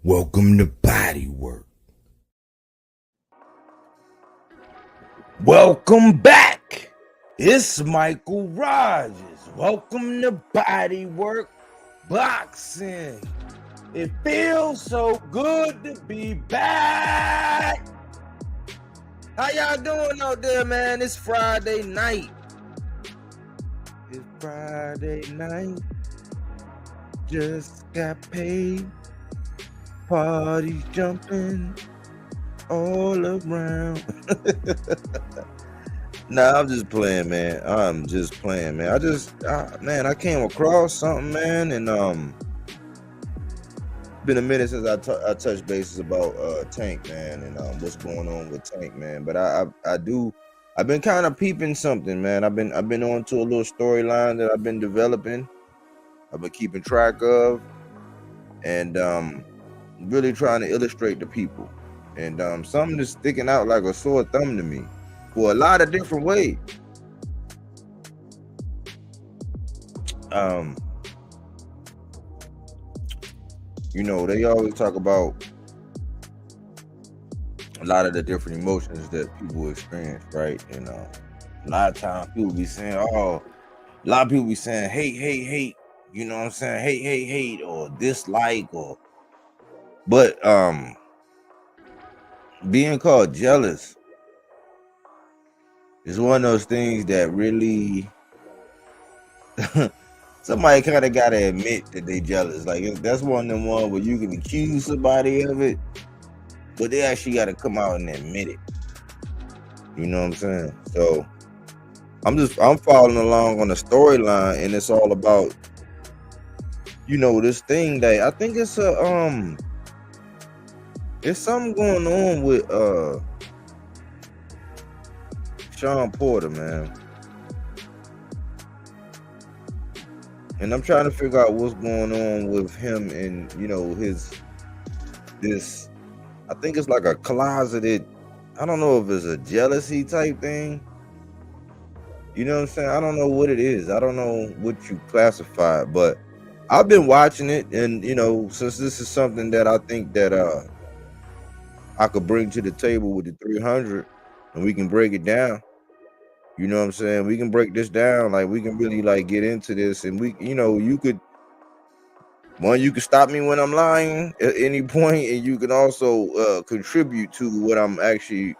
Welcome to Body Work. Welcome back. It's Michael Rogers. Welcome to Body Work Boxing. It feels so good to be back. How y'all doing out there, man? It's Friday night. It's Friday night. Just got paid. Parties jumping all around. Nah, I'm just playing, man. I'm just playing, man. I came across something, man, and been a minute since I touched bases about Tank, man, and what's going on with Tank, man. But I've been kind of peeping something, man. I've been on to a little storyline that I've been developing. I've been keeping track of, and really trying to illustrate the people. And something that's sticking out like a sore thumb to me for a lot of different ways. You know, they always talk about a lot of the different emotions that people experience, right? And a lot of times people be saying, a lot of people be saying hate, you know what I'm saying? Hate, or dislike, but being called jealous is one of those things that really somebody kind of gotta admit that they jealous. Like that's one of them ones where you can accuse somebody of it, but they actually gotta come out and admit it. You know what I'm saying? So I'm following along on the storyline, and it's all about, you know, this thing that I think it's something going on with Shawn Porter, man. And I'm trying to figure out what's going on with him and, you know, this, I think it's like a closeted, I don't know if it's a jealousy type thing. You know what I'm saying? I don't know what it is. I don't know what you classify it, but I've been watching it, and, you know, since this is something that I think that I could bring to the table with the 300, and we can break it down. You know what I'm saying? We can break this down. Like, we can really like get into this, and we, you know, you could stop me when I'm lying at any point, and you can also contribute to what I'm actually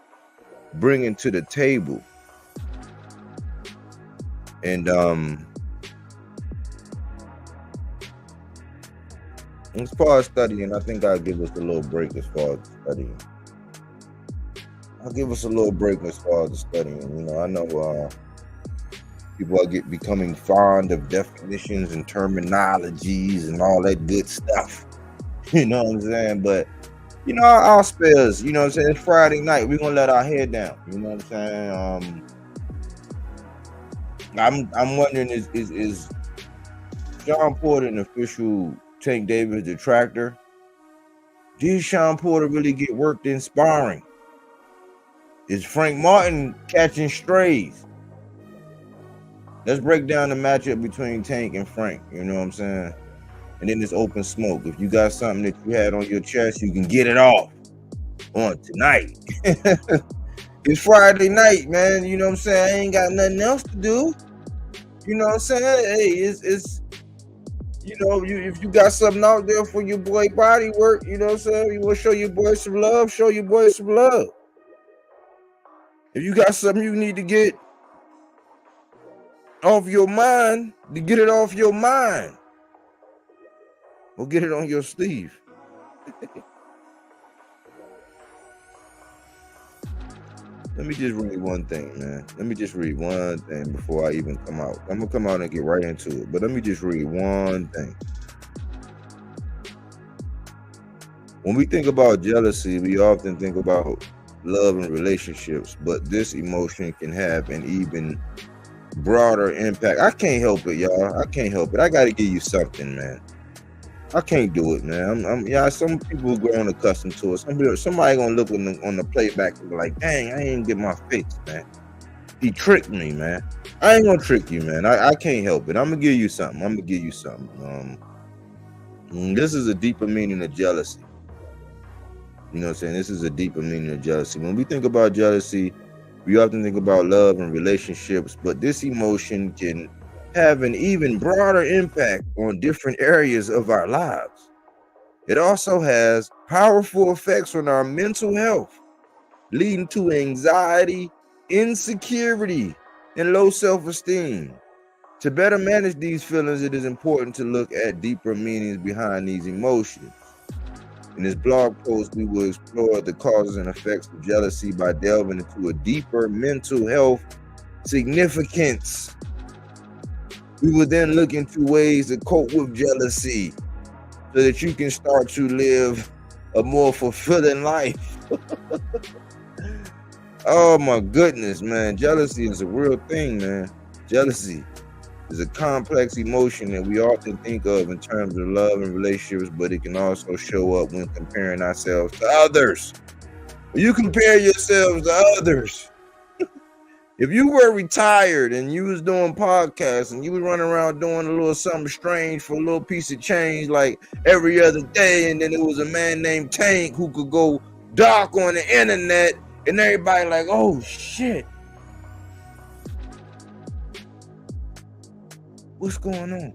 bringing to the table. And as far as studying, I think I'll give us a little break as far as studying. You know, I know people are becoming fond of definitions and terminologies and all that good stuff. You know what I'm saying? But, you know, our spells, you know what I'm saying? It's Friday night. We're going to let our head down. You know what I'm saying? I'm wondering, is Shawn Porter an official TankDavis Detractor? Did Shawn Porter really get worked in sparring? Is Frank Martin catching strays? Let's break down the matchup between Tank and Frank. You know what I'm saying? And then it's open smoke. If you got something that you had on your chest, you can get it off on tonight. It's Friday night, man. You know what I'm saying? I ain't got nothing else to do. You know what I'm saying? Hey, it's you know, if you got something out there for your boy Body Work, you know what I'm saying? You want to show your boy some love, show your boy some love. If you got something you need to get off your mind, to get it off your mind, or get it on your sleeve. Let me just read one thing, man. Let me just read one thing before I even come out. I'm going to come out and get right into it, but let me just read one thing. When we think about jealousy, we often think about love and relationships, but this emotion can have an even broader impact. I can't help it, y'all. I can't help it. I got to give you something, man. I can't do it, man. Some people are growing accustomed to it. Somebody gonna look on the playback and be like, dang, I ain't get my fix, man. He tricked me, man. I ain't gonna trick you, man. I can't help it. I'm gonna give you something. This is a deeper meaning of jealousy. You know what I'm saying? This is a deeper meaning of jealousy. When we think about jealousy, we often think about love and relationships, but this emotion can have an even broader impact on different areas of our lives. It also has powerful effects on our mental health, leading to anxiety, insecurity, and low self-esteem. To better manage these feelings, it is important to look at deeper meanings behind these emotions. In this blog post, we will explore the causes and effects of jealousy by delving into a deeper mental health significance. We will then look into ways to cope with jealousy so that you can start to live a more fulfilling life. Oh my goodness, man. Jealousy is a real thing, man. Jealousy is a complex emotion that we often think of in terms of love and relationships, but it can also show up when comparing ourselves to others. When you compare yourselves to others, if you were retired and you was doing podcasts and you was running around doing a little something strange for a little piece of change like every other day, and then it was a man named Tank who could go dark on the internet, and everybody like, oh shit, what's going on?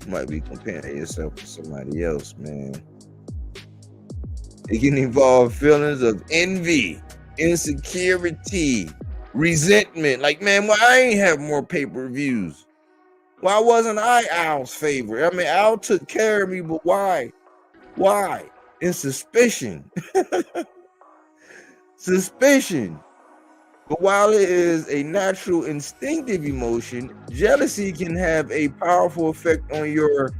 You might be comparing yourself to somebody else, man. It can involve feelings of envy, insecurity, resentment. Like, man, why I ain't have more pay-per-views? Why wasn't I Al's favorite? I mean, Al took care of me, but why? Why? And suspicion. Suspicion. But while it is a natural instinctive emotion, jealousy can have a powerful effect on your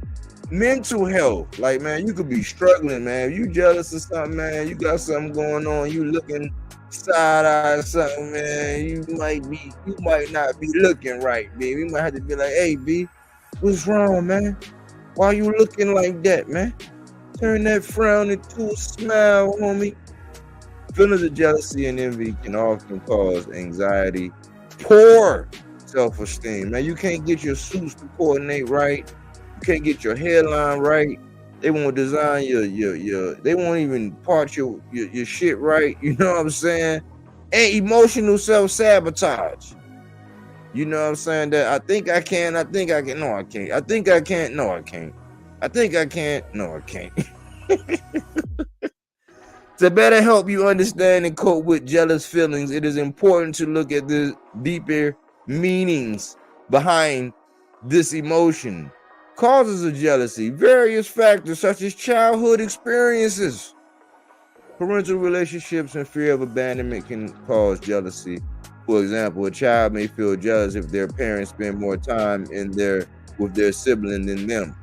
mental health. Like, man, you could be struggling, man. If you jealous of something, man, you got something going on, you looking side-eye or something, man, you might not be looking right, baby. You might have to be like, hey, B, what's wrong, man? Why you looking like that, man? Turn that frown into a smile, homie. Feelings of jealousy and envy can often cause anxiety, poor self-esteem. Man, you can't get your suits to coordinate right. You can't get your hairline right. They won't design your they won't even part your shit right. You know what I'm saying? And emotional self-sabotage. You know what I'm saying? That I think I can, no, I can't. I think I can't, no, I can't. I think I can't, no, I can't. To better help you understand and cope with jealous feelings, it is important to look at the deeper meanings behind this emotion. Causes of jealousy, various factors such as childhood experiences, parental relationships, and fear of abandonment can cause jealousy. For example, a child may feel jealous if their parents spend more time with their sibling than them.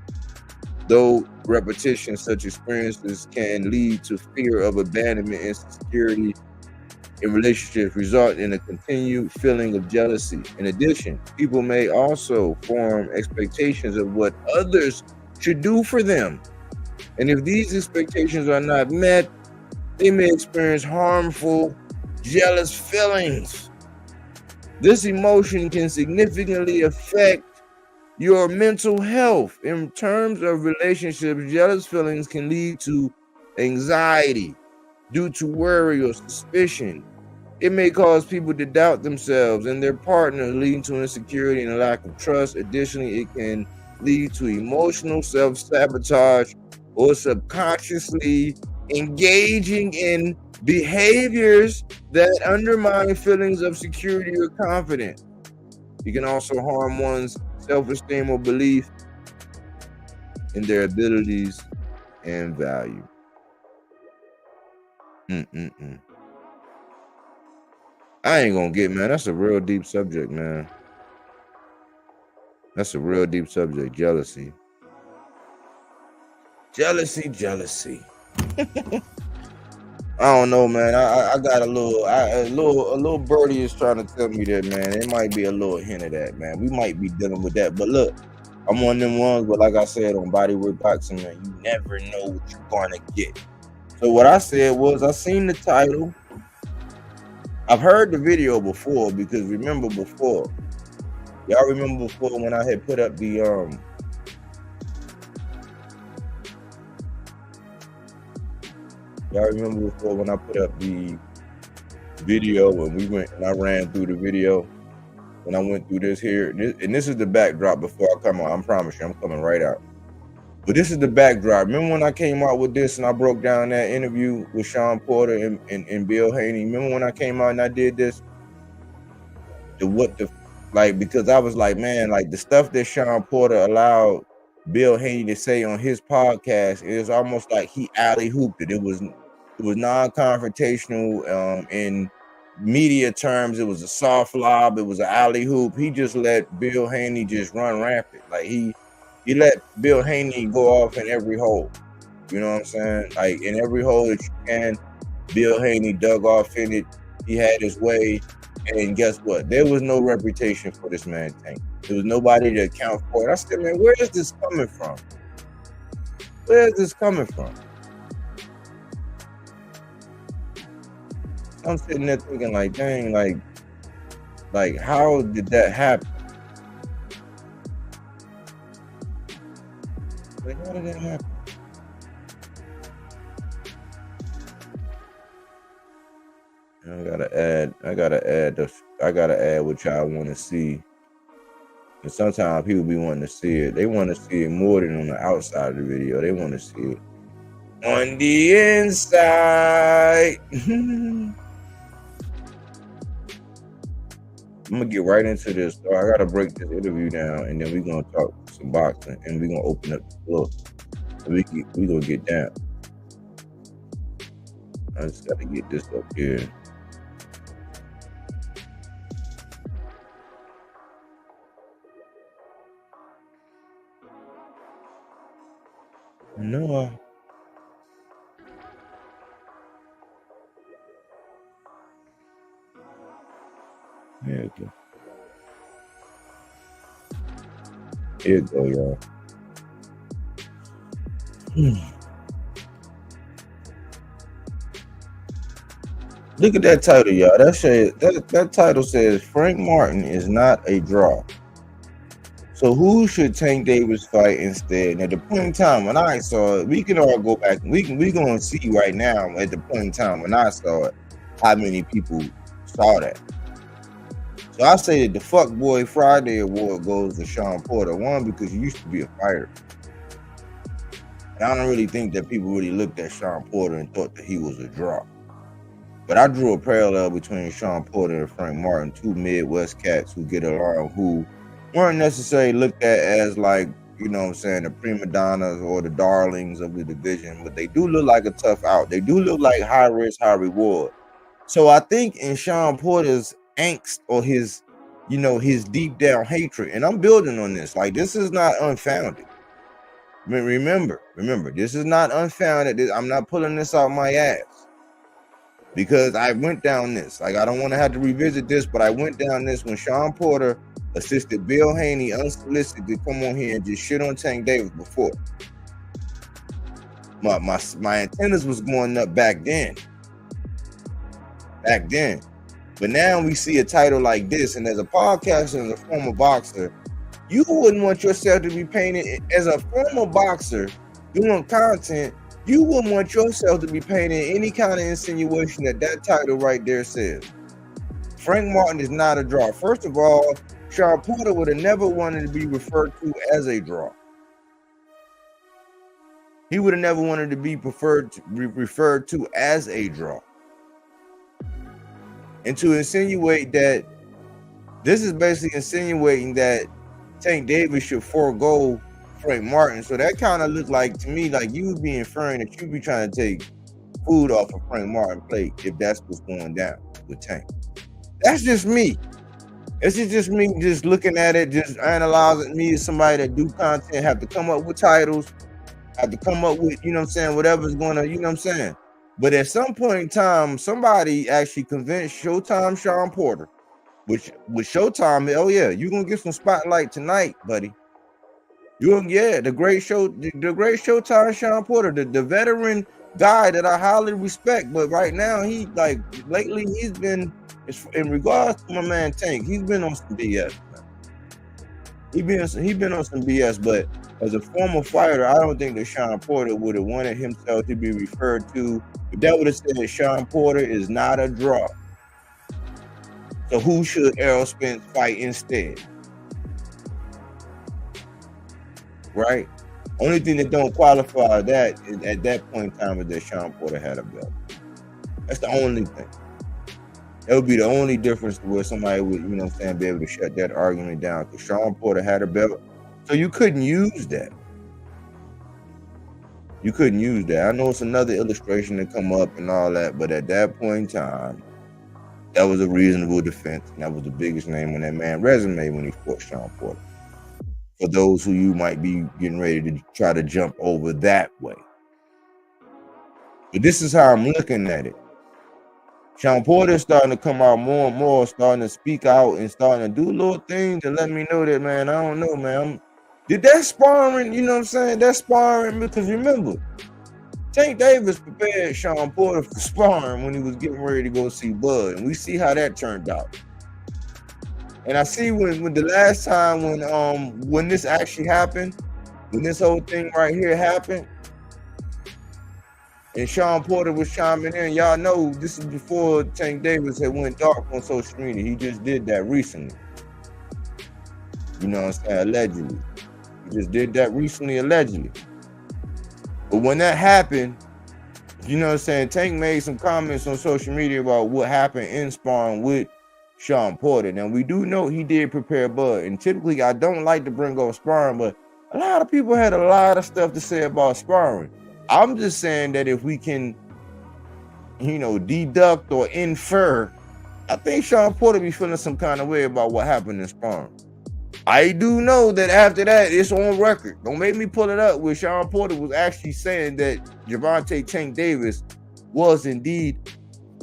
Though repetition such experiences can lead to fear of abandonment and insecurity in relationships, result in a continued feeling of jealousy. In addition, people may also form expectations of what others should do for them. And if these expectations are not met, they may experience harmful, jealous feelings. This emotion can significantly affect your mental health. In terms of relationships, jealous feelings can lead to anxiety due to worry or suspicion. It may cause people to doubt themselves and their partner, leading to insecurity and a lack of trust. Additionally, it can lead to emotional self-sabotage or subconsciously engaging in behaviors that undermine feelings of security or confidence. It can also harm one's self-esteem or belief in their abilities and value. I ain't gonna get, man. That's a real deep subject, man. That's a real deep subject. Jealousy. Jealousy. I don't know, man. I got a little birdie is trying to tell me that, man. It might be a little hint of that, man. We might be dealing with that. But look, I'm one of them ones, but like I said on Bodywork Boxing, man, you never know what you're gonna get. So what I said was, I seen the title. I've heard the video before, because y'all remember before when I had put up the Y'all remember before when I put up the video when we went and I ran through the video when I went through this here, and this is the backdrop before I come out. I promise you, I'm coming right out. But this is the backdrop. Remember when I came out with this and I broke down that interview with Shawn Porter and Bill Haney? Remember when I came out and I did this? Because I was like, man, like the stuff that Shawn Porter allowed Bill Haney to say on his podcast, it was almost like he alley-hooped it. It was non-confrontational. In media terms, it was a soft lob, it was an alley-hoop. He just let Bill Haney just run rampant. Like he let Bill Haney go off in every hole. You know what I'm saying? Like in every hole that you can, Bill Haney dug off in it. He had his way. And guess what? There was no reputation for this man Tank. There was nobody to account for it. I said, man, where is this coming from? Where is this coming from? I'm sitting there thinking like, dang, like how did that happen? Like, how did that happen? I gotta add what y'all want to see. And sometimes people be wanting to see it. They want to see it more than on the outside of the video. They want to see it on the inside. I'm gonna get right into this. So I gotta break this interview down, and then we're gonna talk some boxing, and we're gonna open up the floor. We gonna get down. I just gotta get this up here. No. Here you go. Here you go, y'all. Look at that title, y'all. That title says Frank Martin is not a draw. So who should TankDavis fight instead? And at the point in time when I saw it, we can all go back. We gonna see right now at the point in time when I saw it, how many people saw that. So I say that the Fuck Boy Friday award goes to Shawn Porter. One, because he used to be a fighter. And I don't really think that people really looked at Shawn Porter and thought that he was a draw. But I drew a parallel between Shawn Porter and Frank Martin, two Midwest cats who get along, who weren't necessarily looked at as like, you know what I'm saying, the prima donnas or the darlings of the division, but they do look like a tough out. They do look like high risk, high reward. So I think in Shawn Porter's angst or his, you know, his deep down hatred, and I'm building on this, like this is not unfounded. Remember, this is not unfounded. I'm not pulling this out my ass because I went down this. Like I don't want to have to revisit this, but I went down this when Shawn Porter assisted Bill Haney unsolicited to come on here and just shit on TankDavis before. My antennas was going up back then. But now we see a title like this, and as a podcaster and a former boxer, you wouldn't want yourself to be painted as a former boxer doing content. You wouldn't want yourself to be painted any kind of insinuation that title right there says. Frank Martin is not a draw. First of all, Shawn Porter would have never wanted to be referred to as a draw. He would have never wanted to be referred to as a draw. And to insinuate that, this is basically insinuating that TankDavis should forego Frank Martin. So that kind of looked like to me like you would be inferring that you'd be trying to take food off of Frank Martin's plate if that's what's going down with Tank. That's just me. It's just me just looking at it, just analyzing me as somebody that do content, have to come up with titles, have to come up with, you know what I'm saying, whatever's going to, you know what I'm saying. But at some point in time, somebody actually convinced Showtime Shawn Porter, which with Showtime, oh yeah, you're gonna get some spotlight tonight, buddy. The great Showtime Shawn Porter, the veteran guy that I highly respect, but right now lately he's been, in regards to my man Tank, he's been on some BS. He been on some BS, but as a former fighter, I don't think that Shawn Porter would have wanted himself to be referred to But that would have said Shawn Porter is not a draw. So who should Errol Spence fight instead? Right? Only thing that don't qualify that is, at that point in time, is that Shawn Porter had a belt. That's the only thing. That would be the only difference to where somebody would, you know what I'm saying, be able to shut that argument down. Because Shawn Porter had a belt. So you couldn't use that. You couldn't use that. I know it's another illustration to come up and all that, but at that point in time, that was a reasonable defense. And that was the biggest name on that man's resume when he fought Shawn Porter. For those who you might be getting ready to try to jump over that way. But this is how I'm looking at it. Shawn Porter is starting to come out more and more, starting to speak out and starting to do little things to let me know that, man, I don't know, man. Did that sparring, you know what I'm saying? That sparring, because remember, TankDavis prepared Shawn Porter for sparring when he was getting ready to go see Bud. And we see how that turned out. And I see when the last time when this actually happened, when this whole thing right here happened, and Shawn Porter was chiming in, y'all know this is before TankDavis had went dark on social media. He just did that recently. You know what I'm saying? Allegedly. He just did that recently, allegedly. But when that happened, you know what I'm saying, Tank made some comments on social media about what happened in sparring with Shawn Porter. Now, we do know he did prepare Bud. And typically, I don't like to bring up sparring, but a lot of people had a lot of stuff to say about sparring. I'm just saying that if we can, you know, deduct or infer, I think Shawn Porter be feeling some kind of way about what happened in sparring. I do know that after that, it's on record. Don't make me pull it up where Shawn Porter was actually saying that Gervonta TankDavis was indeed,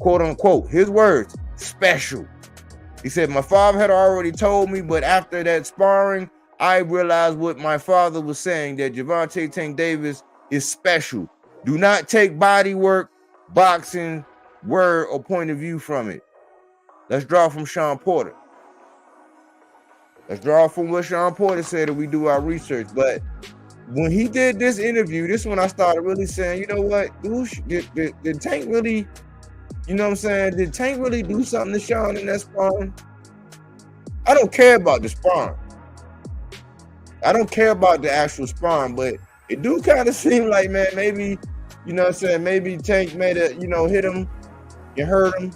quote unquote, his words, special. He said, my father had already told me, but after that sparring, I realized what my father was saying, that Gervonta TankDavis is special. Do not take body work, boxing, word, or point of view from it. Let's draw from Shawn Porter. Let's draw from what Shawn Porter said if we do our research. But when he did this interview, this is when I started really saying, you know what? Did Tank really, you know what I'm saying? Did Tank really do something to Shawn in that sparring? I don't care about the sparring. I don't care about the actual sparring, but it do kind of seem like, man, maybe, you know what I'm saying, maybe Tank made a, you know, hit him and hurt him.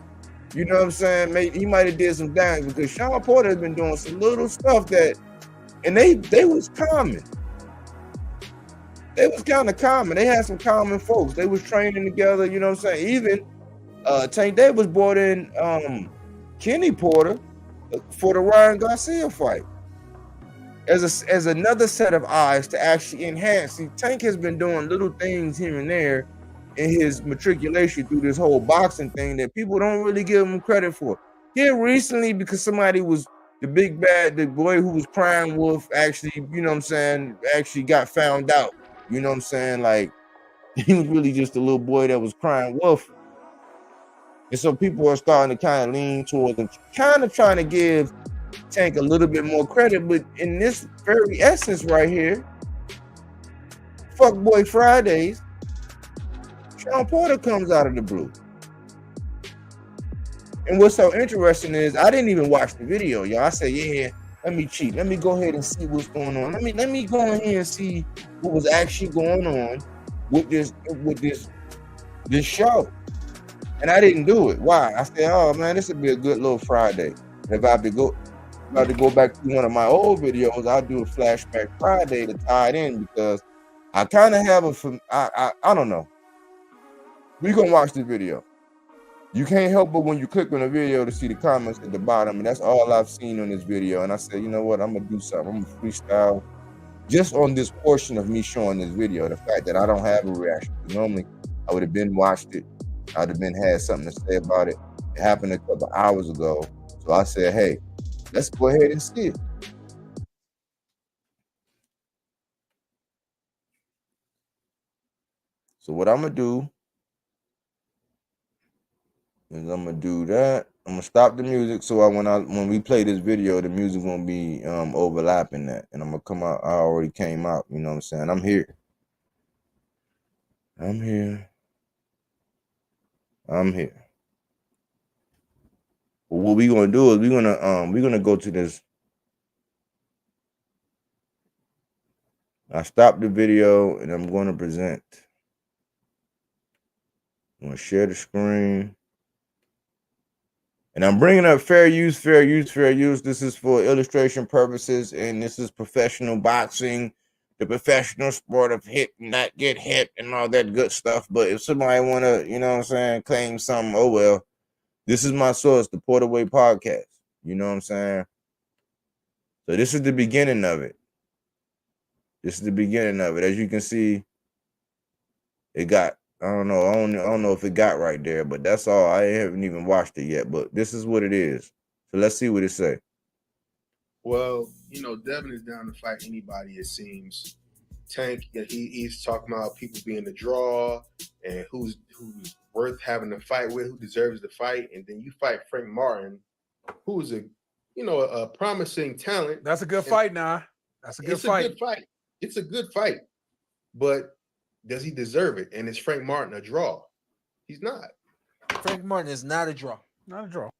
You know what I'm saying? Maybe he might have did some damage because Shawn Porter has been doing some little stuff that, and they was common. They was kind of common. They had some common folks. They was training together, you know what I'm saying? Even TankDavis brought in Kenny Porter for the Ryan Garcia fight as another set of eyes to actually enhance. See, Tank has been doing little things here and there in his matriculation through this whole boxing thing that people don't really give him credit for. Here recently, because somebody was the big bad, the boy who was crying wolf actually, you know what I'm saying, actually got found out. You know what I'm saying? Like, he was really just a little boy that was crying wolf. And so people are starting to kind of lean towards and kind of trying to give Tank a little bit more credit. But in this very essence right here, Fuckboy Fridays, Shawn Porter comes out of the blue. And what's so interesting is I didn't even watch the video, y'all. I said, yeah, let me cheat. Let me go ahead and see what's going on. Let me go ahead and see what was actually going on with this show. And I didn't do it. Why? I said, oh man, this would be a good little Friday. And if I have to go back to one of my old videos, I'll do a flashback Friday to tie it in because I kind of have I don't know. We're gonna watch this video. You can't help but when you click on the video to see the comments at the bottom, and that's all I've seen on this video. And I said, you know what, I'm gonna do something. I'm gonna freestyle just on this portion of me showing this video. The fact that I don't have a reaction. Normally, I would have been watched it. I'd have been had something to say about it. It happened a couple hours ago, so I said, hey, let's go ahead and see it. So what I'm gonna do is I'm gonna do that. I'm gonna stop the music so when we play this video, the music won't be overlapping that, and I'm gonna come out. I already came out. You know what I'm saying? I'm here. I'm here. But what we're gonna do is we're gonna go to this. I stopped the video and I'm gonna present. I'm gonna share the screen. And I'm bringing up fair use, fair use, fair use. This is for illustration purposes, and this is professional boxing, the professional sport of hit and not get hit and all that good stuff. But if somebody want to, you know what I'm saying, claim something, oh well, this is my source, the Porterway podcast. You know what I'm saying? So this is the beginning of it. This is the beginning of it. As you can see, it got, I don't know if it got right there, but that's all. I haven't even watched it yet, but this is what it is. So let's see what it say. Well, you know, Devin is down to fight anybody, it seems. Tank, he's talking about people being the draw and who's worth having to fight with, who deserves to fight, and then you fight Frank Martin, who's a promising talent. That's a good fight now. That's a good fight. It's a good fight. It's a good fight. But does he deserve it? And is Frank Martin a draw? He's not. Frank Martin is not a draw. Not a draw.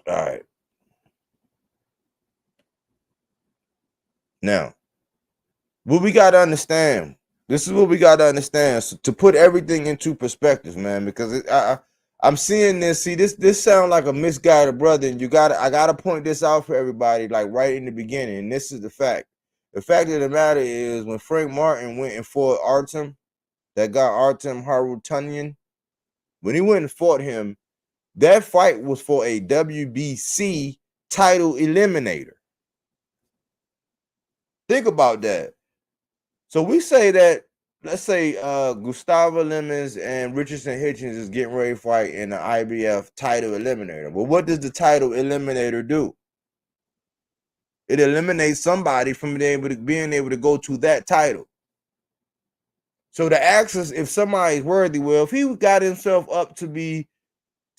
All right. Now, what we got to understand, this is what we got to understand, so to put everything into perspective, man, because I'm seeing this. See, this sounds like a misguided brother, and I gotta point this out for everybody, like right in the beginning. And this is the fact. The fact of the matter is, when Frank Martin went and fought Artem, that guy Artem Harutyunyan, when he went and fought him, that fight was for a WBC title eliminator. Think about that. So we say that, let's say Gustavo Lemons and Richardson Hitchens is getting ready to fight in the IBF title eliminator. But what does the title eliminator do? It eliminates somebody from being able to go to that title. So the axis, if somebody's worthy, well, if he got himself up to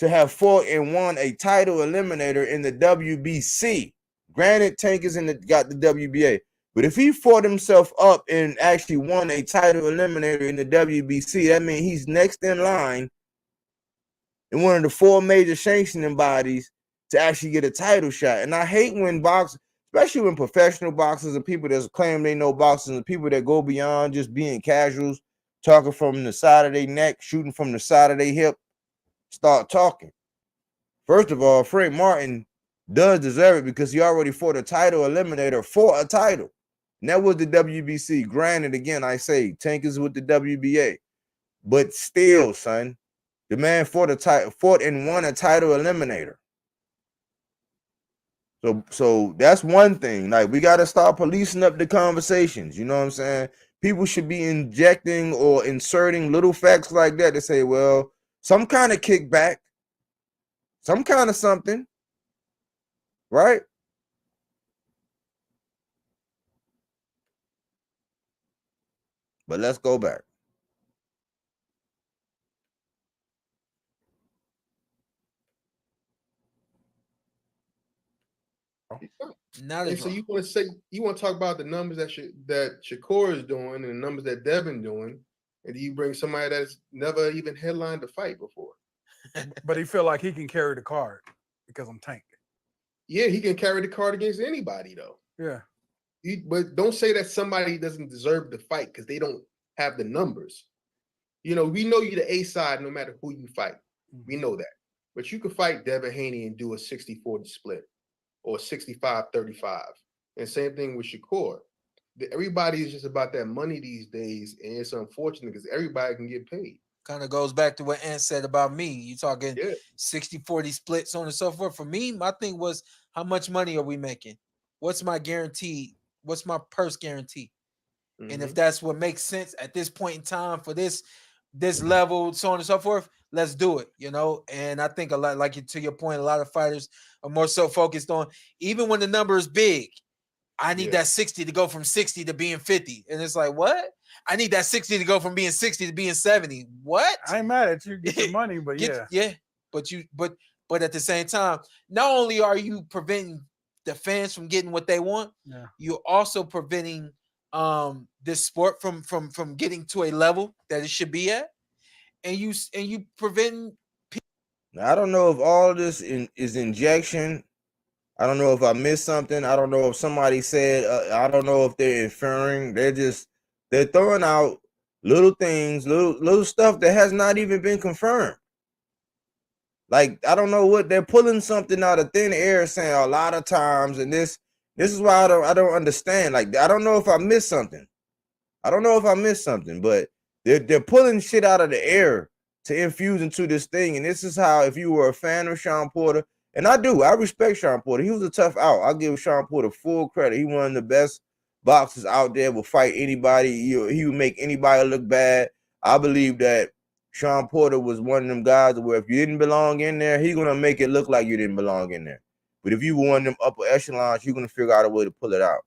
have fought and won a title eliminator in the WBC, granted, Tank is got the WBA. But if he fought himself up and actually won a title eliminator in the WBC, that means he's next in line in one of the 4 major sanctioning bodies to actually get a title shot. And I hate when especially when professional boxers and people that claim they know boxing and people that go beyond just being casuals, talking from the side of their neck, shooting from the side of their hip, start talking. First of all, Frank Martin does deserve it because he already fought a title eliminator for a title. And that was the WBC. Granted, again, I say Tank is with the WBA. But still, son, the man fought and won a title eliminator. So that's one thing. Like, we got to start policing up the conversations. You know what I'm saying? People should be injecting or inserting little facts like that to say, well, some kind of kickback, some kind of something, right? But let's go back. Not a And so draw. you want to talk about the numbers that Shakur is doing and the numbers that Devin doing, and you bring somebody that's never even headlined a fight before. But he feel like he can carry the card because I'm Tank. Yeah, he can carry the card against anybody though. Yeah. But don't say that somebody doesn't deserve the fight because they don't have the numbers. You know, we know you're the A side no matter who you fight. We know that. But you could fight Devin Haney and do a 60-40 split or 65-35. And same thing with Shakur. Everybody is just about that money these days, and it's unfortunate because everybody can get paid. Kind of goes back to what Ant said about me. You talking 60-40 splits, so on and so forth. For me, my thing was, how much money are we making? What's my guarantee? What's my purse guarantee? And if that's what makes sense at this point in time for this level, so on and so forth, let's do it, you know. And I think a lot, like to your point, a lot of fighters are more so focused on, even when the number is big, I need that 60 to go from 60 to being 50. And it's like, what? I need that 60 to go from being 60 to being 70. What? I ain't mad at you. Get your money, but yeah. But at the same time, not only are you preventing the fans from getting what they want, Yeah. you're also preventing this sport from getting to a level that it should be at, and you preventing. Now, I don't know if all of this is injection. I don't know if I missed something. I don't know if somebody said. I don't know if they're inferring. They're throwing out little things, little stuff that has not even been confirmed. Like, I don't know what they're pulling something out of thin air, saying a lot of times, and this is why I don't understand. Like, I don't know if I missed something. But they're pulling shit out of the air to infuse into this thing. And this is how, if you were a fan of Shawn Porter, and I respect Shawn Porter. He was a tough out. I give Shawn Porter full credit. He one of the best boxers out there, will fight anybody. He would make anybody look bad. I believe that Shawn Porter was one of them guys where if you didn't belong in there, he's going to make it look like you didn't belong in there. But if you were one of them upper echelons, you're going to figure out a way to pull it out.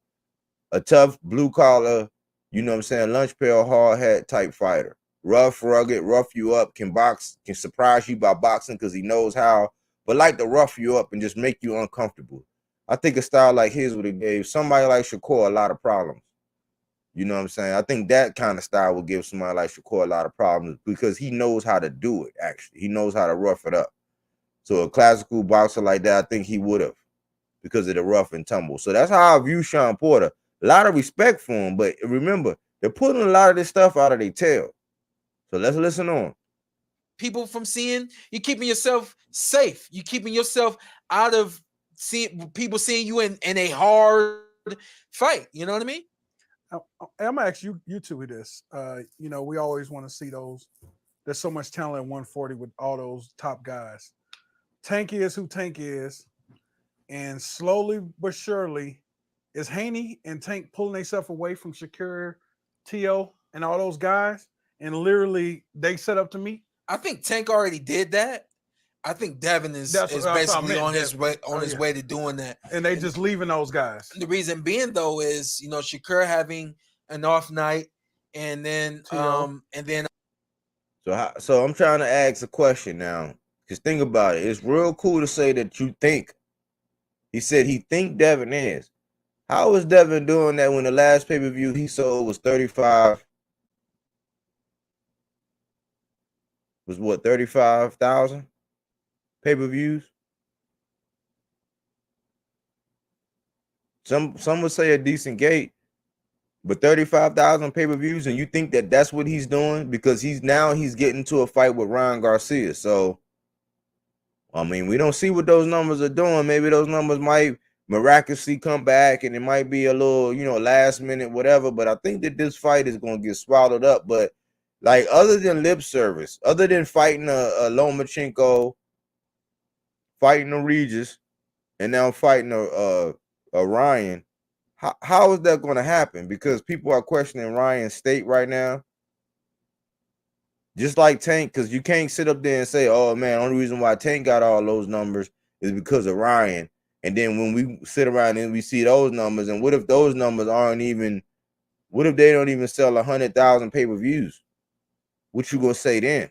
A tough blue collar, you know what I'm saying, lunch pail, hard hat type fighter. Rough, rugged, rough you up, can box, can surprise you by boxing because he knows how, but like to rough you up and just make you uncomfortable. I think a style like his would have gave somebody like Shakur a lot of problems. You know what I'm saying? I think that kind of style would give somebody like Shakur a lot of problems because he knows how to do it, actually. He knows how to rough it up. So a classical boxer like that, I think he would have because of the rough and tumble. So that's how I view Shawn Porter. A lot of respect for him, but remember, they're putting a lot of this stuff out of their tail. So let's listen on. People from seeing, you're keeping yourself safe. You're keeping yourself out of people seeing you in a hard fight. You know what I mean? I'm gonna ask you two with this. We always want to see those. There's so much talent at 140 with all those top guys. Tank is who Tank is, and slowly but surely, is Haney and Tank pulling themselves away from Shakur, T.O., and all those guys, and literally they set up to meet? I think Tank already did that. I think Devin is basically on his way to doing that, and they just leaving those guys. The reason being though is Shakur having an off night, and then So I'm trying to ask a question now, because think about it. It's real cool to say that you think. He said he think Devin is. How is Devin doing that when the last pay-per-view he sold was 35? Was what, 35,000 pay-per-views? Some would say a decent gate, but 35,000 pay-per-views, and you think that that's what he's doing because he's getting to a fight with Ryan Garcia. So, I mean, we don't see what those numbers are doing. Maybe those numbers might miraculously come back, and it might be a little, last minute, whatever. But I think that this fight is going to get swallowed up. But like, other than lip service, other than fighting a Lomachenko, fighting a Regis, and now fighting a Ryan, how is that going to happen? Because people are questioning Ryan's state right now. Just like Tank, because you can't sit up there and say, oh man, only reason why Tank got all those numbers is because of Ryan. And then when we sit around and we see those numbers, and what if those numbers what if they don't even sell 100,000 pay-per-views? What you gonna say then?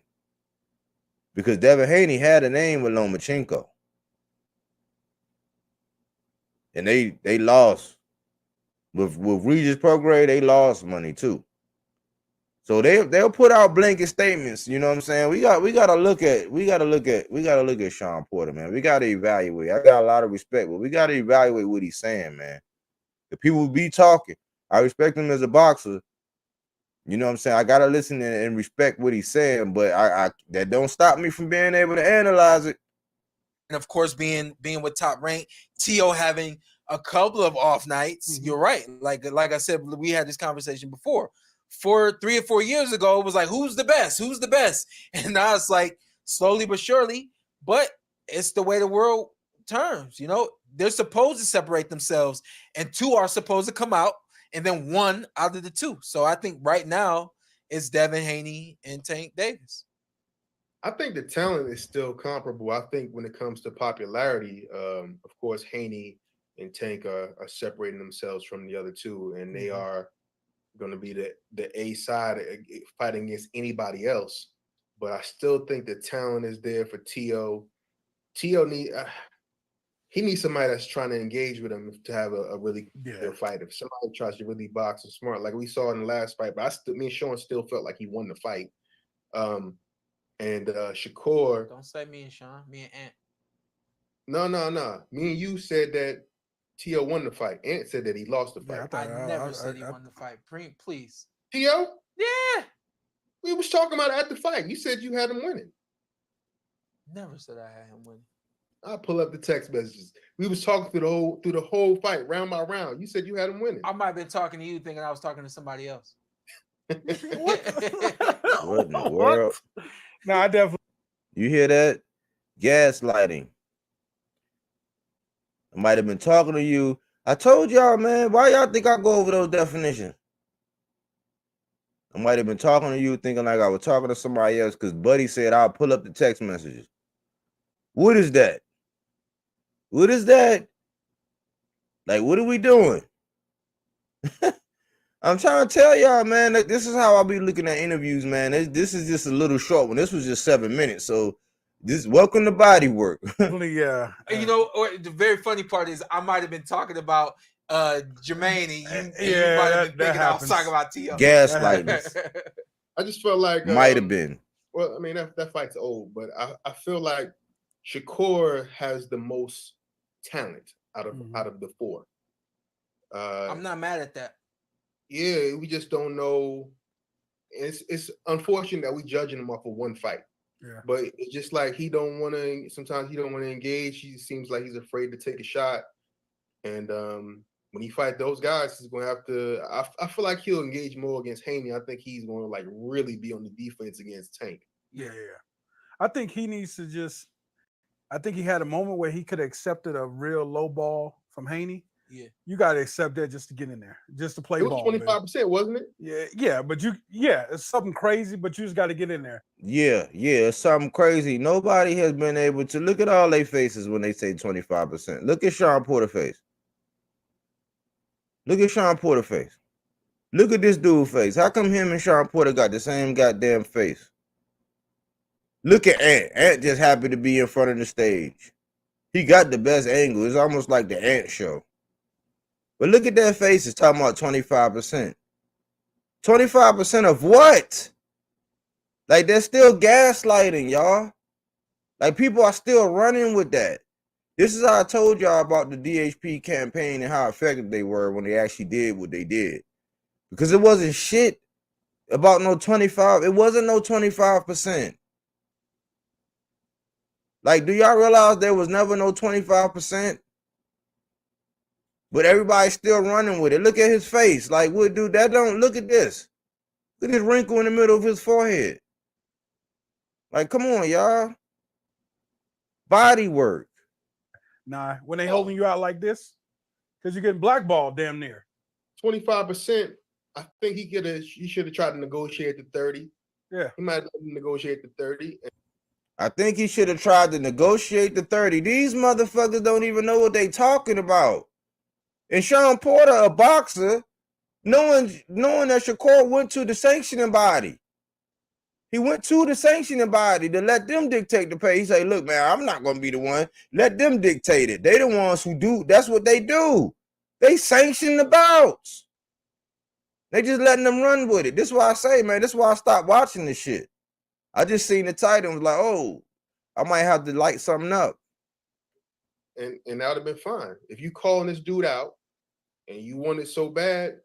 Because Devin Haney had a name with Lomachenko. And they lost. With Regis Prograis, they lost money too. So they'll put out blanket statements, you know what I'm saying? We gotta look at Shawn Porter, man. We gotta evaluate. I got a lot of respect, but we gotta evaluate what he's saying, man. The people be talking. I respect him as a boxer. You know what I'm saying? I gotta listen and respect what he's saying, but I that don't stop me from being able to analyze it. And of course, being with Top Rank, T.O. having a couple of off nights. You're right. Like I said, we had this conversation before. 3 or 4 years ago, it was like, who's the best? Who's the best? And now it's like slowly but surely, but it's the way the world turns. They're supposed to separate themselves, and 2 are supposed to come out, and then 1 out of the 2. So I think right now it's Devin Haney and Tank Davis. I think the talent is still comparable. I think when it comes to popularity, of course, Haney and Tank are separating themselves from the other 2, and they are going to be the A side fighting against anybody else. But I still think the talent is there for T.O. T.O. he needs somebody that's trying to engage with him to have a really good fight. If somebody tries to really box and smart, like we saw in the last fight, but me and Shawn still felt like he won the fight. And Shakur. Don't say me and Shawn, me and Ant. No. Me and you said that T.O. won the fight. Ant said that he lost the fight. I never said he won the fight. Please. T.O.? Yeah. We was talking about it at the fight. You said you had him winning. Never said I had him winning. I'll pull up the text messages. We was talking through the whole fight, round by round. You said you had him winning. I might have been talking to you thinking I was talking to somebody else. What in the world? No, I definitely. You hear that? Gaslighting. I might have been talking to you. I told y'all, man. Why y'all think I go over those definitions? I might have been talking to you thinking like I was talking to somebody else because Buddy said I'll pull up the text messages. What is that? What is that? Like, what are we doing? I'm trying to tell y'all, man, that this is how I'll be looking at interviews, man. This is just a little short one. This was just 7 minutes. So this welcome to body work. Yeah. You know, the very funny part is I might have been talking about Jermaine and you might have been thinking I was talking about T.O. Gaslighting. I just felt like might have been. Well, I mean that fight's old, but I feel like Shakur has the most talent out of the four. I'm not mad at that. Yeah, we just don't know. It's unfortunate that we judging him off of one fight. Yeah. But it's just like he don't want to. Sometimes he don't want to engage. He seems like he's afraid to take a shot. And when he fight those guys, he's going to have to. I feel like he'll engage more against Haney. I think he's going to like really be on the defense against Tank. Yeah. I think he needs to just. I think he had a moment where he could have accepted a real low ball from Haney. Yeah, you got to accept that just to get in there, just to play ball. It was 25%, wasn't it? Yeah, but it's something crazy, but you just got to get in there. Yeah, it's something crazy. Nobody has been able to look at all their faces when they say 25%. Look at Shawn Porter face. Look at Shawn Porter face. Look at this dude face. How come him and Shawn Porter got the same goddamn face? Look at Ant. Ant just happy to be in front of the stage. He got the best angle. It's almost like the Ant show. But look at that face. It's talking about 25%. 25% of what? Like, they're still gaslighting, y'all. Like, people are still running with that. This is how I told y'all about the DHP campaign and how effective they were when they actually did what they did. Because it wasn't shit about no 25. It wasn't no 25%. Like, do y'all realize there was never no 25%? But everybody's still running with it. Look at his face. Like, what, dude? That don't look at this. Look at this wrinkle in the middle of his forehead. Like, come on, y'all. Body work. Nah, when they holding you out like this, because you're getting blackballed damn near. 25%. I think he should have tried to negotiate the 30. Yeah. He might have negotiated the 30. I think he should have tried to negotiate the 30. These motherfuckers don't even know what they talking about. And Shawn Porter, a boxer, knowing that Shakur went to the sanctioning body. He went to the sanctioning body to let them dictate the pay. He say, look, man, I'm not going to be the one. Let them dictate it. They the ones who do. That's what they do. They sanction the bouts. They just letting them run with it. This is why I say, man, this is why I stopped watching this shit. I just seen the title and was like, oh, I might have to light something up. And that would have been fine. If you calling this dude out and you want it so bad,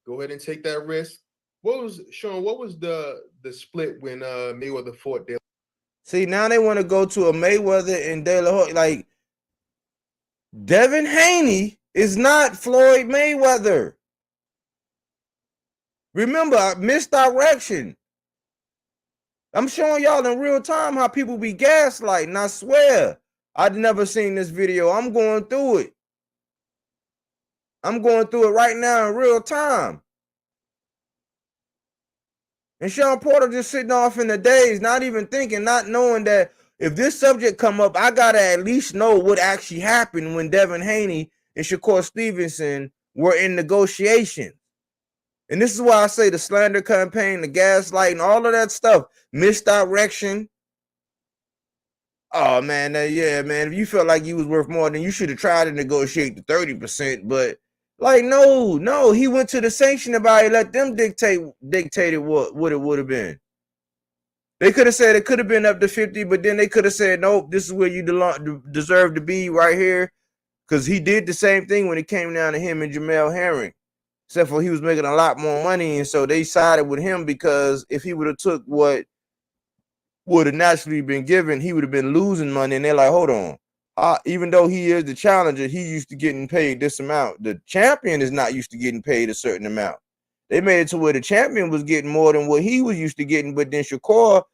go ahead and take that risk. What was the split when Mayweather fought De La? See, now they want to go to a Mayweather and De La Hoya. Like, Devin Haney is not Floyd Mayweather. Remember, misdirection. I'm showing y'all in real time how people be gaslighting. I swear, I'd never seen this video. I'm going through it. I'm going through it right now in real time. And Shawn Porter just sitting off in the days, not even thinking, not knowing that if this subject come up, I got to at least know what actually happened when Devin Haney and Shakur Stevenson were in negotiation. And this is why I say the slander campaign, the gaslighting, all of that stuff, misdirection. Oh man, yeah, man. If you felt like you was worth more, then you should have tried to negotiate the 30%. But like, no, he went to the sanctioning body, let them dictated what it would have been. They could have said it could have been up to 50, but then they could have said, nope, this is where you deserve to be right here. Because he did the same thing when it came down to him and Jamel Herring. Except for he was making a lot more money, and so they sided with him because if he would have took what would have naturally been given, he would have been losing money. And they're like, hold on. Even though he is the challenger, he used to getting paid this amount. The champion is not used to getting paid a certain amount. They made it to where the champion was getting more than what he was used to getting, but then Shakur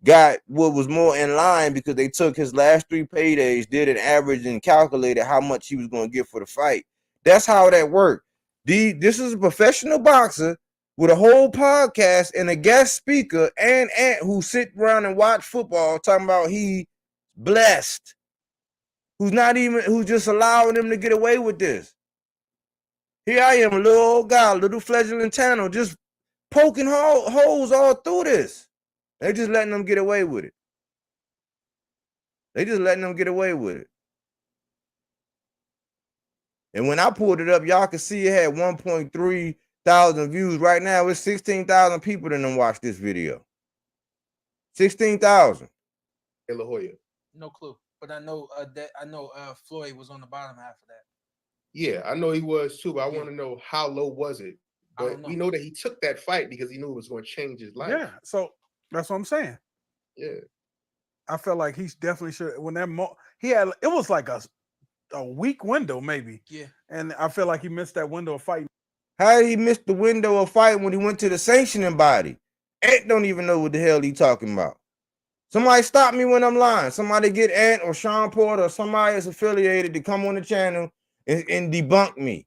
got what was more in line because they took his last 3 paydays, did an average, and calculated how much he was going to get for the fight. That's how that worked. This is a professional boxer with a whole podcast and a guest speaker and Ant who sit around and watch football talking about he blessed, who's just allowing them to get away with this. Here I am, a little old guy, little fledgling channel, just poking holes all through this. They just letting them get away with it. And when I pulled it up, y'all could see it had 1.3 thousand views. Right now, it's 16,000 people that done watch this video. 16,000. In La Jolla. No clue, but I know Floyd was on the bottom half of that. Yeah, I know he was too, but I want to know how low was it. But we know that he took that fight because he knew it was going to change his life. Yeah, so that's what I'm saying. Yeah, I felt like he definitely should. When he had, it was like a week window maybe. Yeah, and I feel like he missed that window of fighting. How did he miss the window of fighting when he went to the sanctioning body? Ant don't even know what the hell he talking about. Somebody stop me when I'm lying. Somebody get Ant or Shawn Porter or somebody that's affiliated to come on the channel and debunk me.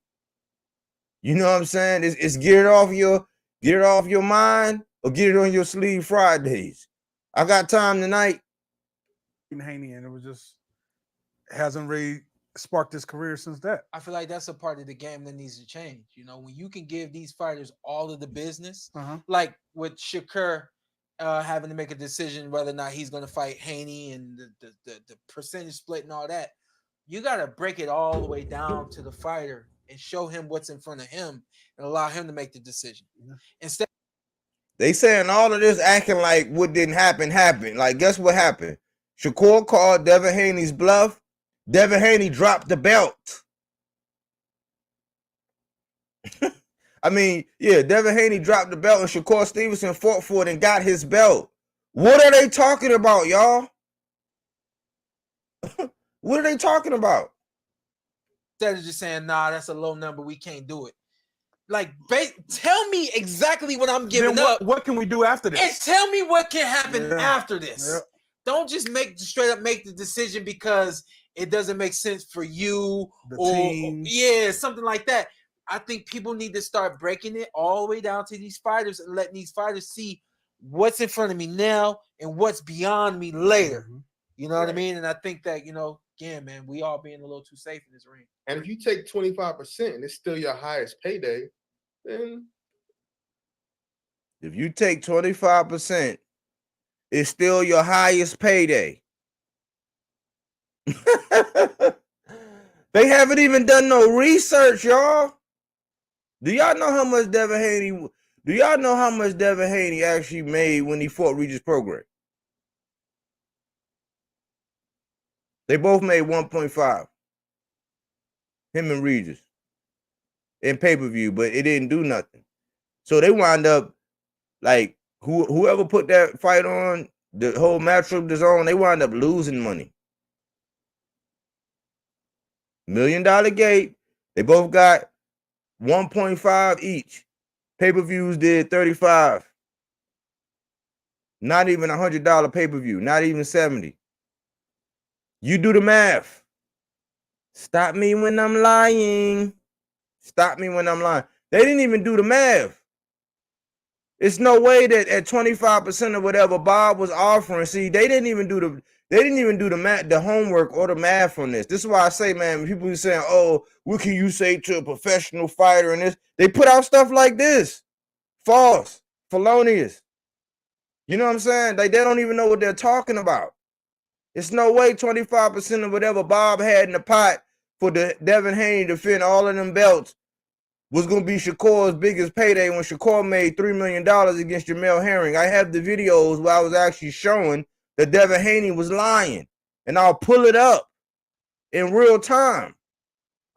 You know what I'm saying? It's get it off your mind or get it on your sleeve Fridays. I got time tonight. Haney, and it was just hasn't really sparked his career since that. I feel like that's a part of the game that needs to change. You know, when you can give these fighters all of the business, like with Shakur having to make a decision whether or not he's going to fight Haney and the percentage split and all that, you got to break it all the way down to the fighter and show him what's in front of him and allow him to make the decision. Instead, they saying all of this acting like what didn't happen happened. Like, guess what happened? Shakur called Devin Haney's bluff. Devin Haney dropped the belt. I mean, yeah, Devin Haney dropped the belt and Shakur Stevenson fought for it and got his belt. What are they talking about, y'all? What are they talking about? Instead of just saying, nah, that's a low number, we can't do it. Like, tell me exactly what I'm giving up. What can we do after this? And tell me what can happen after this. Yeah. Don't just straight up make the decision because it doesn't make sense for you or something like that. I think people need to start breaking it all the way down to these fighters and letting these fighters see what's in front of me now and what's beyond me later. You know what I mean? And I think that, again, man, we all being a little too safe in this ring. And if you take 25% and it's still your highest payday, then if you take 25%, it's still your highest payday. They haven't even done no research, y'all. Do y'all know how much Devin Haney actually made when he fought Regis Prograis? They both made 1.5. Him and Regis. In pay-per-view, but it didn't do nothing. So they wind up like whoever put that fight on, the whole matchup is on, they wind up losing money. $1 million gate. They both got 1.5 each. Pay-per-views did 35. Not even $100 pay-per-view. Not even 70. You do the math. Stop me when I'm lying. Stop me when I'm lying. They didn't even do the math. It's no way that at 25% of whatever Bob was offering, see, they didn't even do the math, the homework or the math on this. This is why I say, man, people are saying, oh, what can you say to a professional fighter and this? They put out stuff like this. False, felonious. You know what I'm saying? Like, they don't even know what they're talking about. It's no way 25% of whatever Bob had in the pot for the Devin Haney to defend all of them belts was going to be Shakur's biggest payday when Shakur made $3 million against Jamel Herring. I have the videos where I was actually showing that Devin Haney was lying. And I'll pull it up in real time.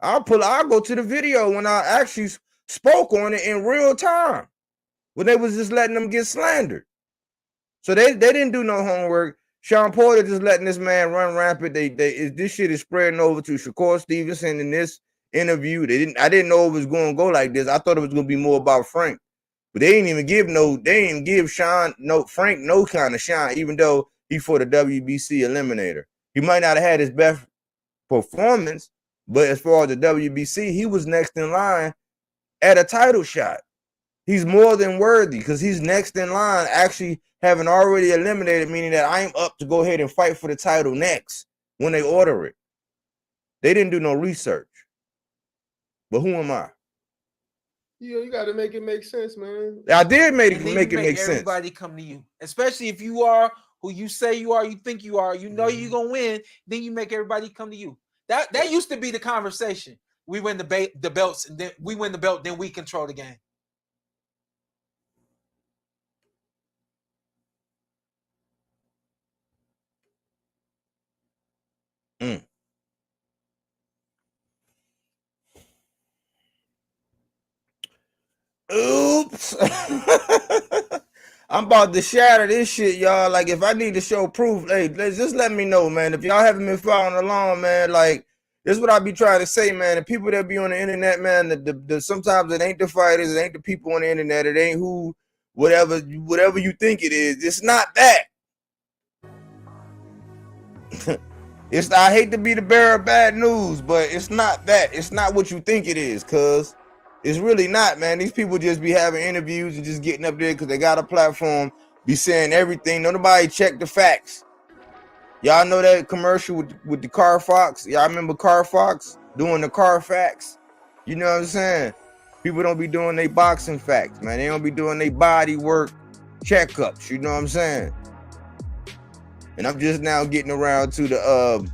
I'll go to the video when I actually spoke on it in real time. When they was just letting them get slandered. So they didn't do no homework. Shawn Porter just letting this man run rampant. This shit is spreading over to Shakur Stevenson in this interview. I didn't know it was going to go like this. I thought it was going to be more about Frank. But they didn't even give Frank no kind of shine, even though he for the WBC eliminator. He might not have had his best performance, but as far as the WBC, he was next in line at a title shot. He's more than worthy because he's next in line, actually having already eliminated, meaning that I'm up to go ahead and fight for the title next when they order it. They didn't do no research. But who am I? Yeah, you got to make it make sense, man. I did make it make sense. Everybody come to you, especially if you are who you say you are, you think you are, you know you're gonna win. Then you make everybody come to you. That used to be the conversation. We win the belts, and then we win the belt, then we control the game. Oops. I'm about to shatter this shit, y'all. Like, if I need to show proof, hey, just let me know, man. If y'all haven't been following along, man, like, this is what I be trying to say, man. The people that be on the internet, man, sometimes it ain't the fighters, it ain't the people on the internet, it ain't whatever you think it is. It's not that. I hate to be the bearer of bad news, but it's not that. It's not what you think it is, cuz it's really not, man. These people just be having interviews and just getting up there because they got a platform, be saying everything. Nobody check the facts. Y'all know that commercial with the Car Fox? Y'all remember Car Fox doing the car facts? You know what I'm saying? People don't be doing their boxing facts, man. They don't be doing their body work checkups. You know what I'm saying? And I'm just now getting around to the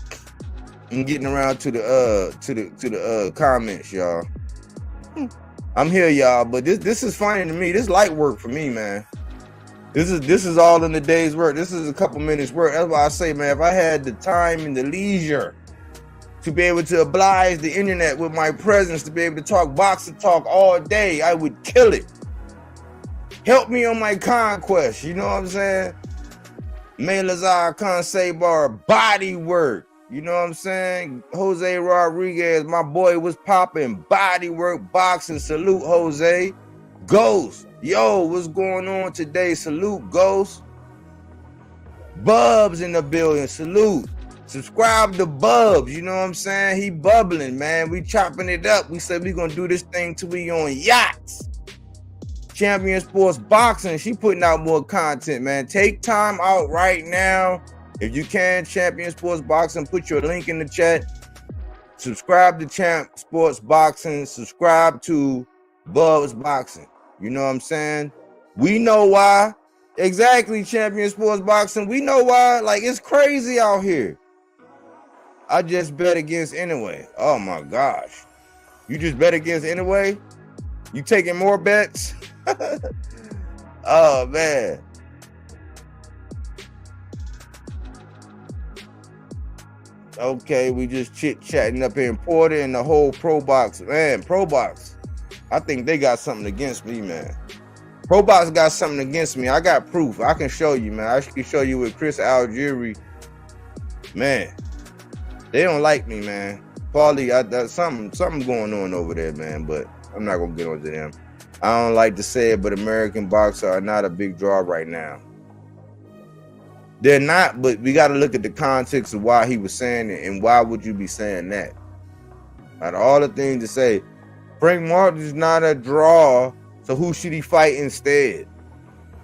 comments, y'all. I'm here, y'all, but this is funny to me. This light work for me, man. This is all in the day's work. This is a couple minutes work. That's why I say, man, if I had the time and the leisure to be able to oblige the internet with my presence, to be able to talk boxing talk all day, I would kill it. Help me on my conquest, you know what I'm saying? May Lazar Bar, body work. You know what I'm saying? Jose Rodriguez, my boy, was popping. Body work, boxing. Salute, Jose. Ghost. Yo, what's going on today? Salute, Ghost. Bubs in the building. Salute. Subscribe to Bubs. You know what I'm saying? He bubbling, man. We chopping it up. We said we gonna do this thing till we on yachts. Champion Sports Boxing, she putting out more content, man. Take time out right now. If you can, Champion Sports Boxing, put your link in the chat. Subscribe to Champ Sports Boxing. Subscribe to Bubs Boxing. You know what I'm saying? We know why. Exactly, Champion Sports Boxing. We know why. Like, it's crazy out here. I just bet against anyway. Oh, my gosh. You just bet against anyway? You taking more bets? Oh, man. Okay, we just chit-chatting up here in Porter and the whole Pro Box. Man, Pro Box, I think they got something against me, man. Pro Box got something against me. I got proof. I can show you, man. I can show you with Chris Algieri. Man, they don't like me, man. Probably something going on over there, man, but I'm not going to get onto them. I don't like to say it, but American boxers are not a big draw right now. They're not, but we got to look at the context of why he was saying it and why would you be saying that? Out of all the things to say, Frank Martin is not a draw, so who should he fight instead?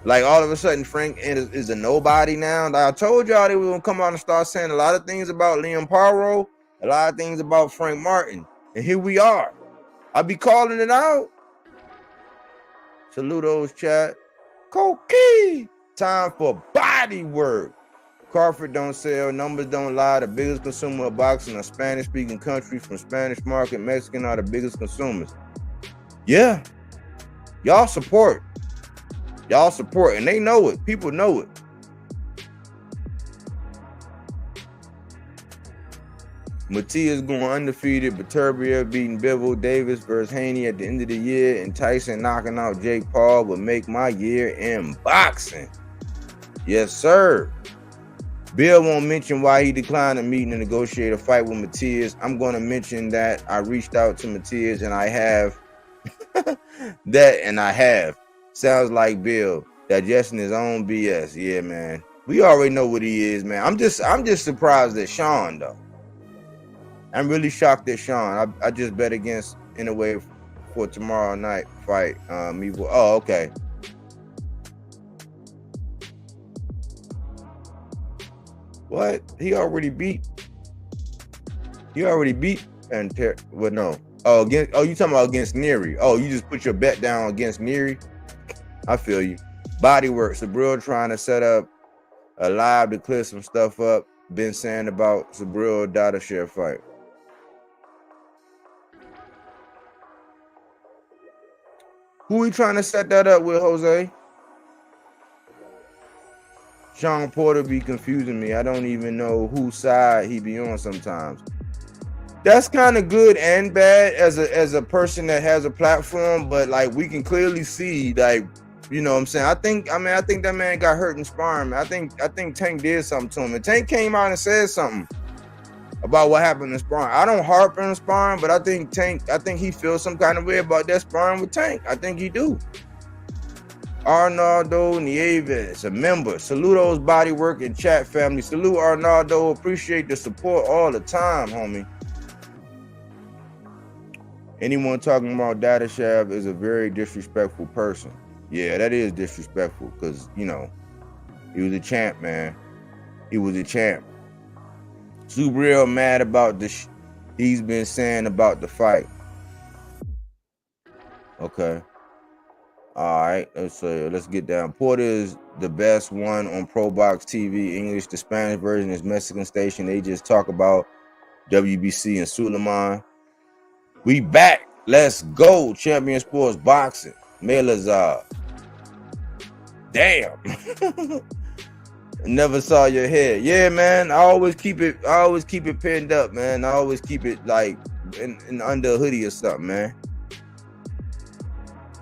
Like, all of a sudden, Frank is a nobody now. Like, I told y'all they were going to come out and start saying a lot of things about Liam Paro, a lot of things about Frank Martin. And here we are. I be calling it out. Saludos, chat. Coquille. Time for body work. Crawford don't sell, numbers don't lie. The biggest consumer of boxing are Spanish-speaking countries. From Spanish market, Mexican are the biggest consumers. Yeah, y'all support, and they know it. People know it. Matias going undefeated. Beterbiev beating Bivol. Davis versus Haney at the end of the year, and Tyson knocking out Jake Paul would make my year in boxing. Yes, sir. Bill won't mention why he declined a meeting to negotiate a fight with Matias. I'm going to mention that I reached out to Matias, and I have I have. Sounds like Bill digesting his own BS. Yeah, man. We already know what he is, man. I'm just surprised at Shawn, though. I'm really shocked at Shawn. I just bet against in a way for tomorrow night fight. Oh, okay. What? He already beat and well, no. Oh, you talking about against Neary? Oh, you just put your bet down against Neary? I feel you. Bodywork. Sabril trying to set up a live to clear some stuff up. Been saying about Sabril Dadashare fight. Who we trying to set that up with, Jose? Shawn Porter be confusing me. I don't even know whose side he be on sometimes. That's kind of good and bad as a person that has a platform, but like we can clearly see, like, you know what I'm saying? I think that man got hurt in sparring. I think Tank did something to him. And Tank came out and said something about what happened in sparring. I don't harp on sparring, but I think he feels some kind of way about that sparring with Tank. I think he do. Arnaldo Nieves, a member. Saludos, Bodywork and chat family. Salute, Arnaldo. Appreciate the support all the time, homie. Anyone talking about Dadashev is a very disrespectful person. Yeah, that is disrespectful because, you know, he was a champ, man. He was a champ. Subriel mad about he's been saying about the fight. Okay. All right, let's get down. Porter is the best one on Pro Box TV English. The Spanish version is Mexican station. They just talk about WBC and Suleiman. We back. Let's go. Champion Sports Boxing. Melazar. Damn. Never saw your head. Yeah, man. I always keep it pinned up, man. I always keep it like in under a hoodie or something, man.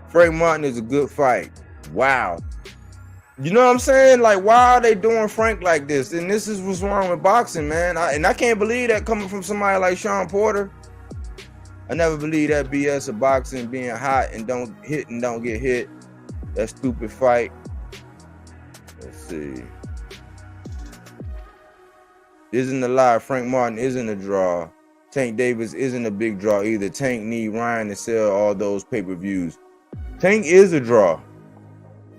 Frank Martin is a good fight. Wow. You know what I'm saying? Like, why are they doing Frank like this? And this is what's wrong with boxing, man. I can't believe that coming from somebody like Shawn Porter. I never believe that BS of boxing being hot and don't hit and don't get hit. That stupid fight. Let's see. Isn't a lie. Frank Martin isn't a draw. TankDavis isn't a big draw either. Tank need Ryan to sell all those pay-per-views. Tank is a draw.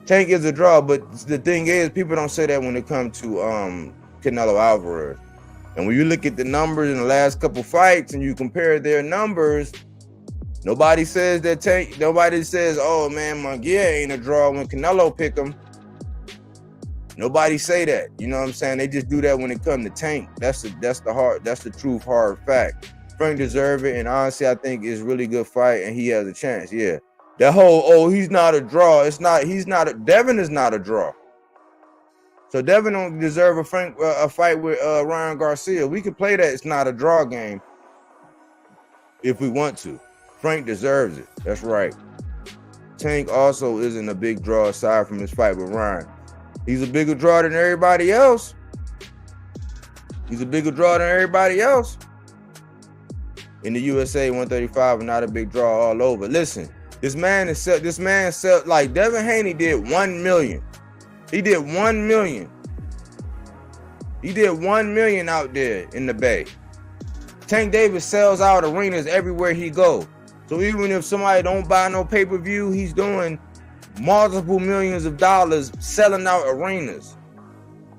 Tank is a draw, but the thing is, people don't say that when it comes to Canelo Alvarez. And when you look at the numbers in the last couple fights and you compare their numbers, nobody says that Tank. Nobody says, "Oh man, Munguia ain't a draw when Canelo pick him." Nobody say that. You know what I'm saying? They just do that when it comes to Tank. That's the truth, hard fact. Frank deserve it, and honestly, I think it's a really good fight, and he has a chance. Yeah. That whole, he's not a draw. Devin is not a draw. So Devin don't deserve a fight with Ryan Garcia. We can play that it's not a draw game if we want to. Frank deserves it. That's right. Tank also isn't a big draw aside from his fight with Ryan. He's a bigger draw than everybody else. In the USA 135 and not a big draw all over. Listen. This man like Devin Haney did 1 million. He did 1 million. He did 1 million out there in the Bay. TankDavis sells out arenas everywhere he go. So even if somebody don't buy no pay-per-view, he's doing multiple millions of dollars selling out arenas.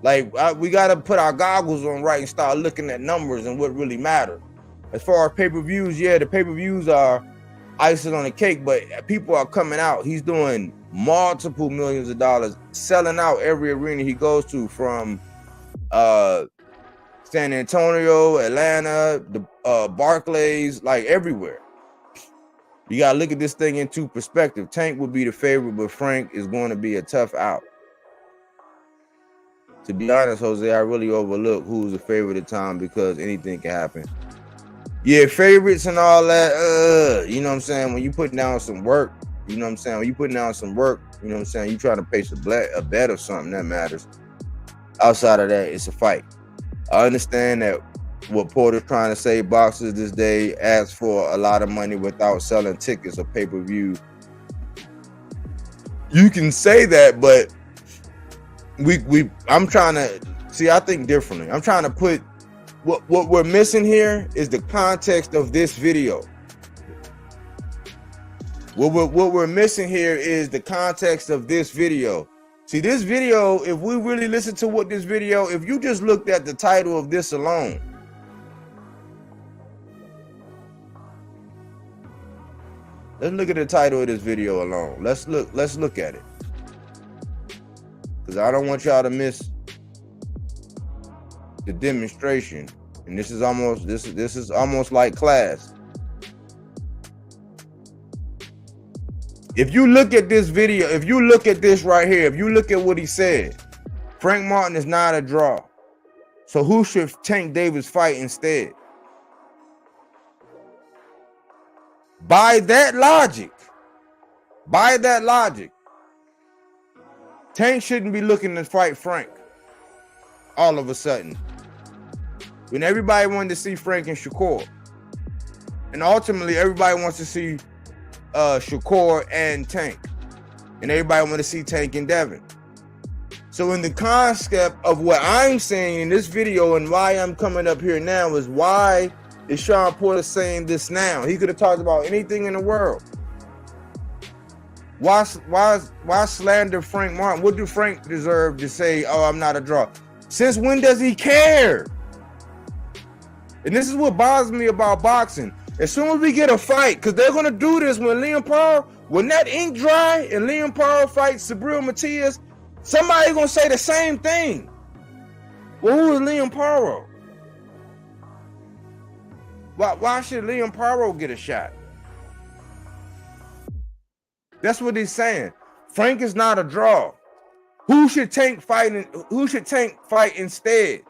Like we gotta put our goggles on right and start looking at numbers and what really matters. As far as pay-per-views, yeah, the pay-per-views are icing on the cake, but people are coming out. He's doing multiple millions of dollars selling out every arena he goes to, from San Antonio, Atlanta, the Barclays, like everywhere. You gotta look at this thing into perspective. Tank would be the favorite, but Frank is going to be a tough out. To be honest, Jose, I really overlook who's the favorite at the time because anything can happen. Yeah, favorites and all that, you know what I'm saying? When you putting down some work, you know what I'm saying? When you putting down some work, you know what I'm saying? You trying to place a bet or something that matters. Outside of that, it's a fight. I understand that what Porter's trying to say, boxers this day ask for a lot of money without selling tickets or pay-per-view. You can say that, but I'm trying to see, I think differently. I'm trying to put what we're missing here is the context of this video. What we're missing here is the context of this video. See, this video, if we really listen to what this video, if you just looked at the title of this alone, let's look at the title of this video alone. Let's look at it. Because I don't want y'all to miss the demonstration. And this is almost like class. If you look at this video, if you look at this right here, if you look at what he said, Frank Martin is not a draw. So who should TankDavis fight instead? By that logic, Tank shouldn't be looking to fight Frank all of a sudden. When everybody wanted to see Frank and Shakur. And ultimately, everybody wants to see Shakur and Tank. And everybody want to see Tank and Devin. So in the concept of what I'm saying in this video and why I'm coming up here now is why is Shawn Porter saying this now? He could have talked about anything in the world. Why slander Frank Martin? What do Frank deserve to say, oh, I'm not a draw? Since when does he care? And this is what bothers me about boxing. As soon as we get a fight, because they're going to do this when when that ink dry and Liam Paul fights Sabril Matias, somebody's going to say the same thing. Well, who is Liam Paro? Why should Liam Paro get a shot? That's what he's saying. Frank is not a draw. Who should Tank fight instead?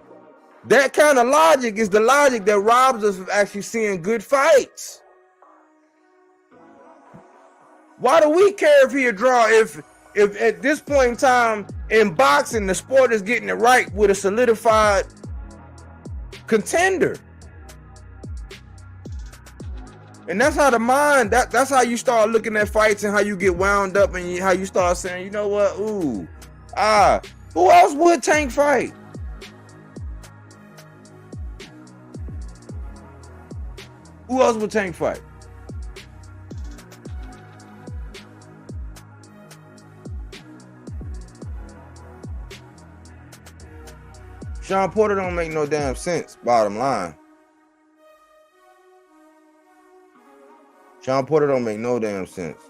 That kind of logic is the logic that robs us of actually seeing good fights. Why do we care if he a draw if at this point in time in boxing the sport is getting it right with a solidified contender? And that's how the mind, that's how you start looking at fights and how you get wound up and how you start saying, you know what, who else would Tank fight? Who else would Tank fight? Shawn Porter don't make no damn sense, bottom line. Shawn Porter don't make no damn sense.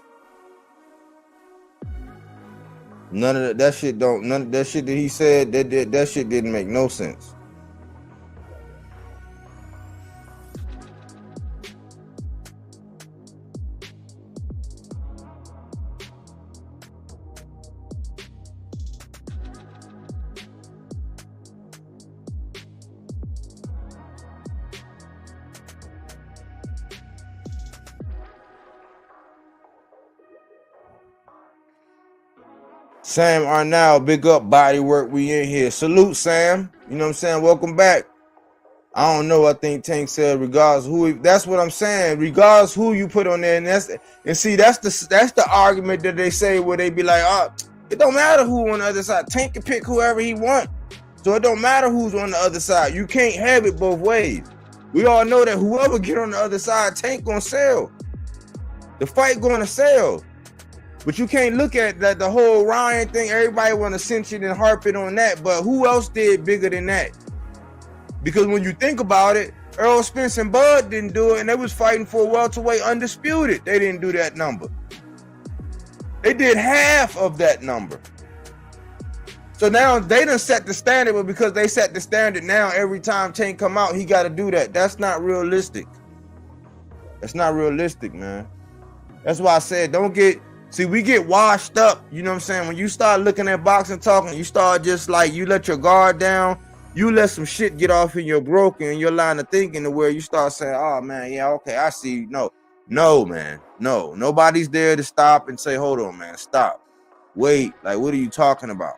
None of that shit that he said, that shit didn't make no sense. Sam Arnell, big up, body work. We in here. Salute, Sam. You know what I'm saying? Welcome back. I don't know. I think Tank said regardless who. That's what I'm saying. Regardless who you put on there, and see that's the argument that they say where they be like, oh, it don't matter who on the other side. Tank can pick whoever he want, so it don't matter who's on the other side. You can't have it both ways. We all know that whoever get on the other side, Tank gonna sell. The fight gonna sell. But you can't look at that the whole Ryan thing. Everybody want to cinch it and harp it on that. But who else did bigger than that? Because when you think about it, Earl Spence and Bud didn't do it, and they was fighting for a welterweight undisputed. They didn't do that number. They did half of that number. So now they done set the standard, but because they set the standard now, every time Tank come out, he got to do that. That's not realistic. That's not realistic, man. That's why I said we get washed up. You know what I'm saying? When you start looking at boxing talking, you start just like, you let your guard down, you let some shit get off in your broken and your line of thinking to where you start saying, oh man, yeah, okay, I see. No, man, no. Nobody's there to stop and say, hold on, man, stop. Wait, like, what are you talking about?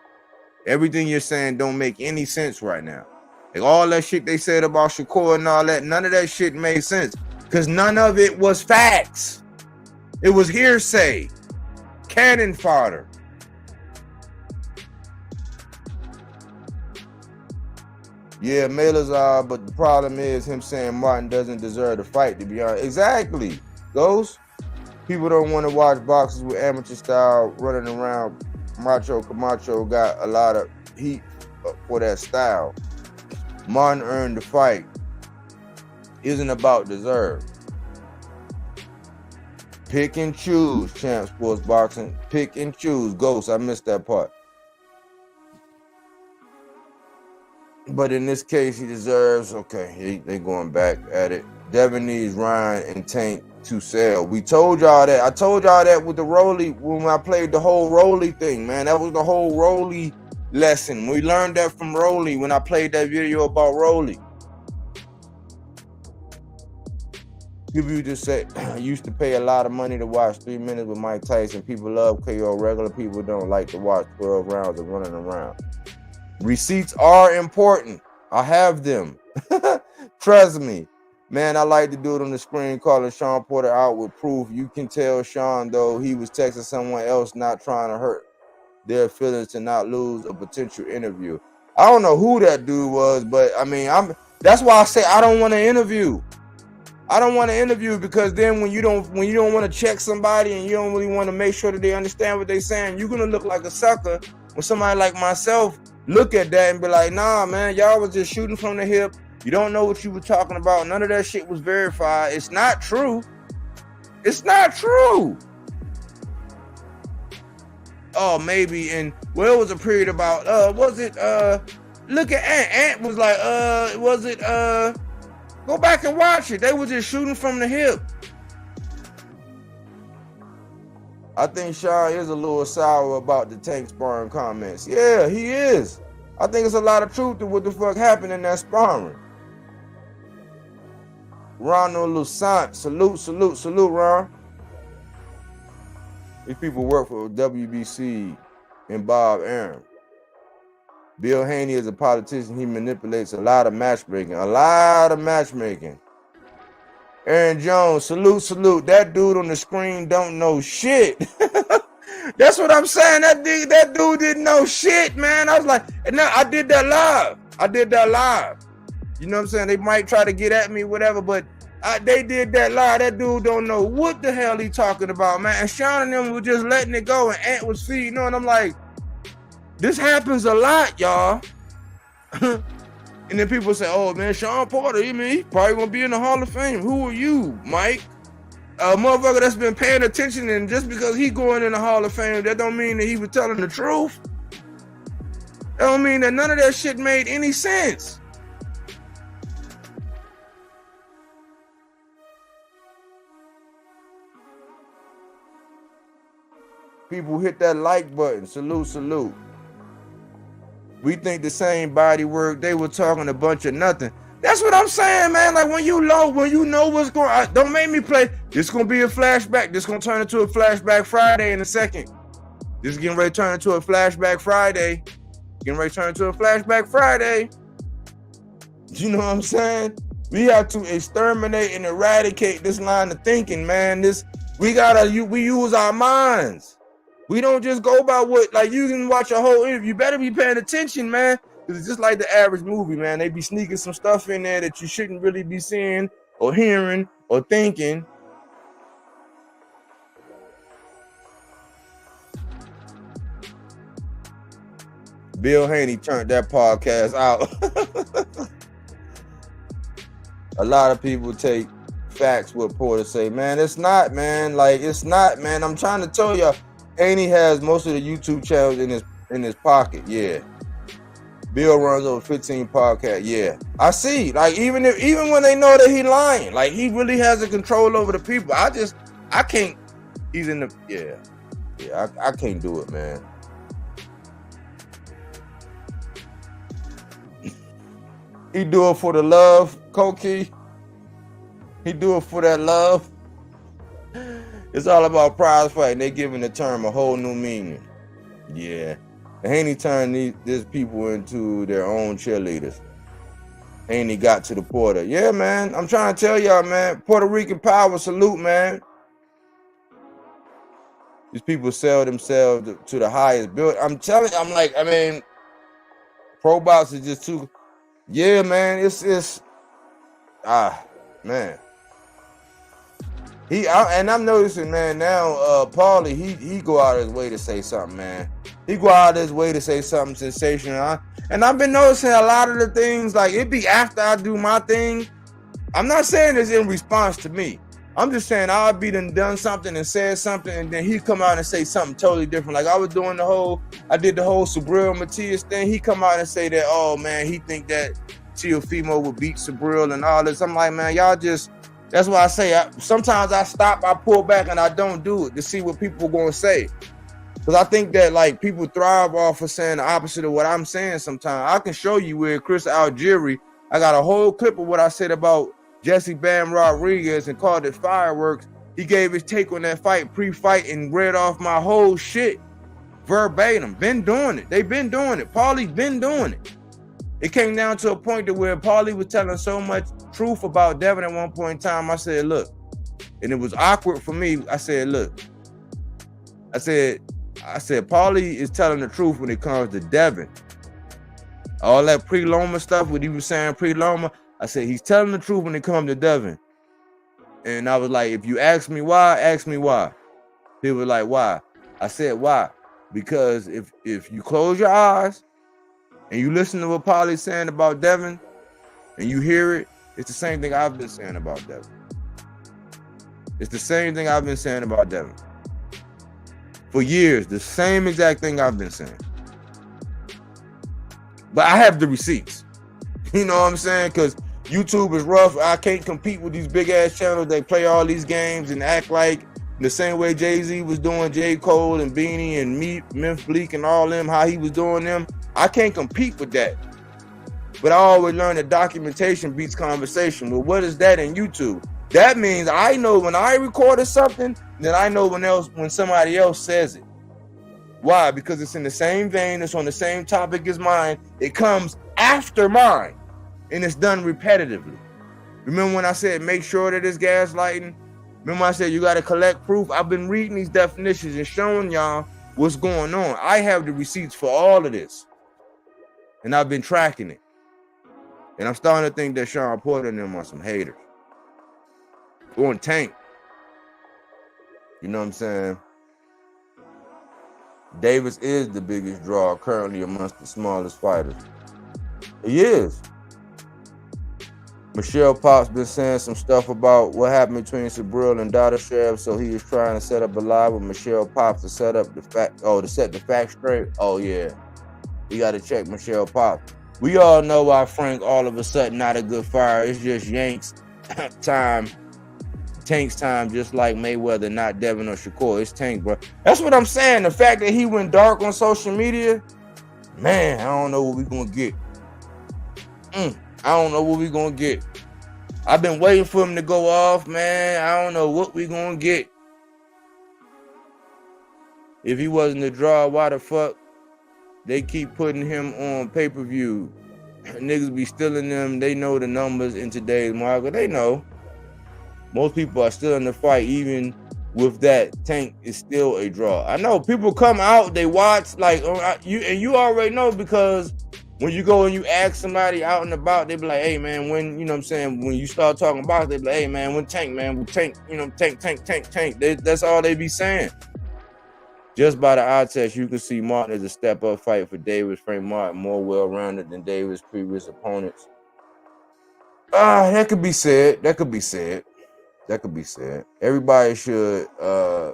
Everything you're saying don't make any sense right now. Like all that shit they said about Shakur and all that, none of that shit made sense because none of it was facts. It was hearsay, cannon fodder. Yeah, Mailer's but the problem is him saying Martin doesn't deserve the fight, to be honest. Exactly. Ghost. People don't want to watch boxers with amateur style running around. Macho Camacho got a lot of heat for that style. Martin earned the fight. Isn't about deserve. Pick and choose, Champ Sports Boxing. Pick and choose. Ghost, I missed that part. But in this case, he deserves, okay, they going back at it. Devin needs Ryan and Tank to sell. We told y'all that. I told y'all that with the Rolly, when I played the whole Rolly thing, man. That was the whole Rolly lesson. We learned that from Rolly when I played that video about Rolly. People just say, I used to pay a lot of money to watch 3 minutes with Mike Tyson. People love KO. Regular people don't like to watch 12 rounds of running around. Receipts are important. I have them. Trust me. Man, I like to do it on the screen, calling Shawn Porter out with proof. You can tell Shawn, though, he was texting someone else, not trying to hurt their feelings to not lose a potential interview. I don't know who that dude was, but I mean, that's why I say I don't want to interview. I don't want to interview because then when you don't want to check somebody and you don't really want to make sure that they understand what they're saying, you're gonna look like a sucker when somebody like myself look at that and be like, nah, man, y'all was just shooting from the hip. You don't know what you were talking about. None of that shit was verified. It's not true. It's not true. Oh, maybe. And well, it was a period about, look at Ant. Ant was like, go back and watch it. They were just shooting from the hip. I think Shawn is a little sour about the Tank sparring comments. Yeah, he is. I think it's a lot of truth to what the fuck happened in that sparring. Ronald Lusant, salute, Ron. These people work for WBC and Bob Arum. Bill Haney is a politician. He manipulates a lot of matchmaking. Aaron Jones, salute. That dude on the screen don't know shit. That's what I'm saying. That dude didn't know shit, man. I was like, no, I did that live. You know what I'm saying? They might try to get at me, whatever, but they did that live. That dude don't know what the hell he talking about, man. And Shawn and them were just letting it go, and Ant was feeding on. I'm like, this happens a lot, y'all. And then people say, oh, man, Shawn Porter, he probably gonna be in the Hall of Fame. Who are you, Mike? A motherfucker that's been paying attention, and just because he going in the Hall of Fame, that don't mean that he was telling the truth. That don't mean that none of that shit made any sense. People hit that like button. Salute. We think the same body work. They were talking a bunch of nothing. That's what I'm saying, man. Like when you know what's going on, don't make me play. This gonna be a flashback. This gonna turn into a flashback Friday in a second. This is getting ready to turn into a flashback Friday. You know what I'm saying? We have to exterminate and eradicate this line of thinking, man. We use our minds. We don't just go by what, like, you can watch a whole interview. You better be paying attention, man. Because it's just like the average movie, man. They be sneaking some stuff in there that you shouldn't really be seeing or hearing or thinking. Bill Haney turned that podcast out. A lot of people take facts what Porter say, man. It's not, man. Like, it's not, man. I'm trying to tell y'all, Haney has most of the YouTube channels in his pocket. Yeah. Bill runs over 15 podcasts. Yeah, I see. Like even when they know that he lying, like he really has a control over the people. I can't. He's in the yeah. I can't do it, man. He do it for the love, Koki. He do it for that love. It's all about prize fighting. They giving the term a whole new meaning. Yeah. Haney turned these people into their own cheerleaders. Haney got to the Porter. Yeah, man. I'm trying to tell y'all, man. Puerto Rican power, salute, man. These people sell themselves to the highest build. I'm telling you, I mean, pro box is just too. Yeah, man. It's man. And I'm noticing, man, now Paulie, he go out of his way to say something, man. He go out of his way to say something sensational. And I've been noticing a lot of the things, like it be after I do my thing. I'm not saying it's in response to me. I'm just saying I'll be done something and said something, and then he come out and say something totally different. Like I did the whole Sabril Matias thing. He come out and say that, oh man, he think that Teofimo would beat Sabril and all this. I'm like, man, y'all just. That's why I say sometimes I stop, I pull back, and I don't do it to see what people are going to say. Because I think that like people thrive off of saying the opposite of what I'm saying sometimes. I can show you where Chris Algieri, I got a whole clip of what I said about Jesse Bam Rodriguez and called it fireworks. He gave his take on that fight pre-fight and read off my whole shit verbatim. Been doing it. They've been doing it. Paulie's been doing it. It came down to a point to where Paulie was telling so much truth about Devin at one point in time. I said, look, and it was awkward for me. I said, look, I said, Paulie is telling the truth when it comes to Devin. All that pre-Loma stuff, what he was saying pre-Loma, I said, he's telling the truth when it comes to Devin. And I was like, if you ask me why, ask me why. He was like, why? I said, why? Because if you close your eyes, and you listen to what Paulie's saying about Devin, and you hear it, it's the same thing I've been saying about Devin. It's the same thing I've been saying about Devin. For years, the same exact thing I've been saying. But I have the receipts. You know what I'm saying? Because YouTube is rough. I can't compete with these big-ass channels. They play all these games and act like the same way Jay-Z was doing J. Cole and Beanie and Memphis Bleak and all them, how he was doing them. I can't compete with that. But I always learn that documentation beats conversation. Well, what is that in YouTube? That means I know when I recorded something, then I know when somebody else says it. Why? Because it's in the same vein, it's on the same topic as mine. It comes after mine, and it's done repetitively. Remember when I said make sure that it's gaslighting? Remember I said you got to collect proof? I've been reading these definitions and showing y'all what's going on. I have the receipts for all of this. And I've been tracking it. And I'm starting to think that Shawn Porter and them are some haters. Going Tank. You know what I'm saying? Davis is the biggest draw currently amongst the smallest fighters. He is. Michelle Pop's been saying some stuff about what happened between Sabril and Dadashev, so he is trying to set up a live with Michelle Pop to set up the fact, to set the facts straight. Oh yeah. You got to check Michelle Pop. We all know why Frank all of a sudden not a good fighter. It's just Yank's time, Tank's time, just like Mayweather, not Devin or Shakur. It's Tank, bro. That's what I'm saying. The fact that he went dark on social media, man, I don't know what we're going to get. I don't know what we're going to get. I've been waiting for him to go off, man. I don't know what we're going to get. If he wasn't a draw, why the fuck they keep putting him on pay-per-view? Niggas be stealing them. They know the numbers in today's market. They know. Most people are still in the fight, even with that. Tank is still a draw. I know people come out, they watch, like you already know, because when you go and you ask somebody out and about, they be like, hey man, when, you know what I'm saying, when you start talking about it, they be like, hey man, when Tank, man, when Tank, you know, Tank. That's all they be saying. Just by the eye test, you can see Martin as a step-up fight for Davis. Frank Martin more well-rounded than Davis' previous opponents. That could be said. Everybody should err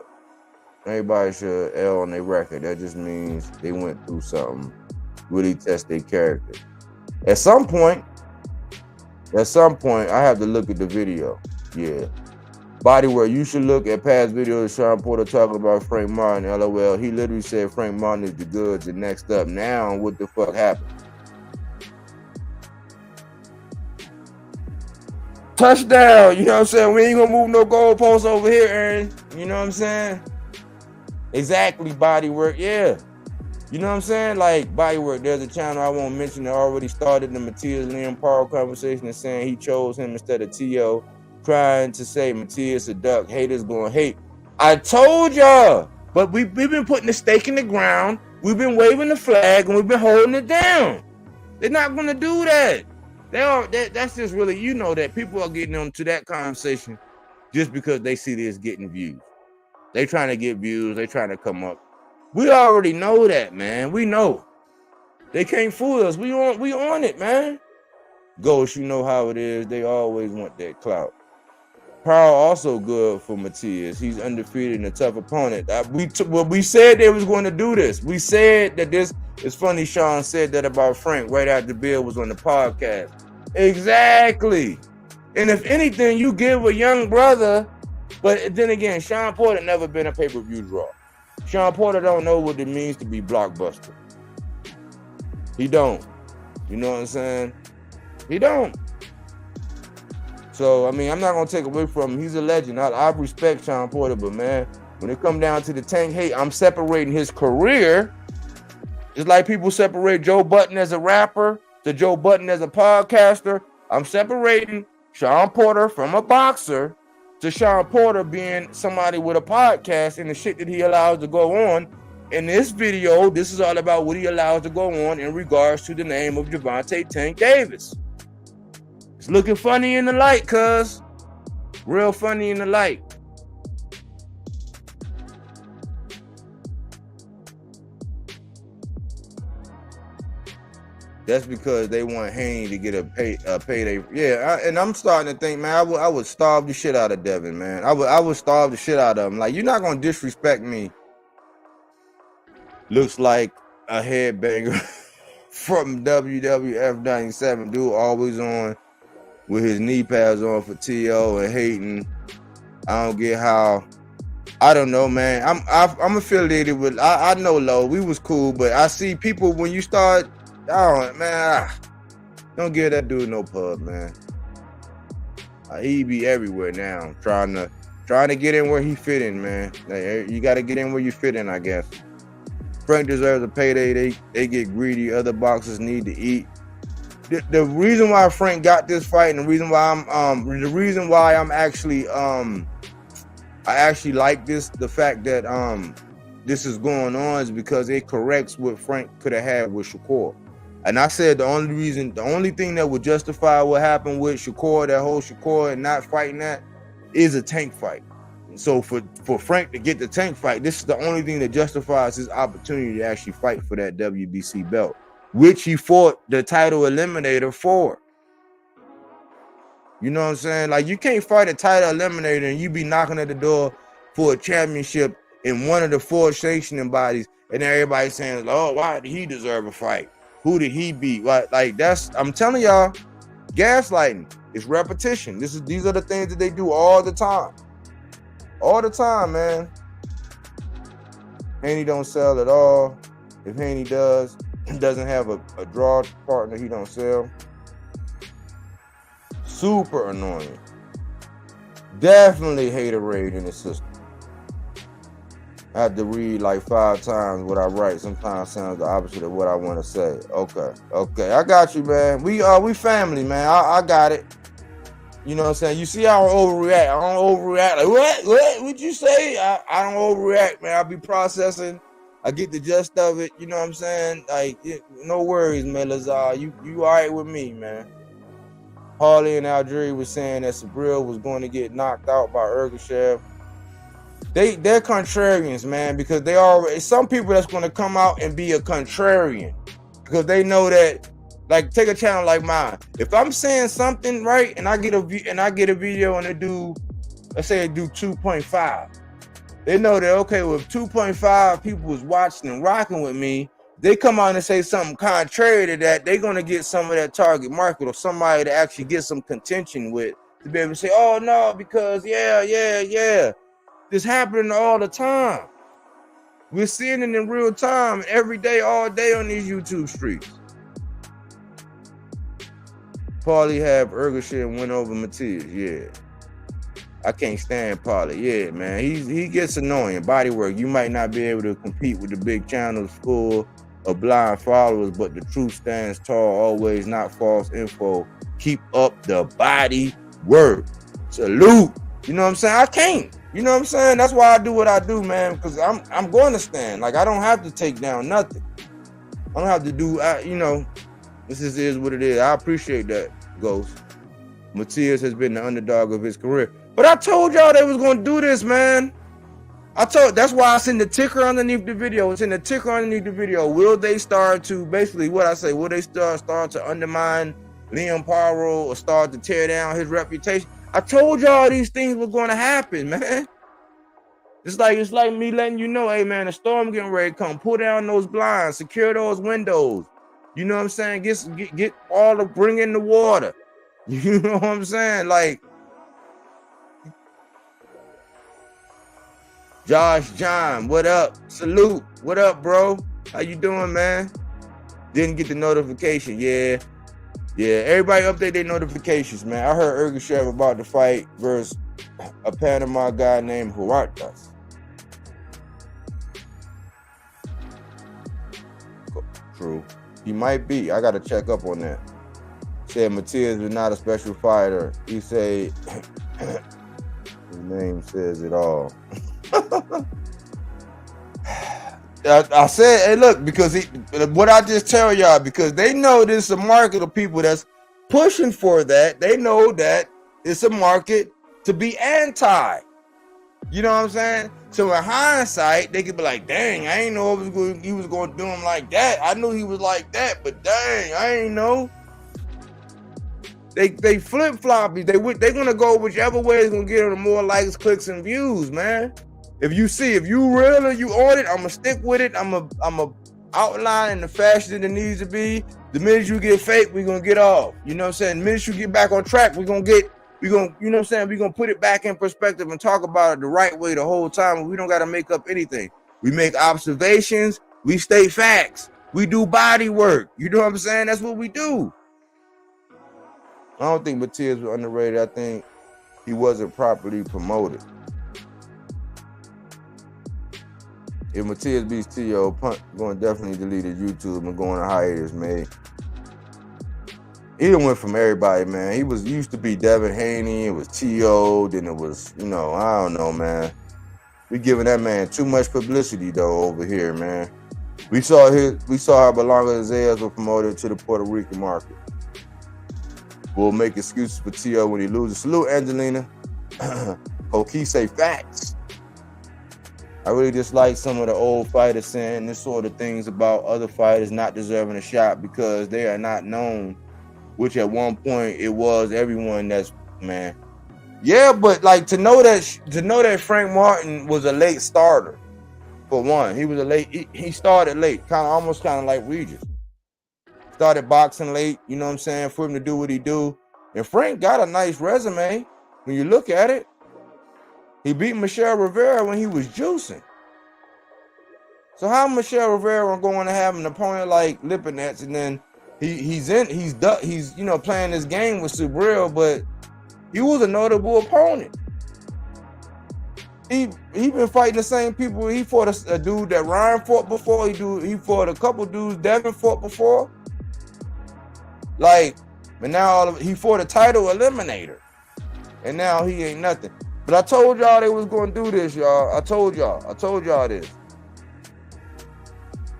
on their record. That just means they went through something really test their character. At some point, I have to look at the video. Yeah. Bodywork, you should look at past videos of Shawn Porter talking about Frank Martin. LOL. He literally said Frank Martin is the goods. And next up, now what the fuck happened? Touchdown. You know what I'm saying? We ain't gonna move no goalposts over here, Aaron. You know what I'm saying? Exactly, Bodywork. Yeah. You know what I'm saying? Like, Bodywork, there's a channel I won't mention that already started the Matthias Liam Paul conversation and saying he chose him instead of T.O., trying to say Matthias a duck, haters gonna hate. I told y'all, but we've been putting the stake in the ground, we've been waving the flag, and we've been holding it down. They're not gonna do that. That's just really, you know, that people are getting onto that conversation just because they see this getting views. They trying to get views, they trying to come up. We already know that, man. We know. They can't fool us. We on it, man. Ghost, you know how it is. They always want that clout. Pearl also good for Matthias. He's undefeated and a tough opponent. We said they was going to do this. We said that this. It's funny Sean said that about Frank right after Bill was on the podcast. Exactly. And if anything, you give a young brother, but then again, Shawn Porter never been a pay-per-view draw. Shawn Porter don't know what it means to be blockbuster. He don't. You know what I'm saying? He don't. So, I mean, I'm not going to take away from him. He's a legend. I respect Shawn Porter, but, man, when it comes down to the tank, hey, I'm separating his career. It's like people separate Joe Budden as a rapper to Joe Budden as a podcaster. I'm separating Shawn Porter from a boxer to Shawn Porter being somebody with a podcast and the shit that he allows to go on. In this video, this is all about what he allows to go on in regards to the name of Gervonta TankDavis. It's looking funny in the light, cuz. Real funny in the light. That's because they want Haney to get a payday. Yeah, and I'm starting to think, man, I would starve the shit out of Devin, man. I would starve the shit out of him. Like, you're not gonna disrespect me. Looks like a headbanger from WWF 97. Dude always on with his knee pads on for T.O. and hating. I don't get how. I don't know, man. I'm affiliated with. I know Lo. We was cool, but I see people when you start. Don't give that dude no pub, man. He be everywhere now, trying to get in where he fit in, man. Like, you got to get in where you fit in, I guess. Frank deserves a payday. They get greedy. Other boxers need to eat. The reason why Frank got this fight, and the reason why I'm actually I actually like this, the fact that this is going on, is because it corrects what Frank could have had with Shakur. And I said the only thing that would justify what happened with Shakur, that whole Shakur and not fighting that, is a Tank fight. So for Frank to get the Tank fight, this is the only thing that justifies his opportunity to actually fight for that WBC belt, which he fought the title eliminator for. You know what I'm saying? Like, you can't fight a title eliminator and you be knocking at the door for a championship in one of the 4 sanctioning bodies, and everybody saying, "Oh, why did he deserve a fight? Who did he beat?" Like that's, I'm telling y'all, gaslighting. It's repetition. These are the things that they do all the time. All the time, man. Haney don't sell at all. If Haney doesn't have a draw partner, he don't sell. Super annoying. Definitely haterade in the system. I have to read like 5 times what I write. Sometimes sounds the opposite of what I want to say. Okay, I got you, man. We family, man. I got it. You know what I'm saying? You see, I don't overreact. Like, what you say? I don't overreact, man. I be processing. I get the gist of it. You know what I'm saying? Like, no worries, man. Lazar, you all right with me, man. Harley and Algeria was saying that Sabril was going to get knocked out by Ergashev. They're contrarians, man, because they already, some people that's going to come out and be a contrarian because they know that, like, take a channel like mine. If I'm saying something right and I get a video and it do, let's say it do 2.5, they know that, okay, well, if 2.5 people was watching and rocking with me, they come out and say something contrary to that, they're gonna get some of that target market or somebody to actually get some contention with to be able to say, oh no, because yeah, this happening all the time. We're seeing it in real time, every day, all day on these YouTube streets. Paulie have Ergashit and went over Matias, yeah. I can't stand Paulie, yeah, man. He gets annoying. Body work. You might not be able to compete with the big channels full of blind followers, but the truth stands tall, always, not false info. Keep up the body work. Salute. You know what I'm saying? I can't. You know what I'm saying? That's why I do what I do, man, because I'm going to stand. Like, I don't have to take down nothing. I don't have to do, you know, this is what it is. I appreciate that, Ghost. Matias has been the underdog of his career. But I told y'all they was going to do this, man. That's why I sent the ticker underneath the video. It's in the ticker underneath the video. Will they start to, basically what I say, will they start to undermine Liam Paro or start to tear down his reputation? I told y'all these things were going to happen, man. It's like me letting you know, hey, man, a storm getting ready to come. Pull down those blinds, secure those windows. You know what I'm saying? Get all the, bring in the water. You know what I'm saying? Like, Josh John, what up? Salute. What up, bro? How you doing, man? Didn't get the notification. Yeah. Everybody update their notifications, man. I heard Ergashev about to fight versus a Panama guy named Huertas. True. He might be. I got to check up on that. Said Matias is not a special fighter. He say his name says it all. I said, hey, look, because what I just tell y'all, because they know there's a market of people that's pushing for that. They know that it's a market to be anti. You know what I'm saying? So in hindsight, they could be like, dang, I ain't know he was going to do him like that. I knew he was like that, but dang, I ain't know. They flip-floppy. They're going to go whichever way is going to get them more likes, clicks, and views, man. If you real and you on it, I'm gonna stick with it. I'm a outline in the fashion that it needs to be. The minute you get fake, we're gonna get off. You know what I'm saying? The minute you get back on track, you know what I'm saying? We're gonna put it back in perspective and talk about it the right way the whole time. We don't gotta make up anything. We make observations, we state facts, we do body work. You know what I'm saying? That's what we do. I don't think Matias was underrated. I think he wasn't properly promoted. If Matias beats T.O., Punt going to definitely delete his YouTube and go on a hiatus, man. He done went from everybody, man. He used to be Devin Haney, it was T.O., then it was, you know, I don't know, man. We giving that man too much publicity, though, over here, man. We saw how Belonga Zayas were promoted to the Puerto Rican market. We'll make excuses for T.O. when he loses. Salute, Angelina. Hoki say facts. I really dislike some of the old fighters saying this sort of things about other fighters not deserving a shot because they are not known, which at one point it was everyone that's, man. Yeah, but like to know that Frank Martin was a late starter, for one. He was he started late, almost like Regis. Started boxing late, you know what I'm saying, for him to do what he do. And Frank got a nice resume when you look at it. He beat Michelle Rivera when he was juicing. So how Michelle Rivera going to have an opponent like Lipinets, and then he's you know playing this game with Subriel, but he was a notable opponent. He been fighting the same people. He fought a dude that Ryan fought before. He fought a couple dudes Devin fought before. Like, but now he fought a title eliminator, and now he ain't nothing. But I told y'all they was gonna do this, y'all. I told y'all this.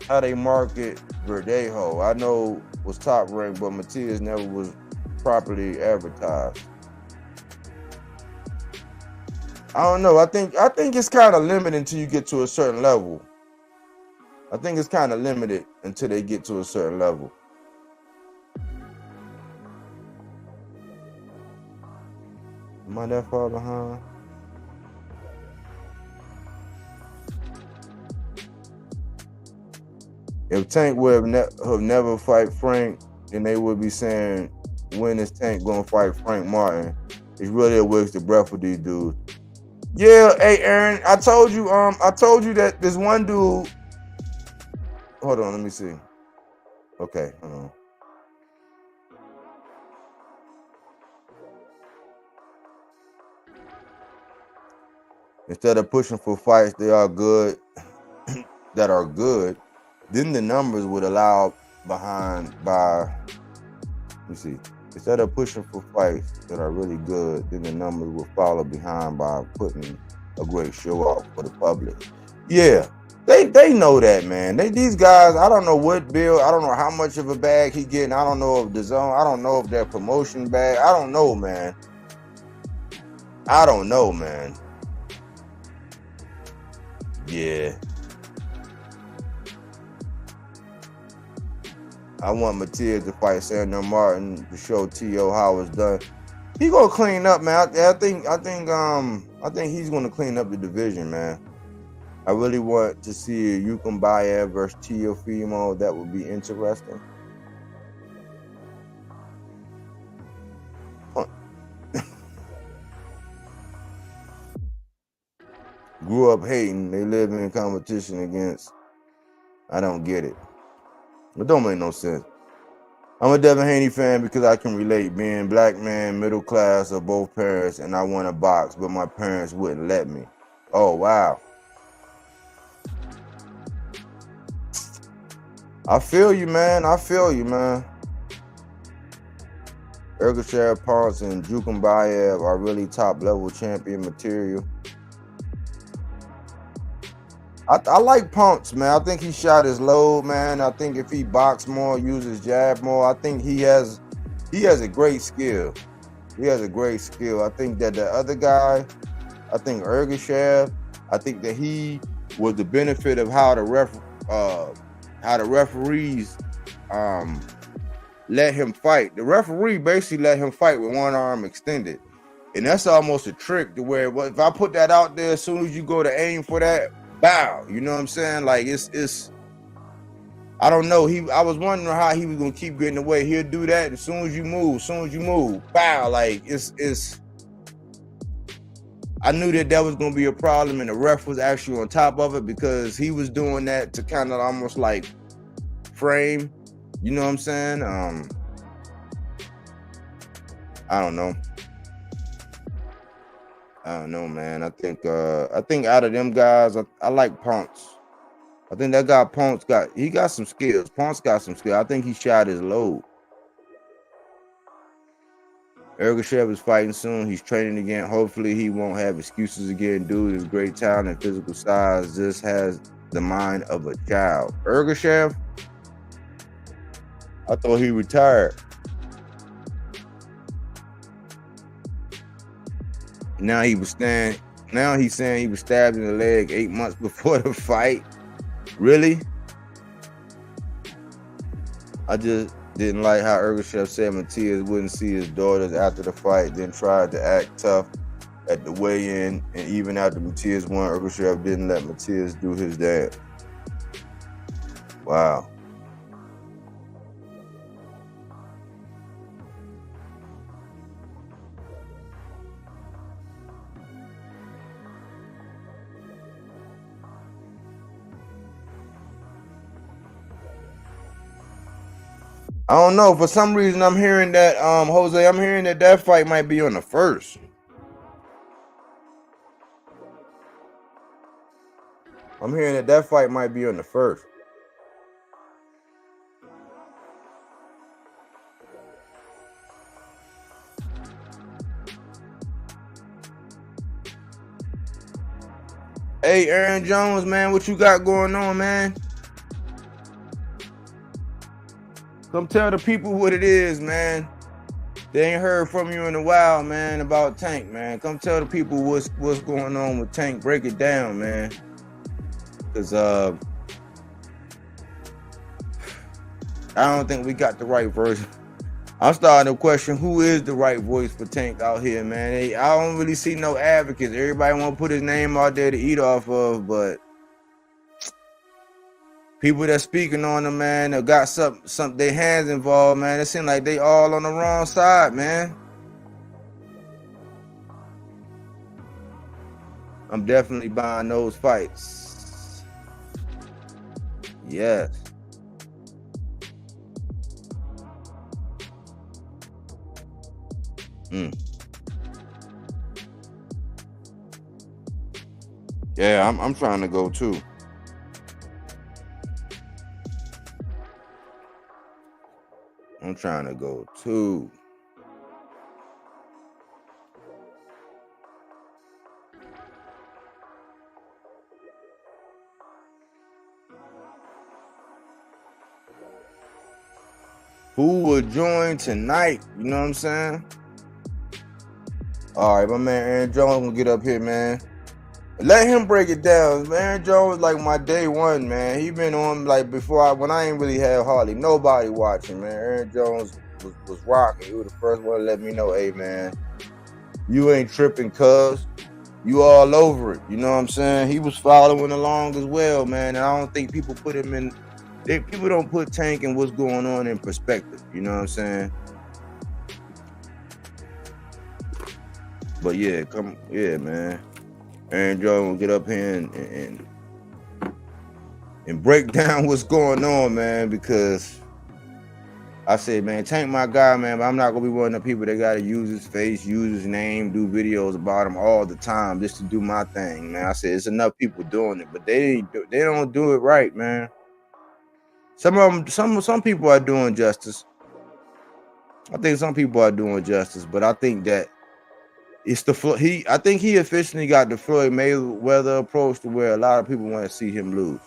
How they market Verdejo, I know was top ranked, but Matias never was properly advertised. I don't know. I think it's kind of limited until you get to a certain level. I think it's kind of limited until they get to a certain level. Am I that far behind? If Tank would have never fight Frank, then they would be saying, when is Tank gonna fight Frank Martin? It's really a waste of breath for these dudes. Yeah, hey Aaron, I told you that this one dude. Hold on, let me see. Okay, hold on. Instead of pushing for fights that are good, then the numbers would allow behind by. Let me see. Instead of pushing for fights that are really good, then the numbers will follow behind by putting a great show out for the public. Yeah, they know that, man. These guys, I don't know what Bill, I don't know how much of a bag he getting. I don't know if the zone, I don't know if that promotion bag. I don't know, man. Yeah. I want Matias to fight Sandor Martin to show T.O. how it's done. He gonna clean up, man. I think he's gonna clean up the division, man. I really want to see a Yukon Bayev versus Teofimo. That would be interesting. Grew up hating. They live in competition against. I don't get it. It don't make no sense. I'm a Devin Haney fan because I can relate. Being black man, middle class of both parents, and I want to box, but my parents wouldn't let me. Oh, wow. I feel you, man. Ergashev, Ponce, and Jukumbayev are really top-level champion material. I like Ponce, man. I think he shot his load, man. I think if he boxed more, uses jab more, I think he has a great skill. I think that the other guy, I think Ergashev, I think that he was the benefit of how the referees let him fight. The referee basically let him fight with one arm extended. And that's almost a trick to where if I put that out there, as soon as you go to aim for that, bow. You know what I'm saying? Like it's I don't know. I was wondering how he was gonna keep getting away. He'll do that as soon as you move, bow. Like it's I knew that was gonna be a problem, and the ref was actually on top of it because he was doing that to kind of almost like frame. You know what I'm saying? I don't know. Man. I think out of them guys, I like Ponce. I think that guy Ponce got some skills. Ponce got some skills. I think he shot his load. Ergashev is fighting soon. He's training again. Hopefully he won't have excuses again. Dude is great talent and physical size. Just has the mind of a child. Ergashev, I thought he retired. Now he's saying he was stabbed in the leg 8 months before the fight. Really? I just didn't like how Ergashev said Matias wouldn't see his daughters after the fight, then tried to act tough at the weigh-in, and even after Matias won, Ergashev didn't let Matias do his dance. Wow. I don't know. For some reason, I'm hearing that, Jose, I'm hearing that fight might be on the first. I'm hearing that fight might be on the first. Hey, Aaron Jones, man, what you got going on, man? Come tell the people what it is, man. They ain't heard from you in a while, man, about Tank, man. Come tell the people what's going on with Tank. Break it down, man. Because I don't think we got the right version. I'm starting to question who is the right voice for Tank out here, man. I don't really see no advocates. Everybody want to put his name out there to eat off of, but people that speaking on them, man, that got some their hands involved, man. It seems like they all on the wrong side, man. I'm definitely buying those fights. Yes. Yeah, I'm trying to go too. I'm trying to go too. Who will join tonight? You know what I'm saying? All right, my man Aaron Jones will get up here, man. Let him break it down. Man, Aaron Jones was like my day one, man. He been on like before when I ain't really had hardly nobody watching, man. Aaron Jones was rocking. He was the first one to let me know, hey, man, you ain't tripping, cuz. You all over it. You know what I'm saying? He was following along as well, man. And I don't think people put him in. People don't put Tank and what's going on in perspective. You know what I'm saying? But yeah, man. Aaron Jones will get up here and break down what's going on, man. Because I said, man, Tank my guy, man, but I'm not gonna be one of the people that gotta use his face, use his name, do videos about him all the time just to do my thing, man. I said it's enough people doing it, but they don't do it right, man. Some of them, some people are doing justice. I think some people are doing justice, but I think that it's I think he officially got the Floyd Mayweather approach to where a lot of people want to see him lose.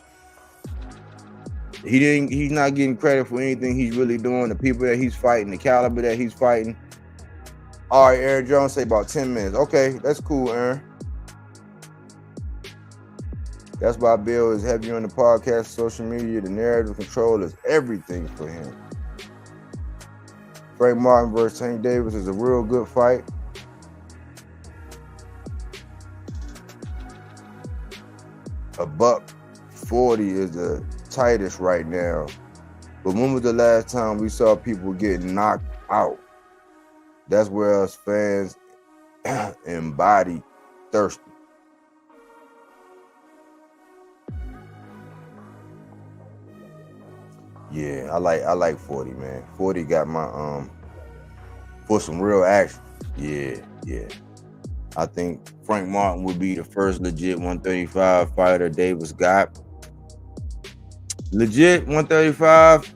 He's not getting credit for anything he's really doing. The people that he's fighting, the caliber that he's fighting. All right, Aaron Jones say about 10 minutes. Okay, that's cool, Aaron. That's why Bill is heavy on the podcast, social media. The narrative control is everything for him. Frank Martin versus TankDavis is a real good fight. $140 is the tightest right now. But when was the last time we saw people get knocked out? That's where us fans embody thirsty. Yeah, I like 40, man. 40 got my for some real action. Yeah. I think Frank Martin would be the first legit 135 fighter Davis got. Legit 135.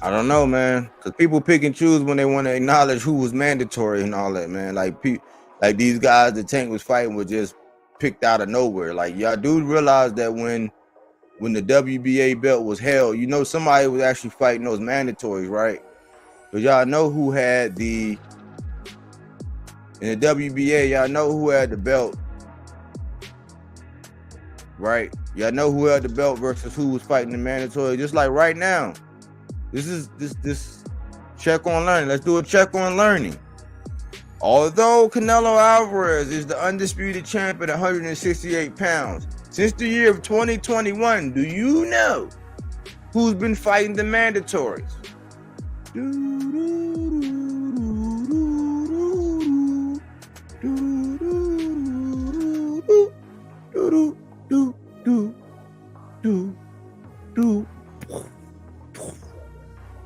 I don't know, man. Because people pick and choose when they want to acknowledge who was mandatory and all that, man. Like these guys the Tank was fighting were just picked out of nowhere. Like, y'all do realize that when the WBA belt was held, you know somebody was actually fighting those mandatories, right? But y'all know who had in the WBA, y'all know who had the belt, right? Y'all know who had the belt versus who was fighting the mandatory. Just like right now, this check on learning. Let's do a check on learning. Although Canelo Alvarez is the undisputed champ at 168 pounds, since the year of 2021, do you know who's been fighting the mandatories?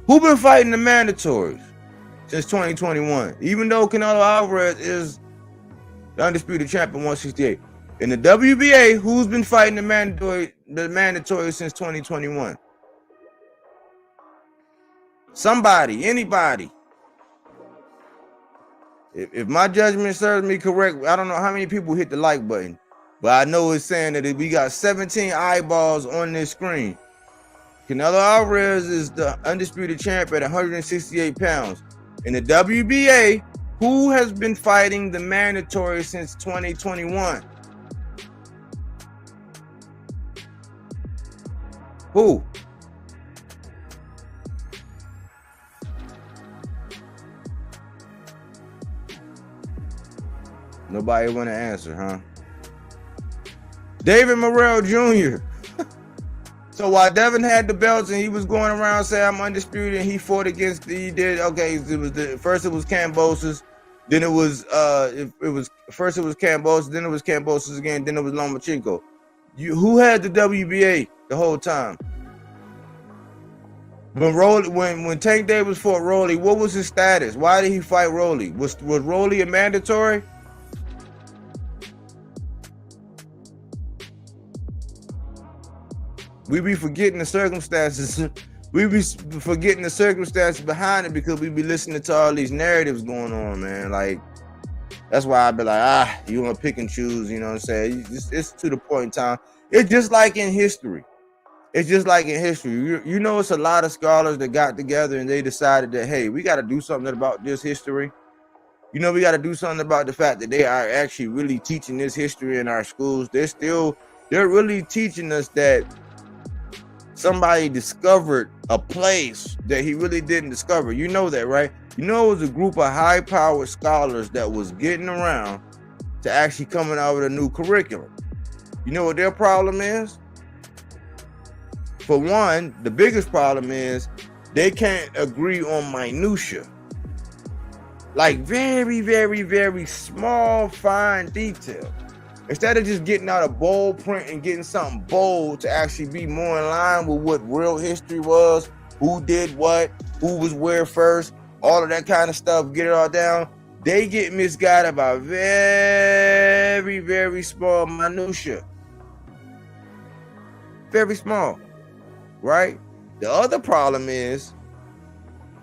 Who been fighting the mandatories since 2021? Even though Canelo Alvarez is the undisputed champ at 168. In the WBA, who's been fighting the mandatory since 2021? Somebody, anybody. If my judgment serves me correct, I don't know how many people hit the like button, but I know it's saying that we got 17 eyeballs on this screen. Canelo Alvarez is the undisputed champ at 168 pounds. In the WBA, who has been fighting the mandatory since 2021? Who? Nobody want to answer, huh? David Morrell Jr. So while Devin had the belts and he was going around saying I'm undisputed, and he fought against first it was Kambosos, then it was Kambosos, then it was Kambosos again, then it was Lomachenko. Who had the WBA the whole time? When TankDavis fought Rolly, what was his status? Why did he fight Rolly? Was Rolly a mandatory? We be forgetting the circumstances. We be forgetting the circumstances behind it because we be listening to all these narratives going on, man. Like, that's why I be like, you want to pick and choose, you know what I'm saying? It's to the point in time. It's just like in history. It's a lot of scholars that got together and they decided that, hey, we got to do something about this history. We got to do something about the fact that they are actually really teaching this history in our schools. They're really teaching us that somebody discovered a place that he really didn't discover. You know that, right? You know, it was a group of high-powered scholars that was getting around to actually coming out with a new curriculum. You know what their problem is? For one, the biggest problem is they can't agree on minutia. Like very, very, very small, fine detail. Instead of just getting out a bold print and getting something bold to actually be more in line with what real history was, who did what, who was where first, all of that kind of stuff, get it all down, they get misguided by very, very small minutia. Very small, right? The other problem is,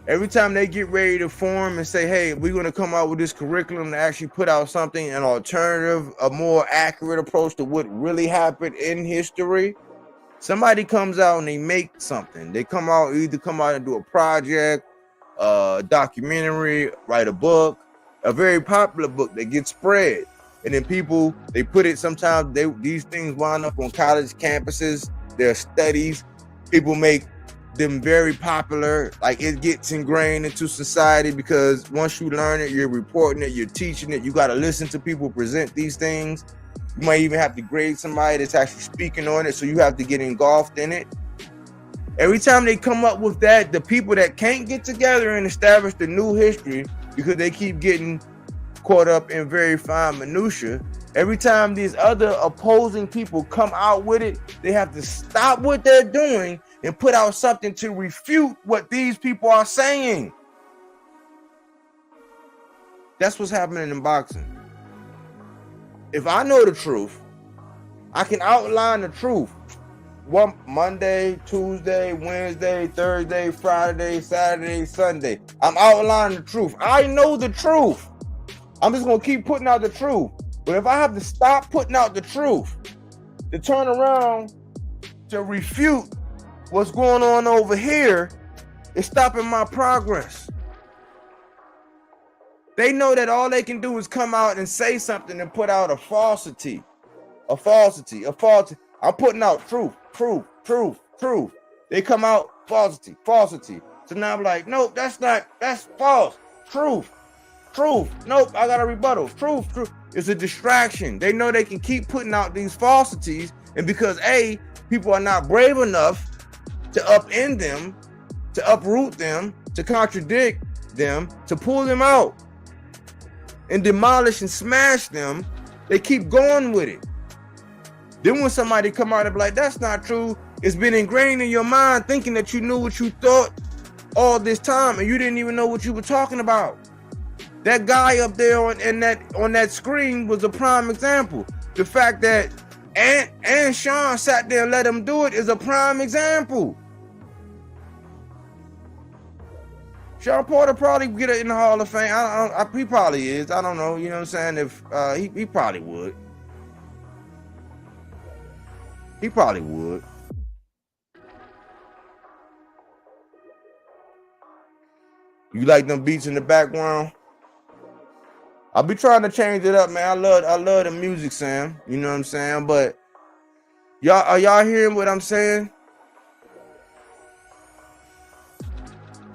every time they get ready to form and say, hey, we're going to come out with this curriculum to actually put out something, an alternative, a more accurate approach to what really happened in history, somebody comes out and they make something. They either come out and do a project, a documentary, write a book, a very popular book that gets spread. And then people, they put it, sometimes these things wind up on college campuses, their studies. People make them very popular, like it gets ingrained into society because once you learn it, you're reporting it, you're teaching it, you got to listen to people present these things. You might even have to grade somebody that's actually speaking on it, so you have to get engulfed in it. Every time they come up with that, the people that can't get together and establish the new history because they keep getting caught up in very fine minutia, every time these other opposing people come out with it, they have to stop what they're doing and put out something to refute what these people are saying. That's what's happening in boxing. If I know the truth, I can outline the truth. One Monday, Tuesday, Wednesday, Thursday, Friday, Saturday, Sunday. I'm outlining the truth. I know the truth. I'm just gonna keep putting out the truth. But if I have to stop putting out the truth to turn around to refute what's going on over here, is stopping my progress. They know that all they can do is come out and say something and put out a falsity. I'm putting out truth. They come out falsity. So now I'm like, nope, that's false. Truth. Nope, I got a rebuttal. Truth. It's a distraction. They know they can keep putting out these falsities, and because people are not brave enough to upend them, to uproot them, to contradict them, to pull them out and demolish and smash them, they keep going with it. Then when somebody come out and be like, that's not true, it's been ingrained in your mind thinking that you knew what you thought all this time and you didn't even know what you were talking about. That guy up there on that screen was a prime example. The fact that and Shawn sat there and let him do it is a prime example. Shawn Porter probably get it in the Hall of Fame. He probably is. I don't know. You know what I'm saying? If he probably would. He probably would. You like them beats in the background? I'll be trying to change it up, man. I love the music, Sam. You know what I'm saying? But are y'all hearing what I'm saying?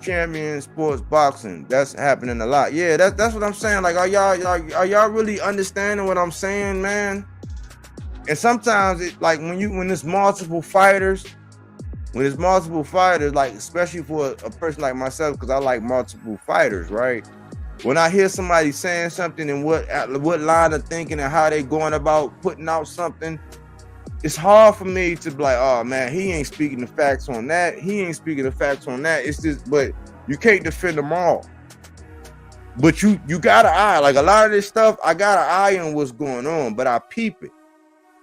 champion sports boxing. That's happening a lot. Yeah, that's what I'm saying. Like, are y'all really understanding what I'm saying, man? And sometimes it like when there's multiple fighters, like especially for a person like myself, because I like multiple fighters, right? When I hear somebody saying something and what line of thinking and how they going about putting out something, it's hard for me to be like, oh man, he ain't speaking the facts on that. He ain't speaking the facts on that. It's just, but you can't defend them all. But you got an eye. Like a lot of this stuff, I got an eye on what's going on, but I peep it.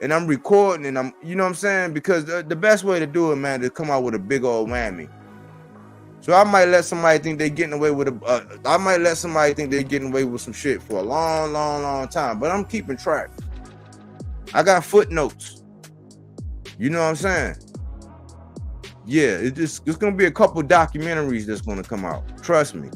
And I'm recording and I'm, you know what I'm saying? Because the best way to do it, man, is to come out with a big old whammy. So I might let somebody think they're getting away with I might let somebody think they're getting away with some shit for a long, long, long time. But I'm keeping track. I got footnotes. You know what I'm saying? Yeah, it's gonna be a couple documentaries that's gonna come out. Trust me.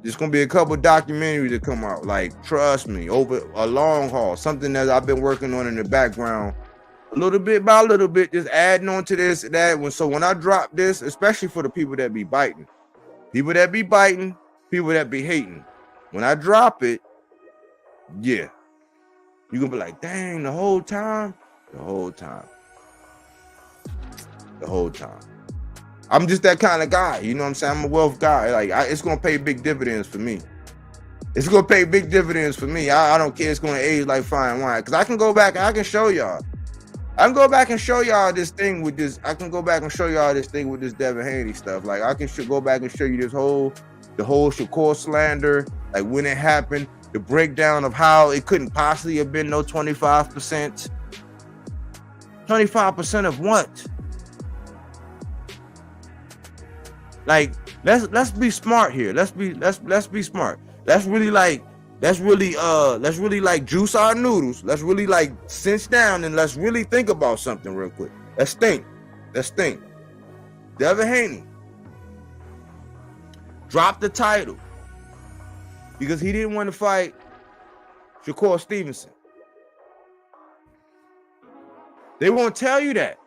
There's gonna be a couple documentaries that come out. Like, trust me, over a long haul. Something that I've been working on in the background, a little bit by a little bit, just adding on to this, that one. So when I drop this, especially for the people that be biting, people that be hating, when I drop it, yeah, you're gonna be like, dang, the whole time. I'm just that kind of guy, you know what I'm saying? I'm a wealth guy. Like, it's gonna pay big dividends for me. I don't care. It's gonna age like fine wine. Cause I can go back and I can show y'all. This thing with this. This Devin Haney stuff. Like, I can go back and show you the whole Shakur slander, like when it happened, the breakdown of how it couldn't possibly have been no 25%. 25% of what? Like, let's be smart here. Let's be smart. Let's really like juice our noodles. Let's really like cinch down and let's really think about something real quick. Let's think. Devin Haney dropped the title because he didn't want to fight Shakur Stevenson. They won't tell you that.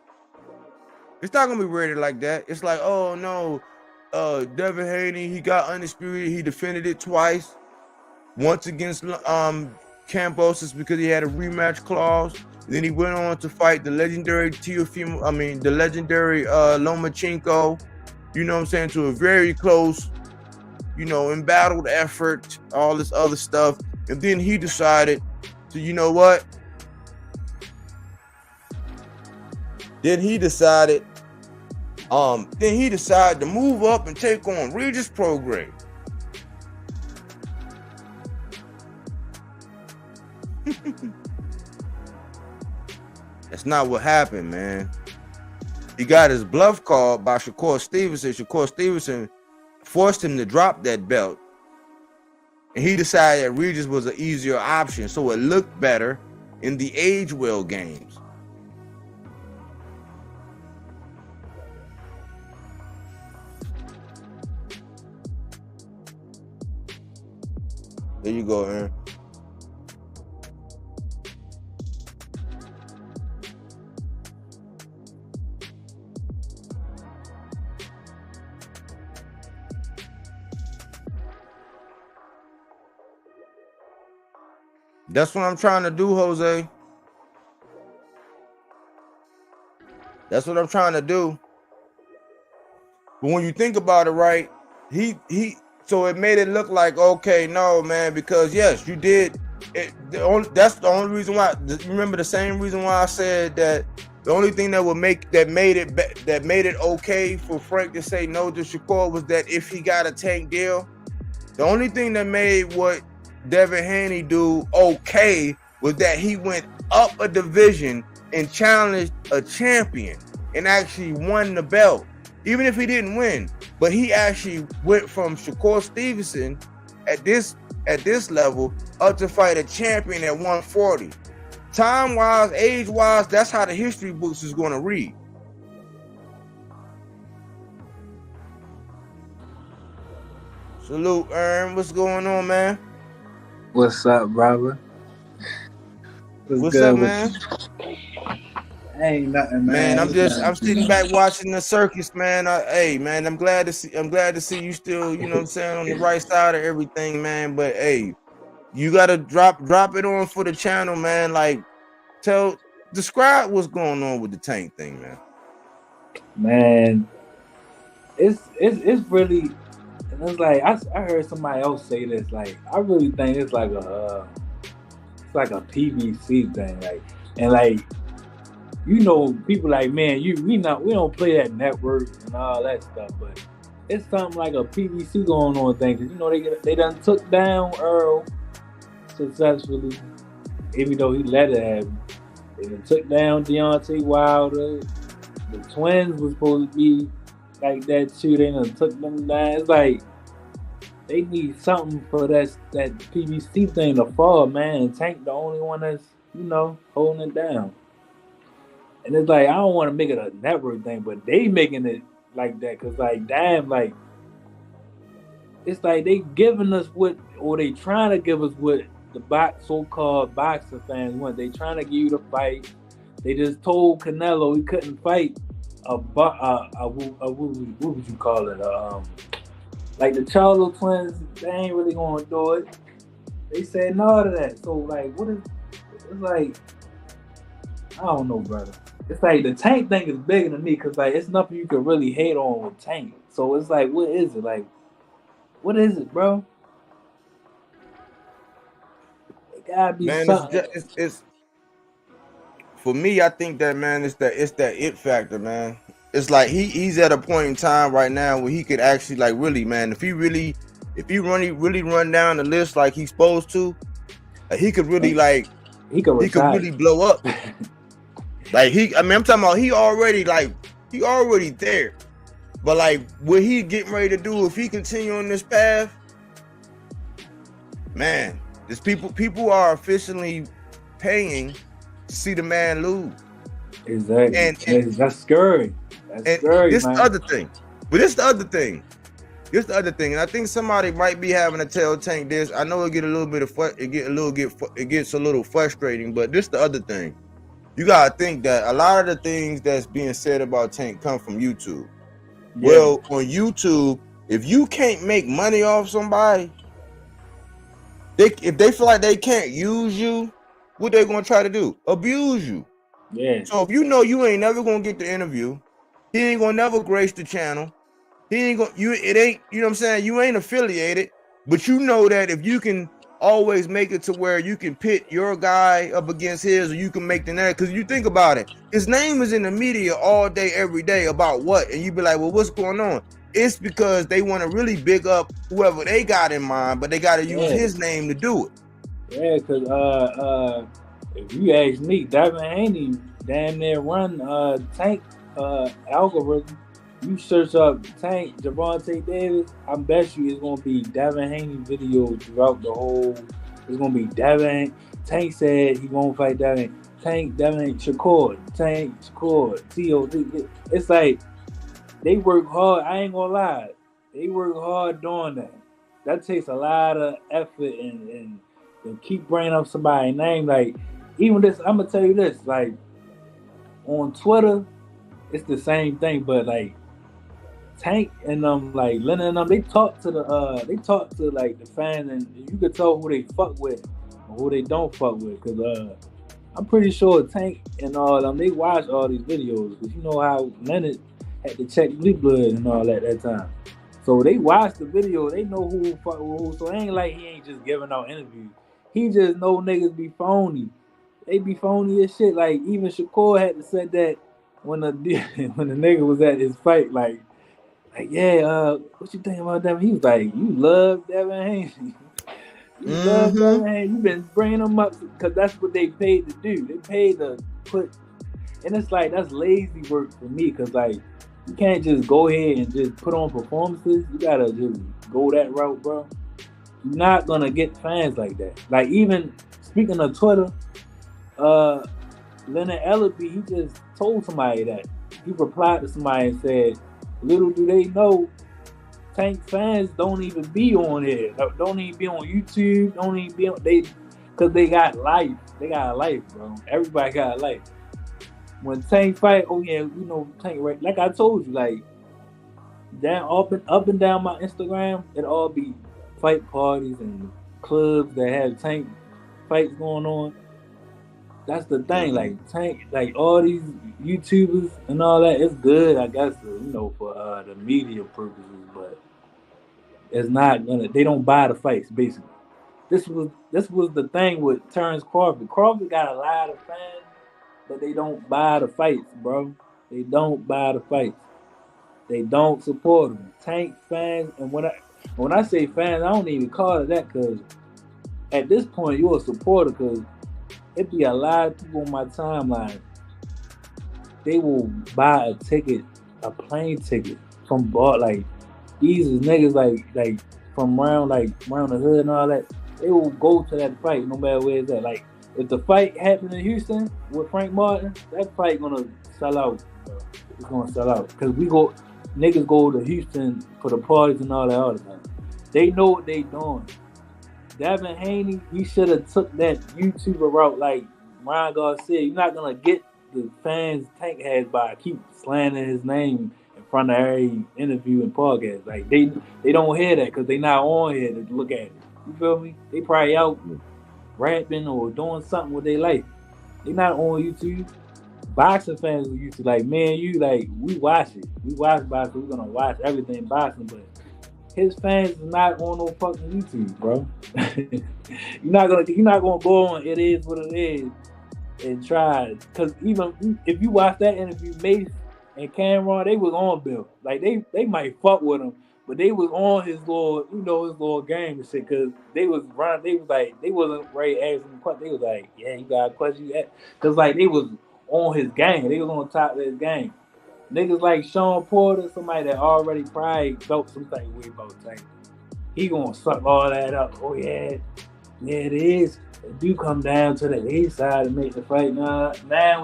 It's not gonna be rated like that. It's like, oh no, Devin Haney, he got undisputed. He defended it twice. Once against Kambosos because he had a rematch clause. Then he went on to fight the legendary Lomachenko. You know what I'm saying? To a very close, embattled effort, all this other stuff. And then he decided to, you know what? Then he decided to move up and take on Regis Prograis. That's not what happened, man. He got his bluff called by Shakur Stevenson. Shakur Stevenson forced him to drop that belt. And he decided that Regis was an easier option, so it looked better in the age well games. There you go, Aaron. That's what I'm trying to do, Jose. That's what I'm trying to do. But when you think about it, right, so it made it look like, okay, no, man, because yes, you did. That's the only reason why. Remember the same reason why I said that the only thing that made it okay for Frank to say no to Shakur was that if he got a Tank deal, the only thing that made what Devin Haney do okay was that he went up a division and challenged a champion and actually won the belt, even if he didn't win. But he actually went from Shakur Stevenson at this level up to fight a champion at 140. Time-wise, age-wise, that's how the history books is going to read. Salute, Ern. What's going on, man? What's up, brother? What's up, man? Ain't nothing, Man, man. I'm sitting back watching the circus, man. Hey, man, I'm glad to see you still, you know what I'm saying, on the right side of everything, man. But hey, you gotta drop it on for the channel, man. Like, describe what's going on with the Tank thing, man. Man, it's really, and it's like I heard somebody else say this. Like, I really think it's like a PVC thing. Like, and like, you know, people like, man, we don't play that network and all that stuff, but it's something like a PVC going on thing. Cause you know they done took down Earl successfully, even though he let it happen. They done took down Deontay Wilder. The twins was supposed to be like that too. They done took them down. It's like they need something for that PVC thing to fall, man. And Tank the only one that's, you know, holding it down. And it's like, I don't want to make it a network thing, but they making it like that because, like, damn, like, it's like they giving us what, or they trying to give us what the so-called boxing fans want. They trying to give you the fight. They just told Canelo he couldn't fight what would you call it? Like the Charlo twins, they ain't really gonna do it. They said no to that. So like, it's like, I don't know, brother. It's like the Tank thing is bigger than me because like it's nothing you can really hate on with Tank. So it's like, what is it? Like, what is it, bro? It gotta be something. It's for me. I think that, man, it's that it factor, man. It's like he's at a point in time right now where he could actually, like, really, man, if he really run down the list like he's supposed to, he could really, like, he could really blow up. Like, I'm talking about he already there. But like, what he getting ready to do if he continue on this path, man, there's people are officially paying to see the man lose. Exactly. And that's scary. That's scary, this man. the other thing. But this the other thing. And I think somebody might be having to tell Tank this. I know it gets a little frustrating, but this the other thing. You gotta think that a lot of the things that's being said about Tank come from YouTube. Yeah. Well, on YouTube, if you can't make money off somebody, if they feel like they can't use you, what they gonna try to do? Abuse you. Yeah. So if you know you ain't never gonna get the interview, he ain't gonna never grace the channel. He ain't gonna you know what I'm saying? You ain't affiliated, but you know that if you can always make it to where you can pit your guy up against his, or you can make the net, because you think about it, his name is in the media all day, every day about what, and you be like, well, what's going on? It's because they want to really big up whoever they got in mind, but they got to use his name to do it. Yeah, because if you ask me, Devin Haney damn near run Tank algorithm. You search up Tank, Gervonta Davis, I bet you it's gonna be Devin Haney video throughout the whole. It's gonna be Devin. Tank said he won't fight Devin. Tank, Devin, Shakur, Tank, Shakur, TOD. It's like they work hard. I ain't gonna lie, they work hard doing that. That takes a lot of effort and keep bringing up somebody's name. Like, even this, I'm gonna tell you this. Like, on Twitter, it's the same thing, but like Tank and like Lennon and them, they talk to like the fans, and you could tell who they fuck with and who they don't fuck with. Cause I'm pretty sure Tank and all them, they watch all these videos. Cause you know how Leonard had to check Blue Blood and all that time. So they watch the video, they know who fuck with who. So it ain't like he ain't just giving out interviews. He just know niggas be phony. They be phony as shit. Like, even Shakur had to say that when the nigga was at his fight, like, yeah, what you think about Devin? He was like, you love Devin Haney. You love Devin Haney. You been bringing him up because that's what they paid to do. They paid to put, and it's like, that's lazy work for me, because like, you can't just go ahead and just put on performances. You gotta just go that route, bro. You're not gonna get fans like that. Like, even speaking of Twitter, Leonard Ellaby, he just told somebody that. He replied to somebody and said, little do they know, Tank fans don't even be on here. Don't even be on YouTube. Don't even be on, because they got life. They got a life, bro. Everybody got a life. when Tank fight, oh yeah, you know Tank right. Like I told you, like down up and down my Instagram, it all be fight parties and clubs that have Tank fights going on. That's the thing, like Tank, like all these YouTubers and all that. It's good, I guess, for the media purposes, but it's not gonna. They don't buy the fights, basically. This was the thing with Terrence Crawford. Crawford got a lot of fans, but they don't buy the fights, bro. They don't buy the fights. They don't support them. Tank fans, and when I say fans, I don't even call it that, because at this point you're a supporter. Because it be a lot of people on my timeline. They will buy a ticket, a plane ticket from like these is niggas like from around the hood and all that. They will go to that fight no matter where it's at. Like if the fight happened in Houston with Frank Martin, that fight gonna sell out. It's gonna sell out because niggas go to Houston for the parties and all that all the time. They know what they doing. Devin Haney, he should have took that YouTuber route like Ryan Garcia. You're not gonna get the fans Tank has by keep slandering his name in front of every interview and podcast. Like they don't hear that because they not on here to look at it. You feel me? They probably out rapping or doing something with their life. They not on YouTube. Boxing fans are used to, like, man, you like we watch it. We watch boxing. We're gonna watch everything boxing, but his fans is not on no fucking YouTube, bro. You're not gonna go on It Is What It Is and try, because even if you watch that interview, Mace and Cameron, they was on Bill. Like they might fuck with him, but they was on his little game and shit, because they was running. They was like, they wasn't ready asking him questions. They was like, yeah, you got a question, because like they was on his game. They was on top of his game. Niggas like Shawn Porter, somebody that already probably felt some type of way about Tank. He gonna suck all that up. Oh yeah, it is. It do come down to the A side to make the fight. Now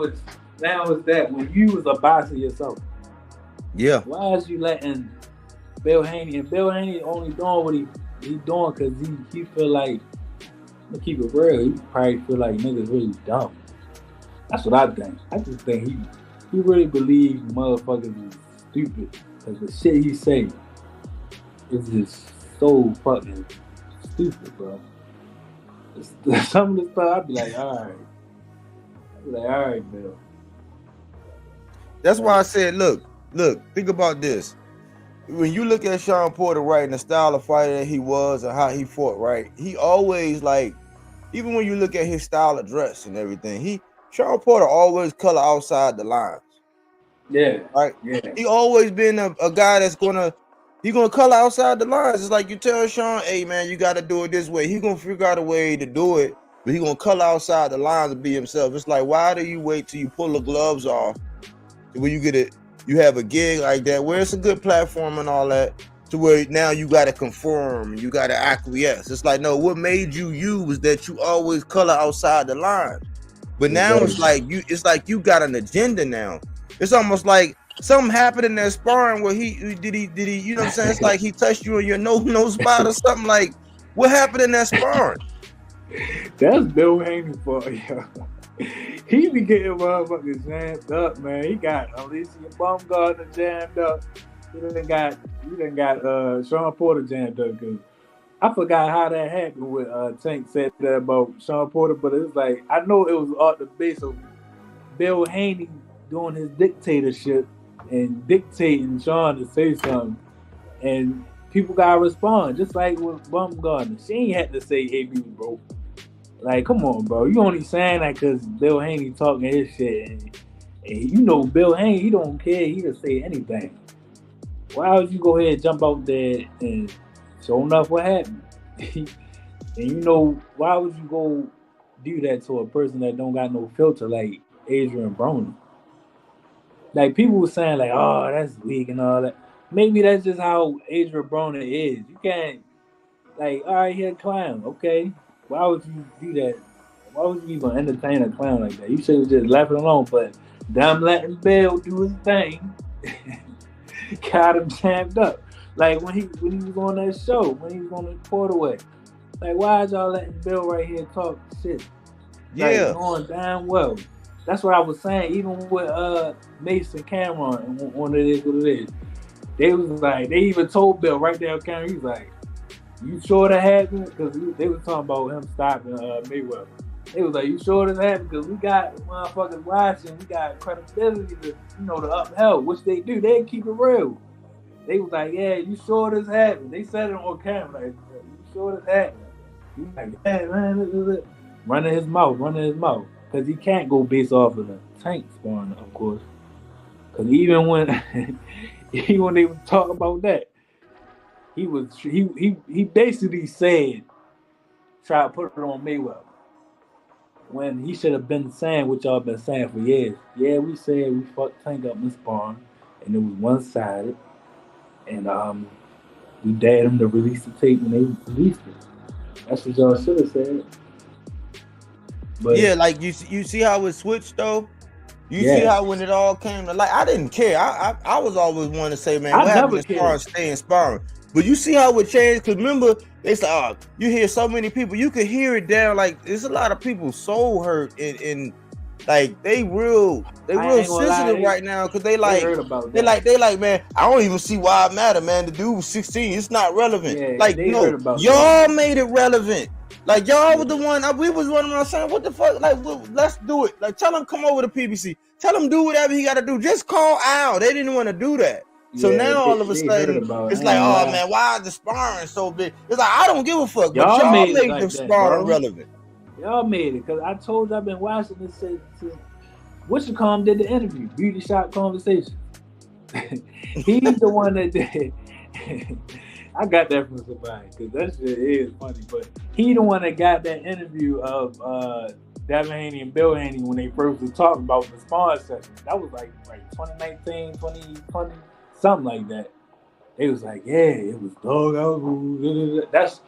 it's that when you was a boxer yourself. Yeah. Why is you letting Bill Haney, and Bill Haney only doing what he doing because he feel like, to keep it real, he probably feel like niggas really dumb. That's what I think. I just think he really believes motherfuckers is stupid, because the shit he say is just so fucking stupid, bro. Some of the stuff I'd be like, all right, Bill. That's why I said, look, think about this. When you look at Shawn Porter, right, and the style of fighter that he was and how he fought, right, he always, like, even when you look at his style of dress and everything, Shawn Porter always color outside the lines. Yeah. Right? Yeah. He always been a guy that's gonna color outside the lines. It's like you tell Shawn, hey man, you gotta do it this way. He gonna figure out a way to do it, but he gonna color outside the lines and be himself. It's like, why do you wait till you pull the gloves off when you have a gig like that where it's a good platform and all that, to where now you gotta conform and you gotta acquiesce? It's like, no, what made you was that you always color outside the lines. But now it's like you got an agenda now. It's almost like something happened in that sparring where he did you know what I'm saying? It's like he touched you in your nose spot or something. Like, what happened in that sparring? That's Bill Haney for you. He be getting motherfuckers jammed up, man. He got Alicia Baumgartner jammed up. You done got Shawn Porter jammed up, because I forgot how that happened with Tank said that about Shawn Porter, but it was like, I know it was off the base of Bill Haney doing his dictatorship and dictating Shawn to say something, and people gotta respond, just like with Baumgartner. She ain't had to say, hey, me, bro. Like, come on, bro. You only saying that because Bill Haney talking his shit, and you know Bill Haney, he don't care. He can say anything. Why would you go ahead and jump out there and show enough what happened? And you know, why would you go do that to a person that don't got no filter like Adrian Broner? Like, people were saying like, oh, that's weak and all that. Maybe that's just how Adrian Broner is. You can't, like, all right, he's a clown. Okay. Why would you do that? Why would you even entertain a clown like that? You should have just left it alone. But them letting Bill do his thing got him jammed up. Like when he was on that show, when he was on the Porterway. Like, why is y'all letting Bill right here talk shit? Yeah. Like, going damn well. That's what I was saying. Even with Mason Cameron and one of this, what it is. They was like, they even told Bill right there on camera. He's like, "You sure that happened?" Because they was talking about him stopping Mayweather. They was like, "You sure that happened?" Because we got motherfuckers watching. We got credibility to, to uphold, which they do. They keep it real. They was like, "Yeah, you sure this happened?" They said it on camera, like, "You sure this happened?" He's like, "Yeah, man." Running his mouth, because he can't go based off of the Tank sparring, of course. Because even when even when they were talking about that, he basically said, try to put it on Mayweather. When he should have been saying what y'all been saying for years. Yeah, we said we fucked Tank up in sparring, and it was one-sided. And we dared him to release the tape when they released it. That's what y'all should have said. But yeah, like you see how it switched though. You see how when it all came to like, I didn't care. I was always one to say, man, what happened to sparring, stay in sparring. But you see how it changed, because remember, they said, you hear so many people, you could hear it down, like there's a lot of people soul hurt and like they real sensitive right now, because they like, man, I don't even see why it matter, man. The dude was 16, it's not relevant. Yeah, like, no, y'all made it relevant. Like, y'all was the one, we was running around saying, what the fuck, like, let's do it. Like, tell him come over to PBC. Tell him do whatever he got to do. Just call Al. They didn't want to do that. So now all of a sudden, it's like, oh, man, why is the sparring so big? It's like, I don't give a fuck, but y'all made the sparring relevant. Y'all made it, because I told you I've been watching this since Whatchamacallit did the interview, Beauty Shop Conversation. He's the one that did. I got that from somebody, because that shit is funny. But he the one that got that interview of Devin Haney and Bill Haney when they first were talking about the sparring session. That was like 2019, 2020, something like that. They was like, yeah, it was dog out. That's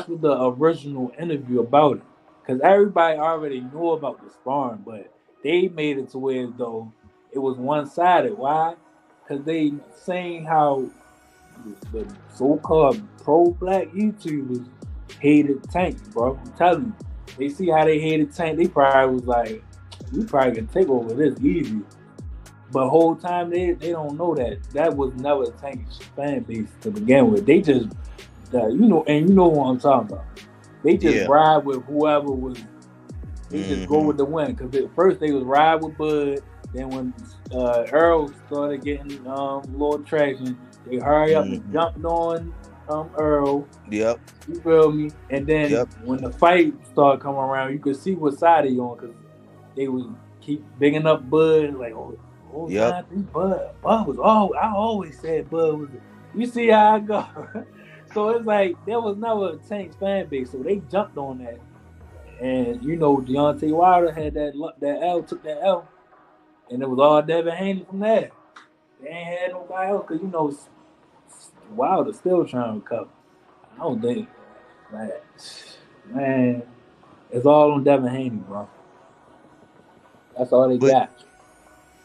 what the original interview about it. Because everybody already knew about the sparring, but they made it to where though it was one-sided. Why? Because they saying how the so-called pro-black YouTubers hated Tank, bro. I'm telling you. They see how they hated Tank. They probably was like, we probably can take over this easy. But whole time they don't know that was never Tank's fan base to begin with. They just, you know what I'm talking about. They just ride with whoever was. They just go with the win. Because at first they was ride with Bud. Then when Earl started getting little traction, they hurry up and jumped on Earl. Yep. You feel me? And then when the fight started coming around, you could see what side he on, because they would keep bigging up Bud, like, Bud was I always said Bud was. You see how I go? So it's like there was never a Tank's fan base, so they jumped on that. And Deontay Wilder had that L, took that L, and it was all Devin Haney from there. They ain't had nobody else, because Wilder's still trying to recover. I don't think, man, it's all on Devin Haney, bro. That's all they got.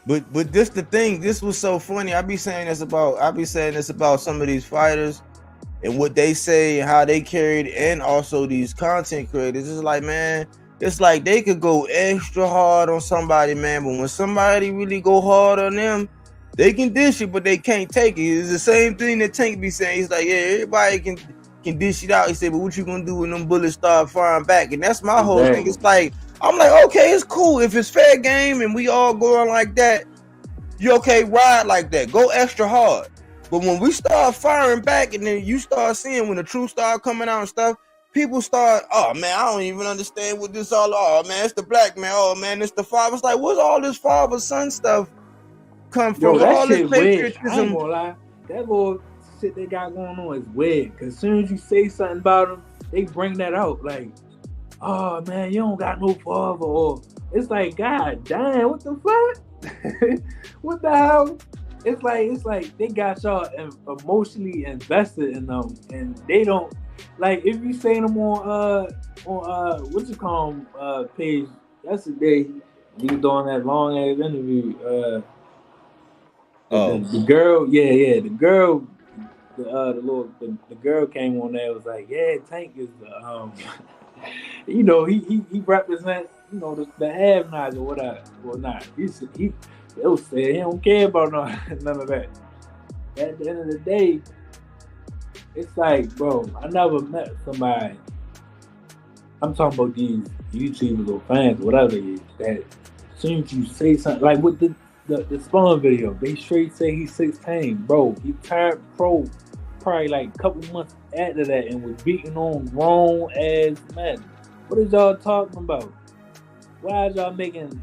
But this the thing. This was so funny. I be saying this about some of these fighters and what they say and how they carried, and also these content creators. It's like, man, it's like they could go extra hard on somebody, man, but when somebody really go hard on them, they can dish it, but they can't take it. It's the same thing that Tank be saying. He's like, yeah, everybody can dish it out. He said, but what you gonna do when them bullets start firing back? And that's my whole thing. It's like, I'm like, okay, it's cool. If it's fair game and we all going like that, you okay, ride like that. Go extra hard. But when we start firing back, and then you start seeing when the truth start coming out and stuff, people start, oh man, I don't even understand what this all. Oh man, it's the black man. Oh man, it's the father. It's like, what's all this father son stuff come from? That all shit this patriotism. Weird. I ain't gonna lie. That little shit they got going on is weird. Cause as soon as you say something about them, they bring that out. Like, oh man, you don't got no father. Or it's like, God damn, what the fuck? What the hell? It's like they got y'all emotionally invested in them, and they don't like if you say them on what you call them page. That's the day you doing that long ass interview. The girl, the girl, the girl came on there. Was like, yeah, Tank is the he represent the have-nots or whatever, or not. They'll say he don't care about none of that. At the end of the day, it's like, bro, I never met somebody. I'm talking about these YouTubers or fans, whatever they is, that as soon as you say something, like with the Spawn video, they straight say he's 16, bro. He turned pro probably like a couple months after that and was beating on grown ass men. What is y'all talking about? Why is y'all making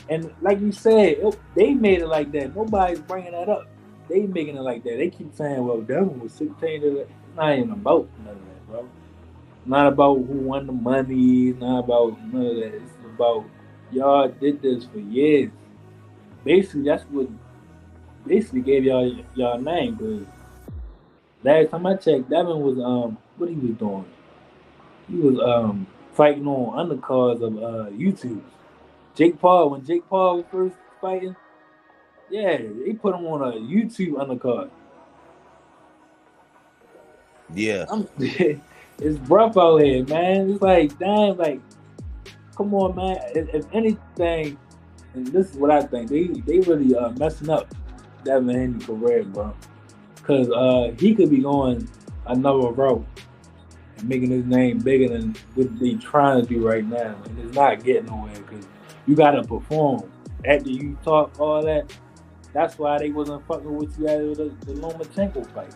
and like you said, they made it like that. Nobody's bringing that up. They making it like that. They keep saying, well, Devin was 16. It's not even about none of that, bro. Not about who won the money. Not about none of that. It's about y'all did this for years. Basically, that's what gave y'all name. Because last time I checked, Devin was what he was doing. He was fighting on undercards of YouTube. When Jake Paul was first fighting, yeah, they put him on a YouTube undercard. Yeah. It's rough out here, man. It's like, damn, like, come on, man. If anything, and this is what I think, they really messing up Devin Haney's career, bro. Because he could be going another route and making his name bigger than what they trying to do right now. And it's not getting nowhere because you got to perform. After you talk all that, that's why they wasn't fucking with you after the Lomachenko fight.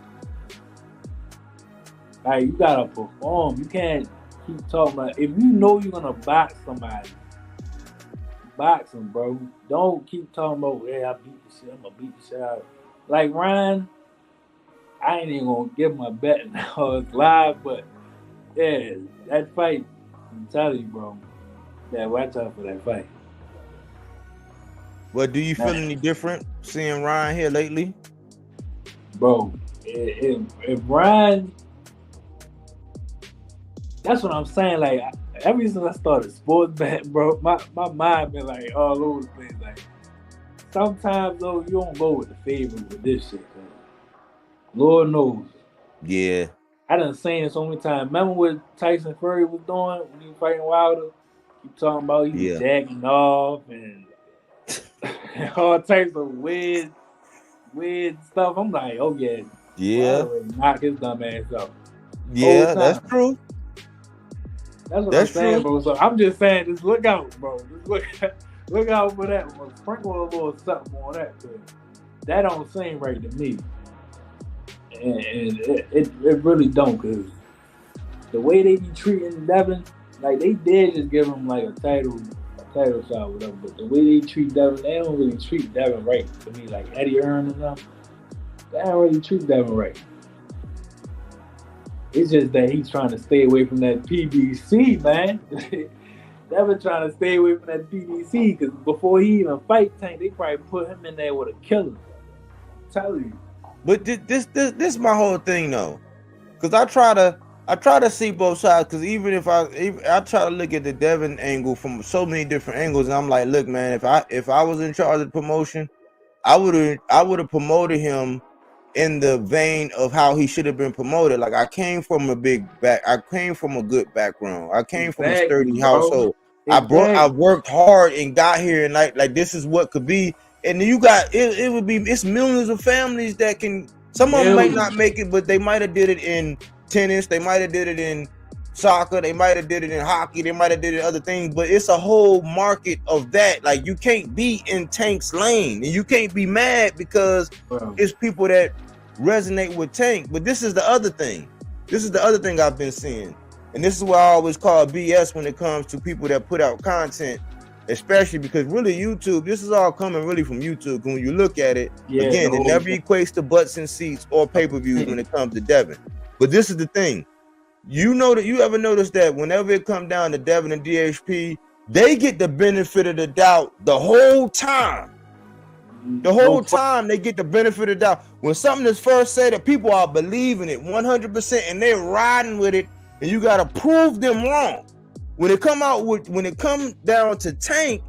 Like, you gotta perform. You can't keep talking about, if you know you're gonna box somebody, box them, bro. Don't keep talking about, hey, I beat the shit, I'm gonna beat the shit out. Like Ryan, I ain't even gonna give my bet now it's live, but yeah, that fight, I'm telling you, bro. Yeah, watch out for that fight. Well, do you feel any different seeing Ryan here lately? Bro, if Ryan, that's what I'm saying. Like, ever since I started sports betting, bro, my mind been like all over the place. Like, sometimes though, you don't go with the favorite with this shit, man. Lord knows. Yeah. I done seen it so many times. Remember what Tyson Fury was doing when he was fighting Wilder? Keep talking about he was jacking off and all types of weird stuff. I'm like, oh yeah. Knock his dumb ass out. Yeah, that's true. That's what I'm saying, bro. So I'm just saying, just look out, bro. Just look out for that one. Sprinkle a little something on that, cause that don't seem right to me. And it really don't, cause the way they be treating Devin, like they did just give him like a title shot, whatever. But the way they treat Devin, they don't really treat Devin right to me. Like Eddie Hearn and them, they don't really treat Devin right. It's just that he's trying to stay away from that PBC, man. Devin trying to stay away from that PBC because before he even fight Tank, they probably put him in there with a killer. I'm telling you. But this is my whole thing though, because I try to see both sides. Because even if I try to look at the Devin angle from so many different angles, and I'm like, look, man, if I was in charge of the promotion, I would have promoted him in the vein of how he should have been promoted. Like I came from a good background. I came from a sturdy household. Exactly. I worked hard and got here, and like this is what could be. And you got it's millions of families that can. Some of them might not make it, but they might have did it in tennis. They might have did it in soccer. They might have did it in hockey. They might have did it in other things. But it's a whole market of that. Like you can't be in Tank's lane, and you can't be mad because it's people that resonate with Tank. But this is the other thing. This is the other thing I've been seeing, and this is what I always call BS when it comes to people that put out content. Especially because really YouTube, this is all coming really from YouTube. When you look at it, again, it never equates to butts and seats or pay-per-views when it comes to Devin. But this is the thing. You know that you ever notice that whenever it comes down to Devin and DHP, they get the benefit of the doubt the whole time. The whole time they get the benefit of the doubt. When something is first said, that people are believing it 100% and they're riding with it, and you got to prove them wrong. When it come down to Tank,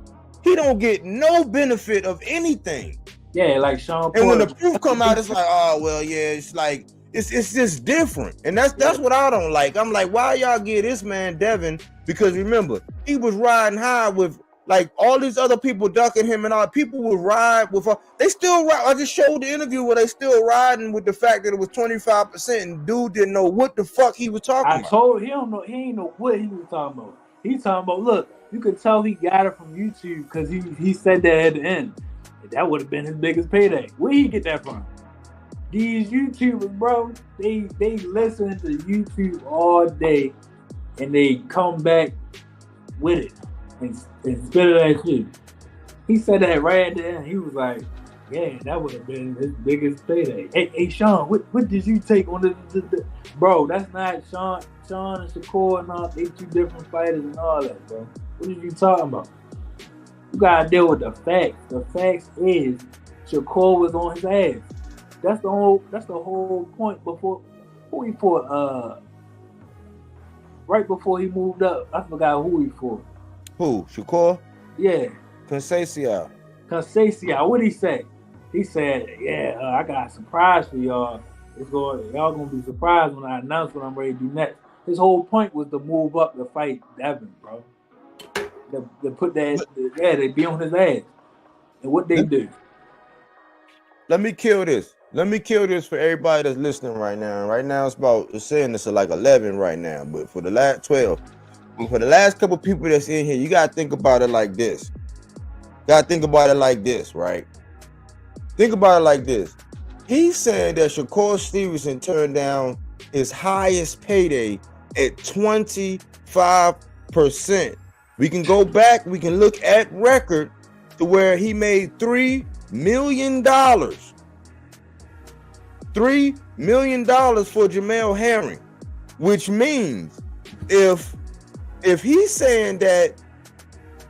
he don't get no benefit of anything. Yeah, like Shawn Porter. And when the proof come out, it's like, oh well, yeah, it's like it's just different, and that's what I don't like. I'm like, why y'all give this man Devin? Because remember, he was riding high with like all these other people ducking him, and all people would ride with. They still ride. I just showed the interview where they still riding with the fact that it was 25%, and dude didn't know what the fuck he was talking about. I told him, he don't know. He ain't know what he was talking about. He's talking about, look, you could tell he got it from YouTube because he said that at the end. That would have been his biggest payday. Where he get that from? These YouTubers, bro, they listen to YouTube all day and they come back with it and spit it at you. He said that right at the end. He was like, yeah, that would have been his biggest payday. Hey Sean, what did you take on the bro? That's not Sean and Shakur and all. They two different fighters and all that, bro. What are you talking about? You gotta deal with the facts. The facts is Shakur was on his ass. That's the whole point before who he fought. Right before he moved up, I forgot who he fought. Who? Shakur? Yeah. Conceição. What'd he say? He said, "Yeah, I got a surprise for y'all. Y'all gonna be surprised when I announce what I'm ready to do next." His whole point was to move up to fight Devin, bro. They put that, they be on his ass. And what they do? Let me kill this. Let me kill this for everybody that's listening right now. Right now it's saying it's like 11 right now, but for the last 12, but for the last couple people that's in here, you gotta think about it like this. Right? Think about it like this. He's saying that Shakur Stevenson turned down his highest payday at 25%. We can go back, we can look at record to where he made $3 million. $3 million for Jamel Herring, which means if he's saying that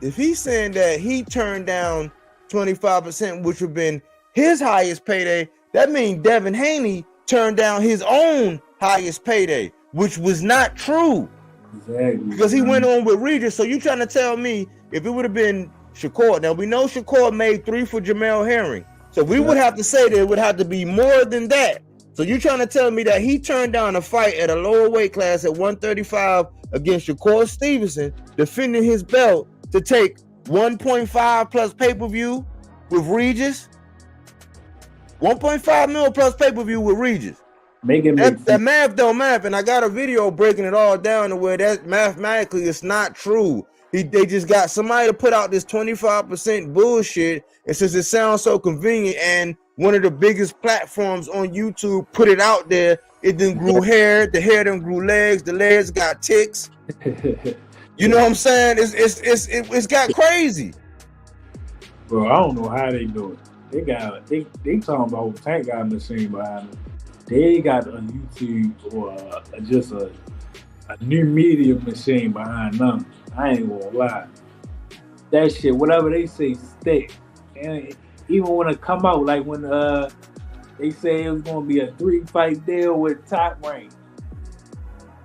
he turned down 25%, which would have been his highest payday, that means Devin Haney turned down his own highest payday, which was not true. Exactly. Because he went on with Regis. So you trying to tell me if it would have been Shakur? Now we know Shakur made 3 for Jamel Herring. So we would have to say that it would have to be more than that. So you trying to tell me that he turned down a fight at a lower weight class at 135 against Shakur Stevenson, defending his belt, to take 1.5 plus pay-per-view with Regis? 1.5 mil plus pay-per-view with Regis. That math don't math, and I got a video breaking it all down to where that mathematically it's not true. They just got somebody to put out this 25% bullshit, and since it sounds so convenient, and one of the biggest platforms on YouTube put it out there, it then grew hair, the hair then grew legs, the legs got ticks. You know what I'm saying? It's got crazy. Bro, I don't know how they do it. They talking about Tank got a machine behind them. They got a YouTube or just a new media machine behind them. I ain't gonna lie. That shit, whatever they say, stick. And even when it come out, like when they say it was gonna be a 3-fight deal with Top Rank,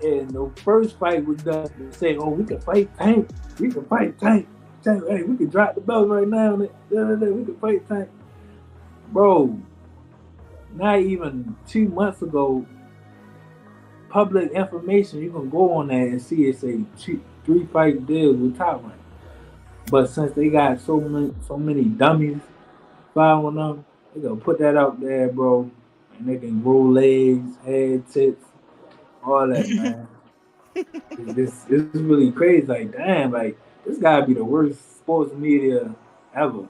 and the first fight was done, they say, "Oh, we can fight Tank. We can fight Tank. Tank, hey, we can drop the belt right now. We can fight Tank." Bro, not even 2 months ago, public information, you can go on there and see it's a 3-fight deal with Top Rank. But since they got so many dummies following them, they gonna put that out there, bro, and they can grow legs, head, tits, all that, man. It's really crazy. Like, damn, like this gotta be the worst sports media ever.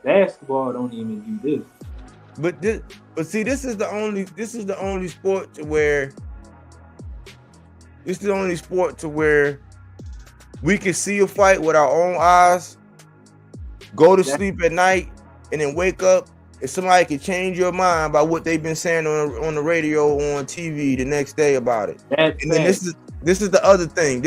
Basketball don't even do this. But see, this is the only sport to where we can see a fight with our own eyes, go to sleep at night, and then wake up, and somebody can change your mind by what they've been saying on the radio or on TV the next day about it. And then this is the other thing.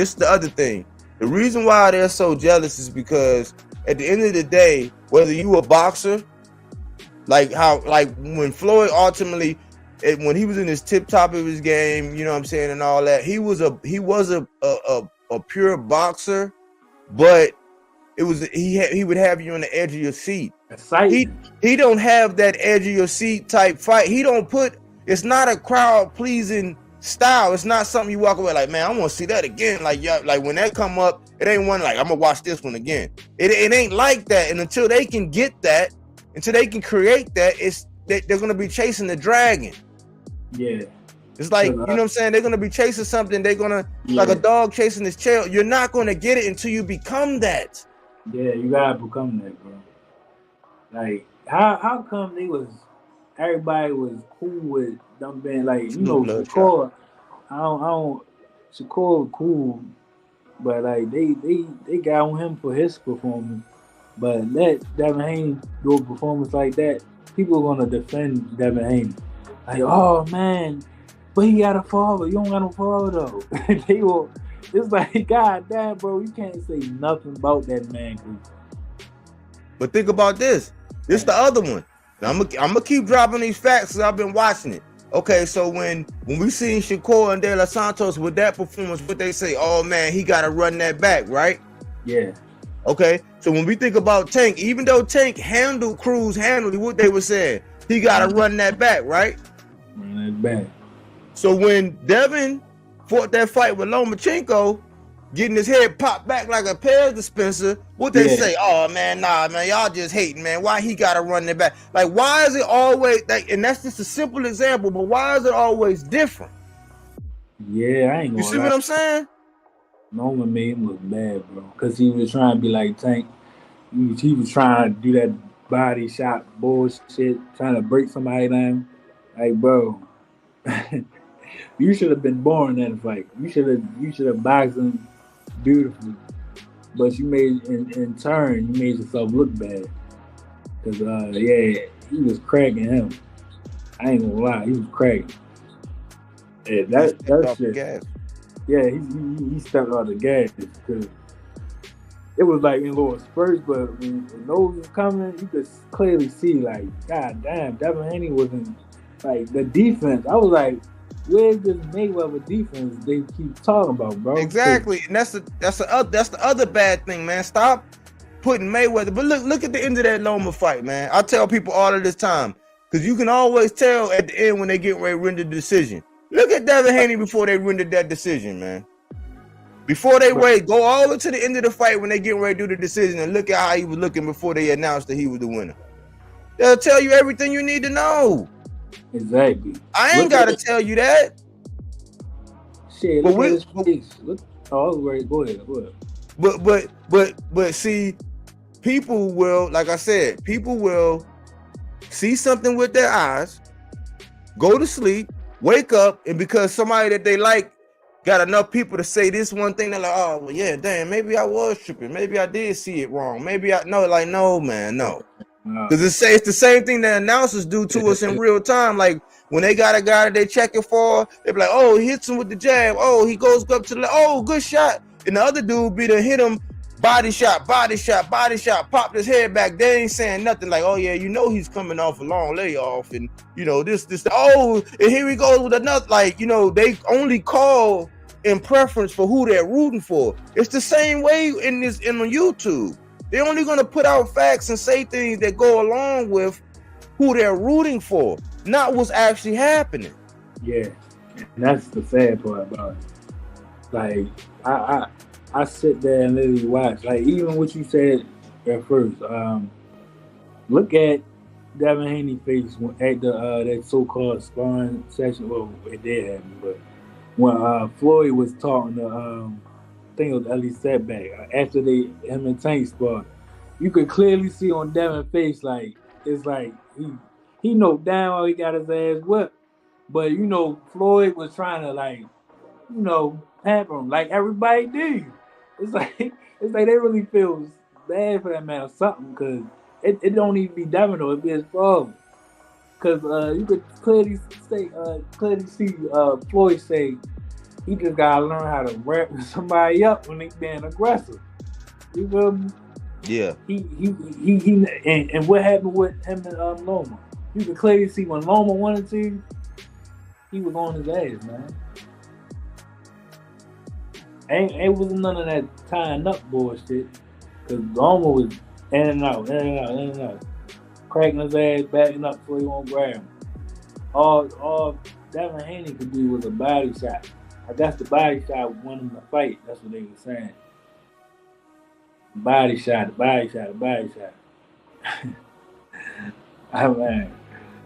The reason why they're so jealous is because at the end of the day, whether you a boxer, like when Floyd ultimately, when he was in his tip top of his game, you know what I'm saying, and all that, he was a pure boxer, but it was he would have you on the edge of your seat. He don't have that edge of your seat type fight. He don't put It's not a crowd pleasing style. It's not something you walk away like, man, I want to see that again. Like, yeah, like when that come up, it ain't one like I'm gonna watch this one again. It ain't like that. And until they can get that, until they can create that, they're gonna be chasing the dragon. Yeah. It's like, you know what I'm saying? They're gonna be chasing something. They're gonna like a dog chasing his tail. You're not gonna get it until you become that. Yeah, you gotta become that, bro. Like, how come everybody was cool with them being like, you know, Shakur. Shakur was cool, but like they got on him for his performance. But let Devin Haney do a performance like that, people are gonna defend Devin Haney. Like, oh man, but he got a father. You don't got no father though. They will. It's like, God damn, bro, you can't say nothing about that man. But think about this. This the other one. Now, I'm gonna keep dropping these facts because I've been watching it. Okay, so when we seen Shakur and De Los Santos with that performance, what they say, oh man, he gotta run that back, right? Yeah. Okay, so when we think about Tank, even though Tank handled Cruz handily, what they were saying, he gotta run that back, right? Run that back. So when Devin fought that fight with Lomachenko, getting his head popped back like a pear dispenser, what they say? Oh man, nah, man, y'all just hating, man. Why he gotta run that back? Like, why is it always like? And that's just a simple example, but why is it always different? Yeah, I ain't gonna. You see what I'm saying? Norman made him look bad, bro, because he was trying to be like Tank. He was trying to do that body shot bullshit, trying to break somebody down. Like, bro, you should have been born in that fight. You should have boxed him beautifully, but you made in turn you made yourself look bad. Cause he was cracking him. I ain't gonna lie, he was cracking. Yeah, that shit. Yeah, he stepped out the gas because it was like in little spurts, but when those was coming, you could clearly see like, God damn, Devin Haney wasn't like the defense. I was like, where's this Mayweather defense they keep talking about, bro? Exactly, and that's the other bad thing, man. Stop putting Mayweather. But look at the end of that Loma fight, man. I tell people all of this time because you can always tell at the end when they get ready to render the decision. Look at Devin Haney before they rendered that decision, man. Before they go all the way to the end of the fight when they get ready to do the decision and look at how he was looking before they announced that he was the winner. They'll tell you everything you need to know. Exactly. I ain't got to tell you that. Shit, look at his face. Go ahead. But see, people will, like I said, people will see something with their eyes, go to sleep, wake up, and because somebody that they like got enough people to say this one thing, they're like, oh, well, yeah, damn, maybe I was tripping. Maybe I did see it wrong. Maybe no, man, no. Because it's the same thing that announcers do to us in real time. Like when they got a guy that they checking for, they be like, oh, he hits him with the jab. Oh, he goes up to the, oh, good shot. And the other dude be to hit him, body shot, popped his head back. They ain't saying nothing like, oh yeah, you know he's coming off a long layoff, and you know this, oh, and here he goes with another, like, you know, they only call in preference for who they're rooting for. It's the same way in on YouTube. They're only gonna put out facts and say things that go along with who they're rooting for, not what's actually happening. Yeah, and that's the sad part about it. Like I sit there and literally watch. Like even what you said at first. Look at Devin Haney's face at the that so-called sparring session. Well, it did happen, but when Floyd was talking to I think it was Ellie Setback after him and Tank sparred, you could clearly see on Devin's face like it's like he know damn well he got his ass whipped, but you know Floyd was trying to like pamper him like everybody do. It's like they really feel bad for that man or something because it don't even be Devin though, it be his father. Because you could clearly see Floyd say he just gotta learn how to wrap somebody up when they being aggressive. You feel me? Yeah. He and what happened with him and Loma? You could clearly see when Loma wanted to, he was on his ass, man. Ain't wasn't none of that tying up bullshit. Cause Loma was in and out, cracking his ass, backing up so he won't grab him. all Devin Haney could do was a body shot. That's the body shot won him the fight. That's what they were saying. Body shot. I man,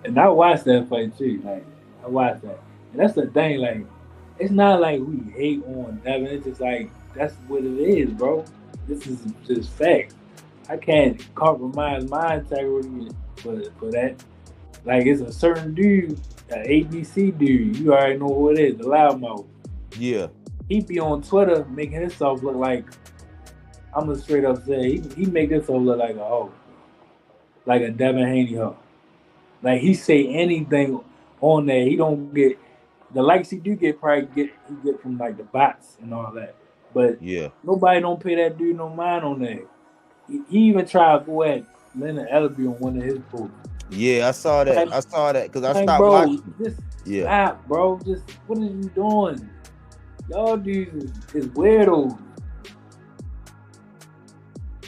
and I watched that fight too. Like I watched that, and that's the thing. Like it's not like we hate on Devin. It's just like that's what it is, bro. This is just fact. I can't compromise my integrity for that. Like it's a certain dude, an ABC dude. You already know who it is, the loudmouth. Yeah. He be on Twitter making himself look like, I'm gonna straight up say, he make himself look like a hoe. Like a Devin Haney hoe. Like he say anything on there, he don't get the likes he do get he get from like the bots and all that. But yeah, nobody don't pay that dude no mind on that. He even tried to go at Leonard Ellerby on one of his posts. Yeah, I saw that. Like, I saw that because I like, stopped bro, watching. Just Yeah. stop, bro. Just what are you doing? Y'all dudes is weirdos.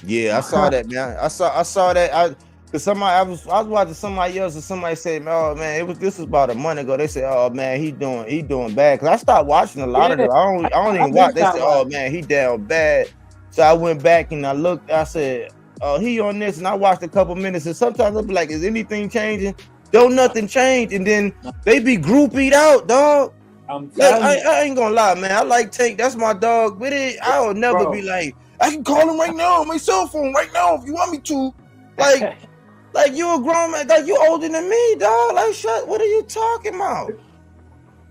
Yeah, I saw that, man. I saw that. Cause I was watching somebody else and somebody said, "Oh man, this was about a month ago." They said, "Oh man, he doing bad." Cause I stopped watching a lot of them. I don't even watch. They said, "Oh man, he down bad." So I went back and I looked. I said, "Oh, he on this," and I watched a couple minutes. And sometimes I'll be like, "Is anything changing?" Don't nothing change. And then they be groupied out, dog. I ain't gonna lie, man. I like Tank. That's my dog. With it, I will never be like, I can call him right now on my cell phone right now if you want me to. Like, like you a grown man. Like you older than me, dog. Like, shut. What are you talking about?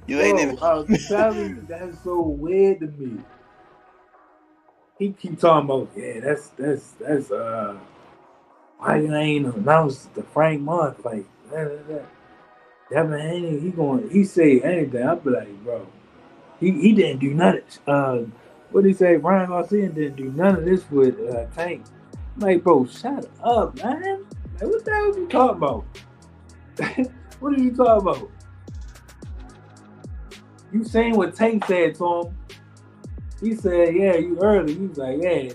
You ain't even. I'm telling you, that's so weird to me. He keep talking about, yeah, that's why you ain't announced the Frank Month fight. Devin Haney, he say anything. I'll be like, bro, he didn't do nothing. What did he say? Ryan Garcia didn't do none of this with Tank. I'm like, bro, shut up, man. Like, what the hell are you talking about? What are you talking about? You saying what Tank said to him? He said, yeah, you early. He was like, yeah,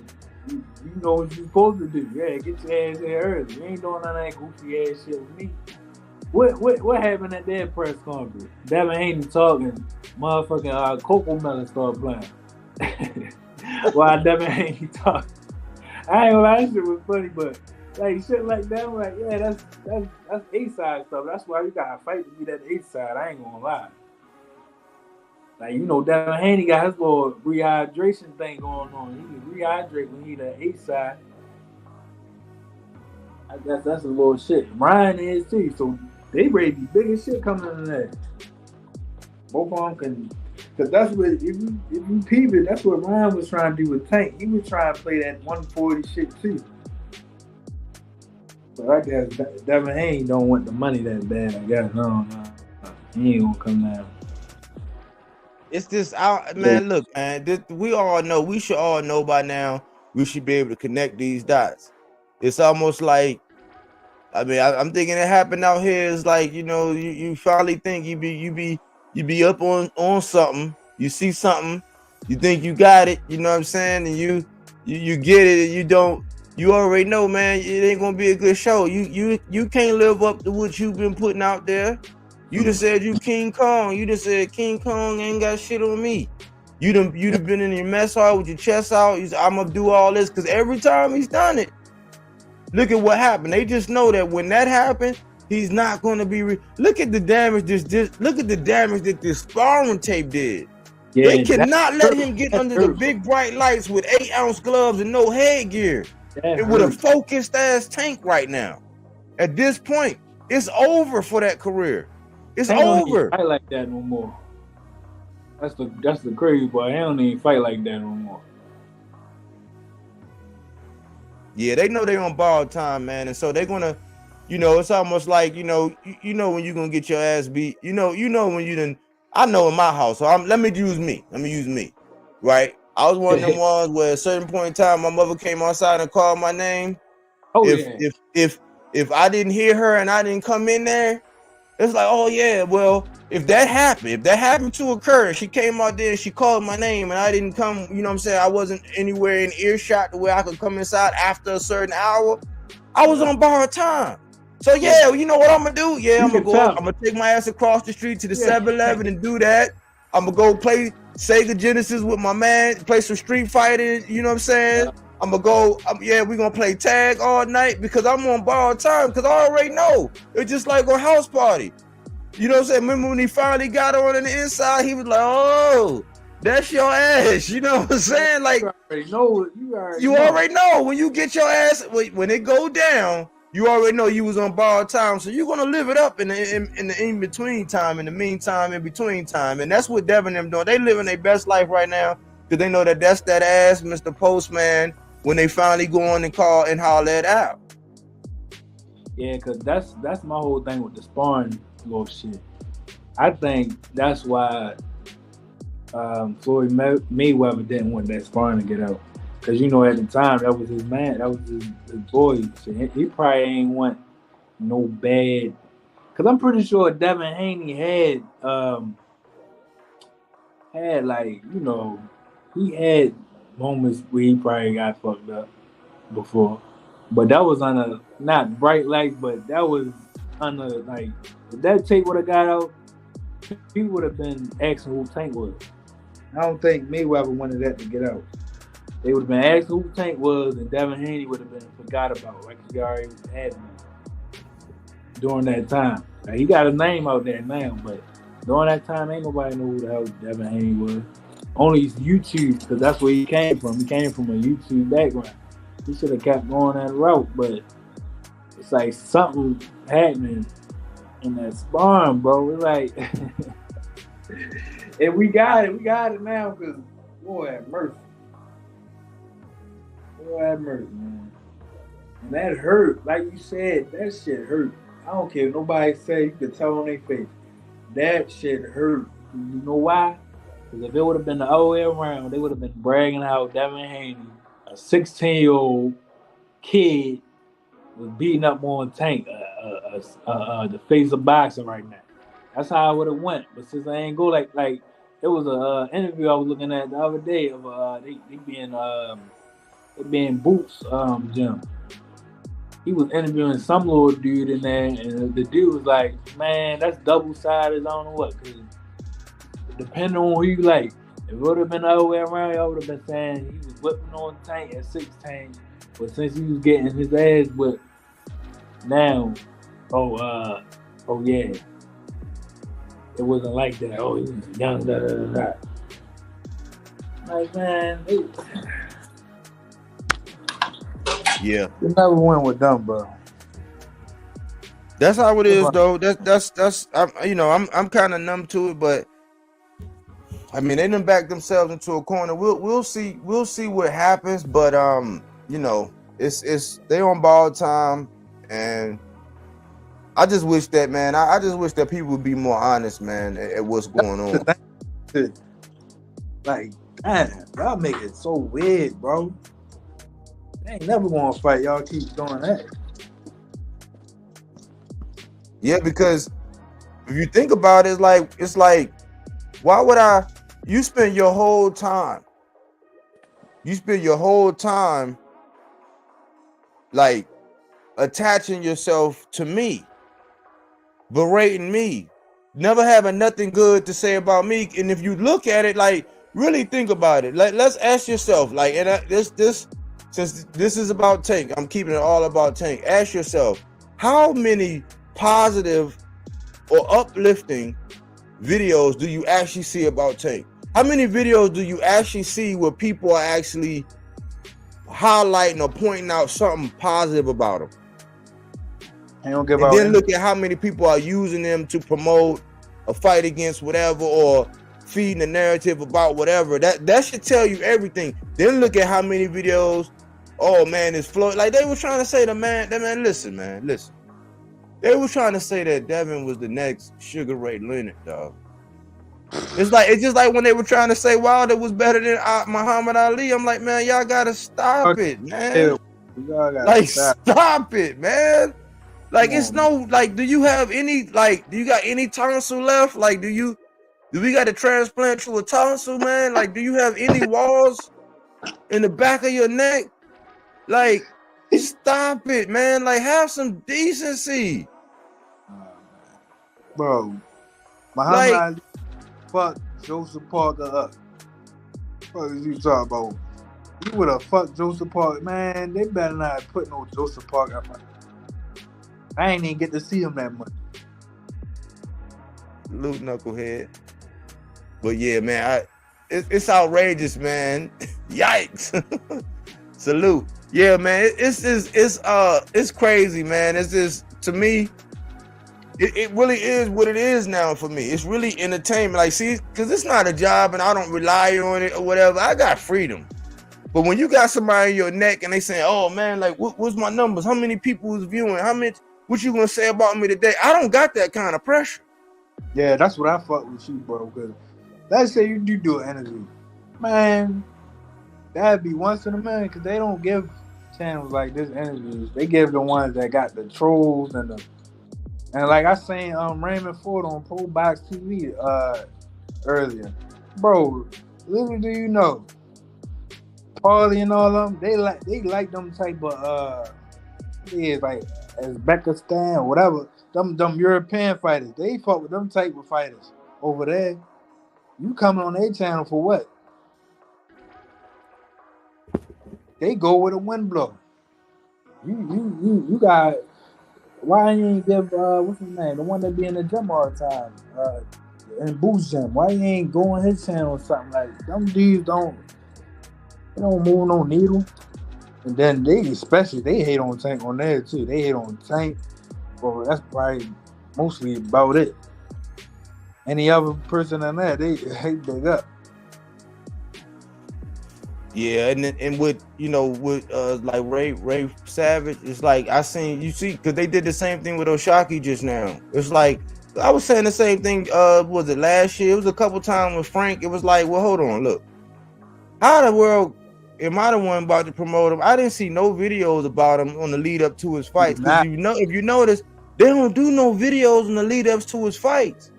you know what you supposed to do. Yeah, get your ass there early. You ain't doing none of that goofy ass shit with me. What happened at that press conference? Devin Haney talking, motherfucking Coco Melon started playing. While Devin Haney talking. I ain't gonna lie, that shit was funny, but like shit like that, I'm like, yeah, that's A-side stuff. That's why you gotta fight to be that A-side. I ain't gonna lie. Like, you know, Devin Haney got his little rehydration thing going on. He can rehydrate when he the A-side. I guess that's a little shit. Ryan is too, so they ready to be big as shit coming in there. Both of them can, because that's what, if you peep it, that's what Ryan was trying to do with Tank. He was trying to play that 140 shit too. But I guess Devin Haney don't want the money that bad. I guess no. He ain't gonna come down. It's this out, man. Yeah. Look, man. We should all know by now. We should be able to connect these dots. It's almost like, I mean, I'm thinking it happened out here. It's like, you know, you finally think you be up on something. You see something, you think you got it. You know what I'm saying? And you get it, and you don't. You already know, man. It ain't gonna be a good show. You can't live up to what you've been putting out there. You just said you King Kong. You just said King Kong ain't got shit on me. You'd have been in your mess hall with your chest out. I'm gonna do all this because every time he's done it. Look at what happened. They just know that when that happened, he's not gonna be. Look at the damage. Look at the damage that this sparring tape did. Yeah, they cannot let him get under the big bright lights with 8-ounce gloves and no headgear. And with a focused ass Tank right now. At this point, it's over for that career. It's over. Fight like that no more. That's the crazy part. They don't even fight like that no more. Yeah, they know they're on borrowed time, man, and so they're gonna, you know, it's almost like, you know when you're gonna get your ass beat. You know when you done. I know in my house. So let me use me, right? I was one of them ones where at a certain point in time, my mother came outside and called my name. If I didn't hear her and I didn't come in there. It's like, oh yeah, well, if that happened to occur, she came out there and she called my name and I didn't come, you know what I'm saying? I wasn't anywhere in earshot to where I could come inside after a certain hour. I was on borrowed time. So yeah, you know what I'm gonna do? Yeah, I'm gonna go. tell. I'm gonna take my ass across the street to the 7-Eleven and do that. I'm gonna go play Sega Genesis with my man, play some Street Fighter. You know what I'm saying? I'm gonna go. We're gonna play tag all night because I'm on borrowed time because I already know it's just like a house party. You know what I'm saying? Remember when he finally got on the inside, he was like, "Oh, that's your ass." You know what I'm saying? Like you already know when you get your ass when it go down. You already know you was on borrowed time, so you're gonna live it up in the in between time, in the meantime, in between time, and that's what Devin and them doing. They living their best life right now because they know that that's that ass, Mr. Postman. When they finally go on and call and holler it out. Yeah, cause that's my whole thing with the sparring little shit. I think that's why Floyd Mayweather didn't want that sparring to get out. Cause you know at the time that was his man, that was his boy. So he probably ain't want no bad. Cause I'm pretty sure Devin Haney had like he had moments where he probably got fucked up before, but that was on a not bright lights, but that was on a like if that tape would have got out, he would have been asking who Tank was. I don't think Mayweather wanted that to get out. They would have been asking who Tank was, and Devin Haney would have been forgot about, like he already had him during that time. Now, he got his name out there now, but during that time, ain't nobody know who the hell Devin Haney was. Only YouTube, because that's where he came from. He came from a YouTube background. He should have kept going that route, but it's like something happening in that sparring, bro. It's like, and we got it now, because boy have mercy. Boy have mercy, man. And that hurt, like you said, that shit hurt. I don't care if nobody say, you could tell on their face. That shit hurt. You know why? Because if it would have been the other way around, they would have been bragging out Devin Haney, a 16-year-old kid, was beating up on Tank, the face of boxing right now. That's how it would have went. But since I ain't go like it was a interview I was looking at the other day of they being Boots gym. He was interviewing some little dude in there, and the dude was like, "Man, that's double-sided. I don't know what." Cause depending on who you like, if it would have been the other way around, y'all would have been saying he was whipping on Tank at 16. But since he was getting his ass whipped, now, oh yeah, it wasn't like that. Oh, he was young, da da da da. Like, man, yeah, you never win with them, bro. That's how it is, though. That's I'm kind of numb to it, but I mean they done back themselves into a corner. We'll see what happens, but it's they on ball time, and I just wish that, man. I just wish that people would be more honest, man, at what's going on. Like, damn, y'all make it so weird, bro. They ain't never gonna fight. Y'all keep doing that. Yeah, because if you think about it, it's like, why would you spend your whole time like attaching yourself to me, berating me, never having nothing good to say about me. And if you look at it, like, really think about it. Like, let's ask yourself, like, and since this is about Tank, I'm keeping it all about Tank. Ask yourself, how many positive or uplifting videos do you actually see about Tank? How many videos do you actually see where people are actually highlighting or pointing out something positive about him? And then look at how many people are using them to promote a fight against whatever, or feeding a narrative about whatever. That should tell you everything. Then look at how many videos. Oh man, it's Floyd. Like, they were trying to say listen. They were trying to say that Devin was the next Sugar Ray Leonard, dog. It's just like when they were trying to say Wilder was better than Muhammad Ali. I'm like, man, y'all gotta stop it, man. Stop it, man. Like, it's no, like, do you got any tonsil left? Like, do we got to transplant you a tonsil, man? Like, do you have any walls in the back of your neck? Like, Stop it, man. Like, have some decency. Bro, Muhammad Like, Ali fucked Joseph Parker up. What is you talking about? You would have fucked Joseph Parker, man. They better not put no Joseph Parker up. I ain't even get to see him that much. Luke Knucklehead. But yeah, man, it's outrageous, man. Yikes. Salute. Yeah, man. It's crazy, man. It's just, to me, it really is what it is now for me. It's really entertainment. Like, see, because it's not a job and I don't rely on it or whatever. I got freedom. But when you got somebody in your neck and they saying, oh man, like what's my numbers? How many people is viewing? What you gonna say about me today? I don't got that kind of pressure. Yeah, that's what I fuck with you, bro. Because let's say you do an interview. Man, that'd be once in a million, because they don't give channels like this interviews. They give the ones that got the trolls and like I seen Raymond Ford on Pro Box TV earlier. Bro, little do you know, Paulie and all of them, they like them type of like Uzbekistan or whatever, them European fighters. They fuck with them type of fighters over there. You coming on their channel for what? They go with a wind blow. You got, why you ain't give what's his name? The one that be in the gym all the time. In Boost Gym. Why you ain't go on his channel or something like that? Them dudes don't move no needle. And then they hate on Tank on there too. They hate on Tank. Well, that's probably mostly about it. Any other person in there, they hate big up. Yeah, and with like Ray Savage, it's like I seen, you see, because they did the same thing with Oshaki just now. It's like I was saying the same thing. Was it last year? It was a couple times with Frank. It was like, well, hold on, look, how the world am I the one about to promote him? I didn't see no videos about him on the lead up to his fights. Because if you notice, they don't do no videos on the lead ups to his fights.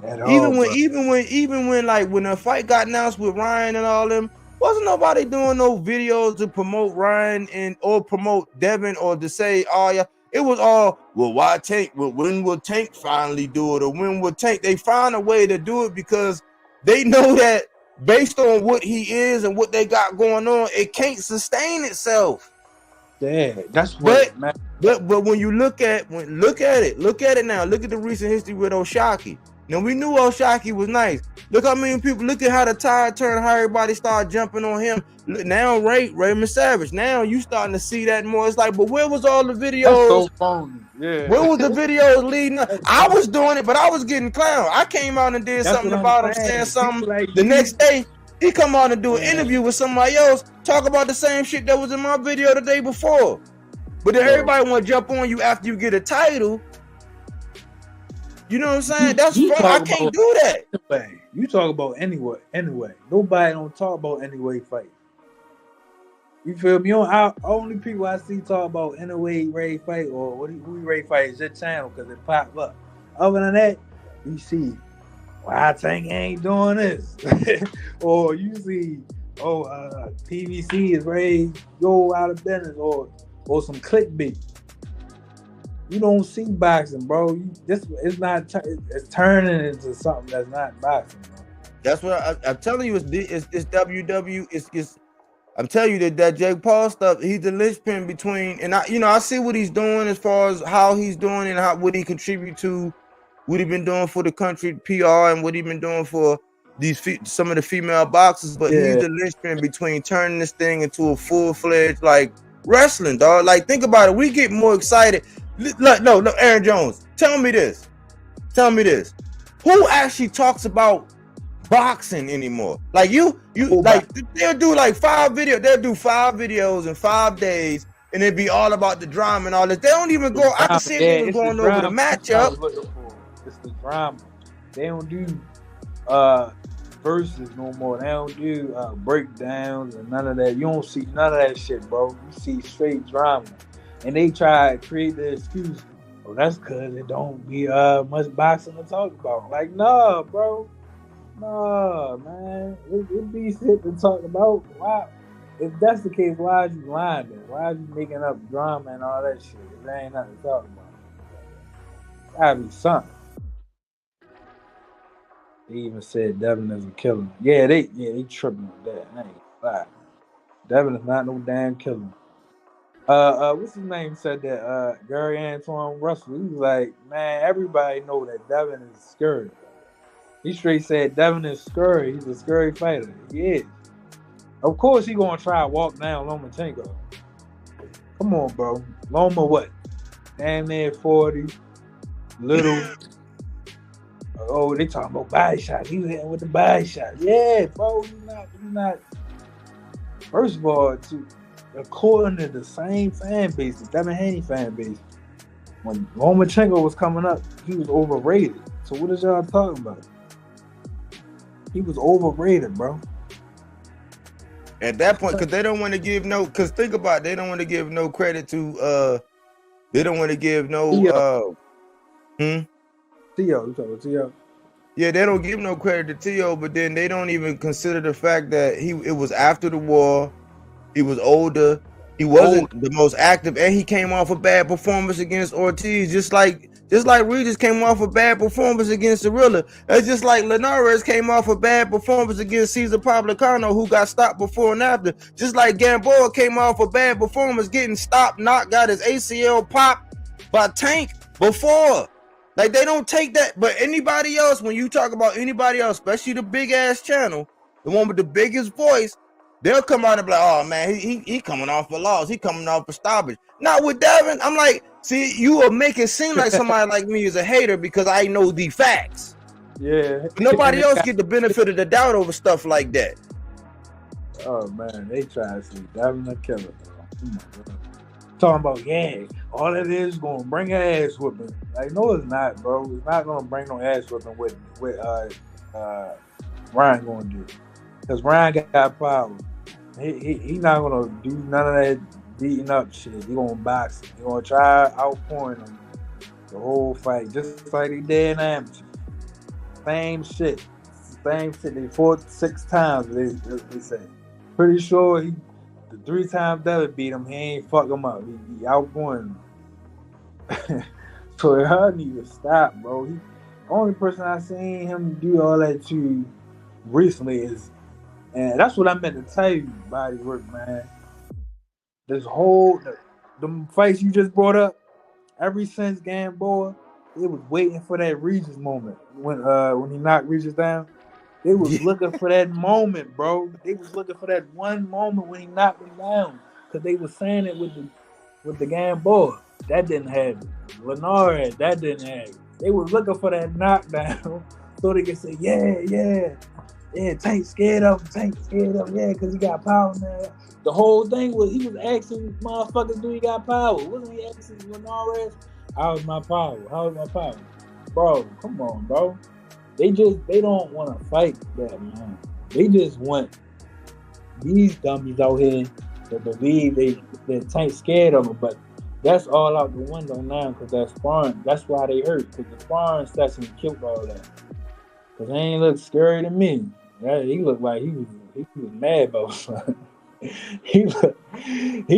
Even when like when the fight got announced with Ryan and all them, wasn't nobody doing no videos to promote Ryan or promote Devin or to say, oh yeah, it was all, well, why Tank? Well, when will Tank finally do it? Or when will Tank? They find a way to do it because they know that based on what he is and what they got going on, it can't sustain itself. Yeah, that's what. But when you look at it now. Look at the recent history with Oshaki. Now we knew Oshaki was nice. Look how many people. Look at how the tide turned. How everybody started jumping on him. Now Raymond Savage. Now you starting to see that more. It's like, but where was all the videos? That's so phony. Yeah. Where was the videos leading up? I was doing it, but I was getting clowned. I came out and did something about him, saying something. Like the next day, he come out and do an interview with somebody else, talk about the same shit that was in my video the day before. But then everybody want to jump on you after you get a title. You know what I'm saying? That's fun. I can't do that. Anyway, you talk about anyway. Nobody don't talk about anyway fight. You feel me? Only people I see talk about anyway Ray fight or who Ray fight is your channel because it pop up. Other than that, you see, why Tank ain't doing this? Or you see, PVC is Ray go out of business or some clickbait. You don't see boxing, bro. It's turning into something that's not boxing, bro. That's what I'm telling you. It's WW. I'm telling you that Jake Paul stuff. He's the linchpin between, and I see what he's doing as far as how he's doing and what he contribute to, what he been doing for the country PR and what he been doing for some of the female boxers. But he's the linchpin between turning this thing into a full-fledged like wrestling, dog. Like, think about it. We get more excited. No, Aaron Jones, tell me this. Who actually talks about boxing anymore? Like you like they'll do like 5 videos. They'll do 5 videos in 5 days, and it'd be all about the drama and all this. They don't even go. I can see them going over the matchup. It's the drama. They don't do verses no more. They don't do breakdowns and none of that. You don't see none of that shit, bro. You see straight drama. And they try to create the excuse, oh, that's because it don't be much boxing to talk about. Like, nah, bro. Nah, man. It be shit to talk about. Wow. if that's the case, why are you lying then? Why are you making up drama and all that shit? If there ain't nothing to talk about. Gotta be something. They even said Devin is a killer. Yeah, they tripping with that. I ain't lie. Devin is not no damn killer. What's his name said that? Gary Antoine Russell. He was like, man, everybody know that Devin is scary. He straight said Devin is scary. He's a scary fighter. He is. Of course, he gonna try to walk down Lomachenko. Come on, bro. Loma what? Damn near 40. Little. Oh, they talking about body shots. He was hitting with the body shot. Yeah, bro. He's not. First of all, according to the same fan base, the Devin Haney fan base, when Lomachenko was coming up, he was overrated. So what is y'all talking about? He was overrated, bro. At that point, because they don't want to give no. Because think about it, they don't want to give no credit to. They don't want to give no. Theo, you talking about Theo? Yeah, they don't give no credit to Theo, but then they don't even consider the fact that it was after the war. He was older. He wasn't the most active, and he came off a bad performance against Ortiz, just like Regis came off a bad performance against Cirilla. It's just like Linares came off a bad performance against Cesar Pablicano, who got stopped before and after. Just like Gamboa came off a bad performance, getting stopped, got his ACL popped by Tank before. Like, they don't take that. But anybody else, when you talk about anybody else, especially the big ass channel, the one with the biggest voice, they'll come out and be like, oh man, he coming off a loss. He coming off a stoppage. Not with Devin. I'm like, see, you will make it seem like somebody like me is a hater because I know the facts. Yeah. But nobody else get the benefit of the doubt over stuff like that. Oh man, they try to see Devin a killer, bro. Oh my God. Talking about, yeah, all it is gonna bring an ass whipping. Like, no, it's not, bro. It's not gonna bring no ass whipping with Ryan gonna do. Because Ryan got power. He not gonna do none of that beating up shit. He gonna box him. He gonna try outpouring him the whole fight, just like he did in amateur. Same shit. They fought 6 times. They say. Pretty sure the 3 times Devin beat him, he ain't fuck him up. He outpouring him. So I need to stop, bro. The only person I seen him do all that to recently is. And that's what I meant to tell you, body work, man. This whole, them fights you just brought up, ever since Gamboa, it was waiting for that Regis moment. When he knocked Regis down, they was looking for that moment, bro. They was looking for that one moment when he knocked him down. Because they was saying it with the Gamboa. That didn't happen. Linares, that didn't happen. They was looking for that knockdown so they could say, yeah. Yeah, Tank scared of him, yeah, because he got power now. The whole thing was, he was asking motherfuckers, do he got power? Wasn't he asking Linares, how's my power? Bro, come on, bro. They don't want to fight that, man. They just want these dummies out here to believe that Tank scared of him, but that's all out the window now because that sparring, that's why they hurt, because the sparring session killed all that. Because they ain't look scary to me. He looked like he was mad about something. he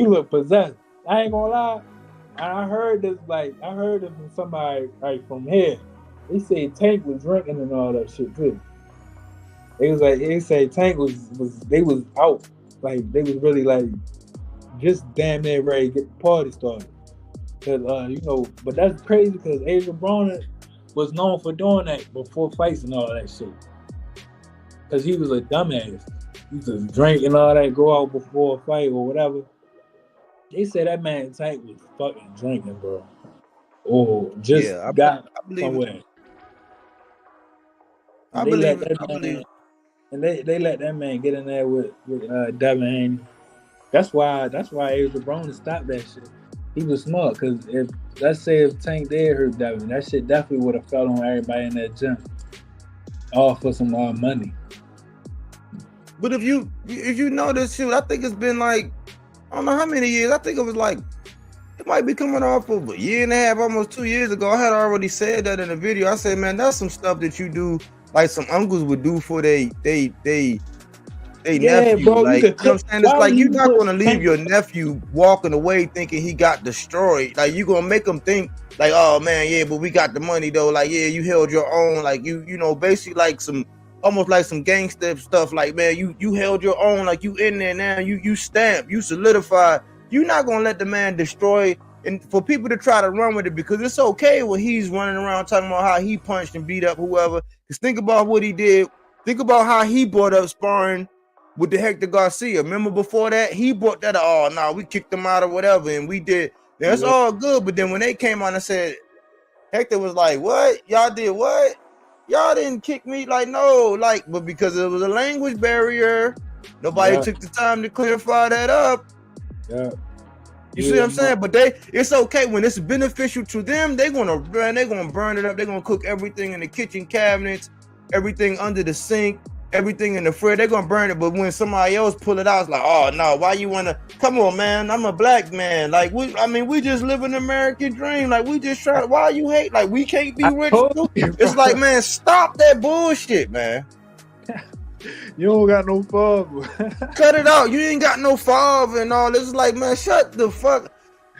looked possessed. I ain't gonna lie. I heard this from somebody like from here. They said Tank was drinking and all that shit too. They say Tank was they was out. Like they was really like just damn near ready to get the party started. Cause but that's crazy because Adrian Broner was known for doing that before fights and all that shit. Cause he was a dumbass. He just drink and all that, go out before a fight or whatever. They said that man Tank was fucking drinking, bro. Or just got somewhere. I believe it. And they let that man get in there with Devin Haney. That's why Adrian Broner stopped that shit. He was smart, because let's say if Tank did hurt Devin, that shit definitely would have fell on everybody in that gym. All for some money. But if you notice, shoot, I think it's been like, I don't know how many years. I think it was like, it might be coming off of a year and a half, almost 2 years ago. I had already said that in a video. I said, man, that's some stuff that you do, like some uncles would do for they they Yeah, nephew. bro, Like, you you could know what I'm saying? It's why like would you're you not put gonna leave your nephew walking away thinking he got destroyed. Like, you gonna make him think like, oh man, yeah, but we got the money though. Like, yeah, you held your own. Like, you know, basically like some almost like some gangster stuff. Like, man, you held your own. Like, you in there now. You stamp. You solidify. You're not gonna let the man destroy. And for people to try to run with it, because it's okay when he's running around talking about how he punched and beat up whoever. Because think about what he did. Think about how he brought up sparring with the Hector Garcia. Remember before that, he brought that. Oh no, we kicked him out or whatever, and we did. That's all good. But then when they came on and said, Hector was like, "What? Y'all did what? Y'all didn't kick me." Like, no, like, but because it was a language barrier, nobody took the time to clarify that up. Yeah. You see what I'm saying? But it's okay when it's beneficial to them. They're gonna burn it up. They're gonna cook everything in the kitchen cabinets, everything under the sink, everything in the fridge. They're gonna burn it. But when somebody else pull it out, it's like, oh no, why you wanna? Come on, man. I'm a black man. Like we just live an American dream. Like we just try. Why you hate? Like we can't be rich too. It's like, man, stop that bullshit, man. You don't got no father. Cut it out. You ain't got no father and all this. Is like, man, shut the fuck.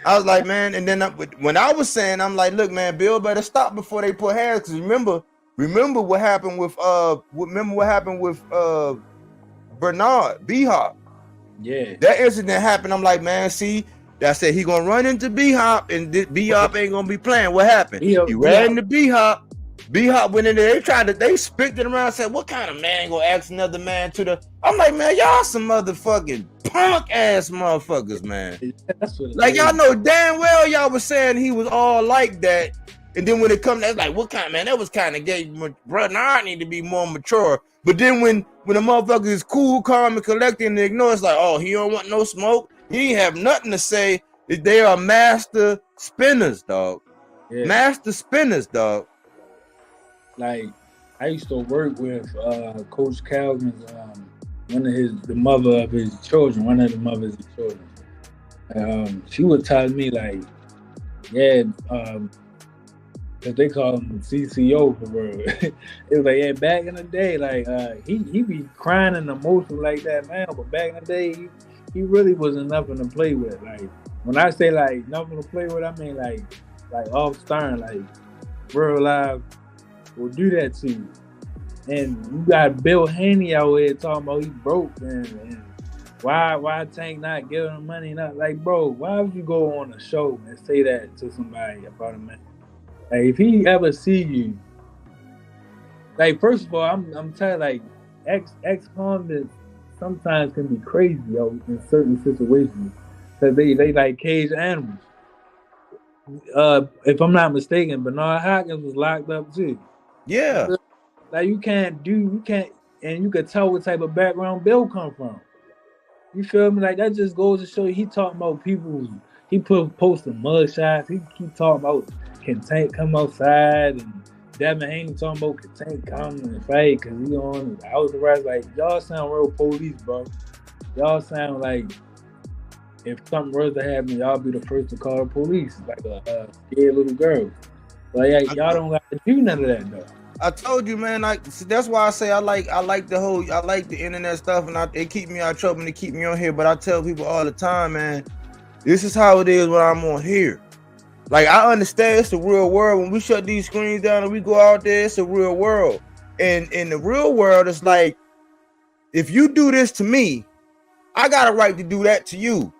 I was like, man, and then when I was saying, I'm like, look, man, Bill better stop before they put hands. Because remember what happened with Bernard B-Hop. Yeah. That incident happened. I'm like, man, see, that said he gonna run into B-Hop, and B-Hop ain't gonna be playing. What happened? He ran into B-Hop. B-Hop went in there. They spit it around and said, what kind of man gonna ask another man to the... I'm like, man, y'all some motherfucking punk ass motherfuckers, man. Like, y'all know damn well y'all was saying he was all like that. And then when it comes, that's like, what kind of man? That was kind of gay. Brother, I need to be more mature. But then when the motherfucker is cool, calm, and collected and ignore, it's like, oh, he don't want no smoke. He ain't have nothing to say. They are master spinners, dog. Yeah. Master spinners, dog. Like, I used to work with Coach Calvin's one of the mother of his children, one of the mothers of his children. She would tell me like, yeah, because they call him CCO for real. It was like, yeah, back in the day, like he be crying and emotional like that now, but back in the day, he really wasn't nothing to play with. Like when I say like nothing to play with, I mean like off stern, like real live. Will do that to you. And you got Bill Haney out here talking about he broke and why Tank not giving him money? Not like, bro, why would you go on a show and say that to somebody about a man? Like if he ever see you, like first of all, I'm telling like ex-convicts sometimes can be crazy, yo, in certain situations. Cause they like caged animals. If I'm not mistaken, Bernard Hopkins was locked up too. Yeah. Like you can't, and you could tell what type of background Bill come from. You feel me? Like that just goes to show you he talking about people. He posting mug shots. He keep talking about can Tank come outside, and Devin Haney talking about can Tank come and fight because he on house arrest. Like y'all sound real police, bro. Y'all sound like if something was to happen, y'all be the first to call the police, like a scared little girl. Like y'all don't have to do none of that though. I told you, man. That's why I say I like the internet stuff, and it keep me out of trouble and it keep me on here. But I tell people all the time, man, this is how it is when I'm on here. Like I understand it's the real world. When we shut these screens down and we go out there, it's the real world. And in the real world, it's like if you do this to me, I got a right to do that to you.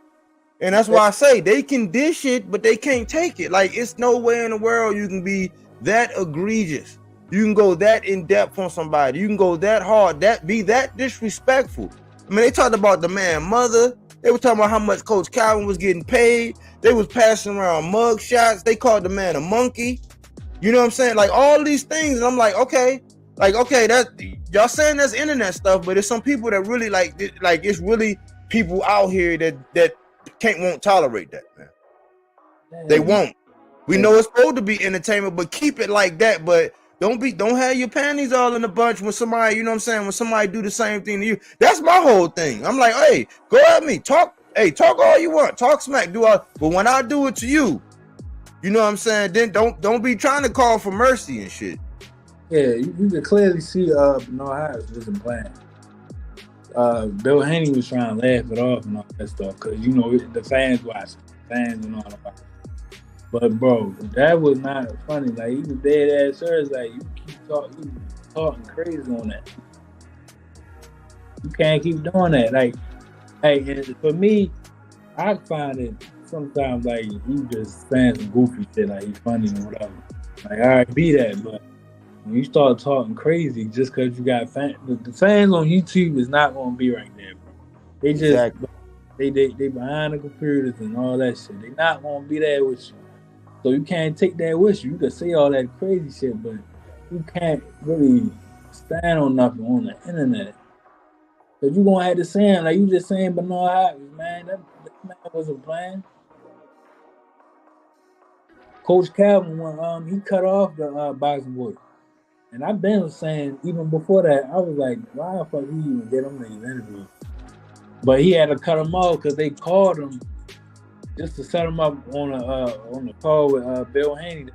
And that's why I say they can dish it, but they can't take it. Like it's no way in the world you can be that egregious. You can go that in depth on somebody. You can go that hard, be that disrespectful. I mean, they talked about the man mother. They were talking about how much Coach Calvin was getting paid. They was passing around mug shots. They called the man a monkey. You know what I'm saying? Like all these things. And I'm like, okay, that y'all saying that's internet stuff, but it's some people that really like it's really people out here that won't tolerate that, man. They won't. We know it's supposed to be entertainment, but keep it like that. But don't have your panties all in a bunch when somebody, you know what I'm saying, when somebody do the same thing to you. That's my whole thing. I'm like, hey, go at me. Talk all you want. Talk smack. But when I do it to you, you know what I'm saying, then don't be trying to call for mercy and shit. Yeah, you can clearly see Bernard Harris wasn't playing. Bill Haney was trying to laugh it off and all that stuff because you know the fans watch, fans and all that. But bro, that was not funny. Like he was dead ass serious. Like you keep talking crazy on that. You can't keep doing that. Like, hey, and for me, I find it sometimes like he just saying some goofy shit, like he's funny or whatever. Like, all right, be that, but when you start talking crazy just because you got fans, the fans on YouTube is not gonna be right there, bro. They just Exactly. they behind the computers and all that shit. They not gonna be there with you. So you can't take that with you. You can say all that crazy shit, but you can't really stand on nothing on the internet. Cause you gonna have to say like you just saying Bernard Hopkins, man. That man wasn't playing. Coach Calvin, when he cut off the boxing boy, and I've been saying even before that, I was like, why the fuck he even get him these interviews? But he had to cut him off because they called him just to set him up on the call with Bill Haney.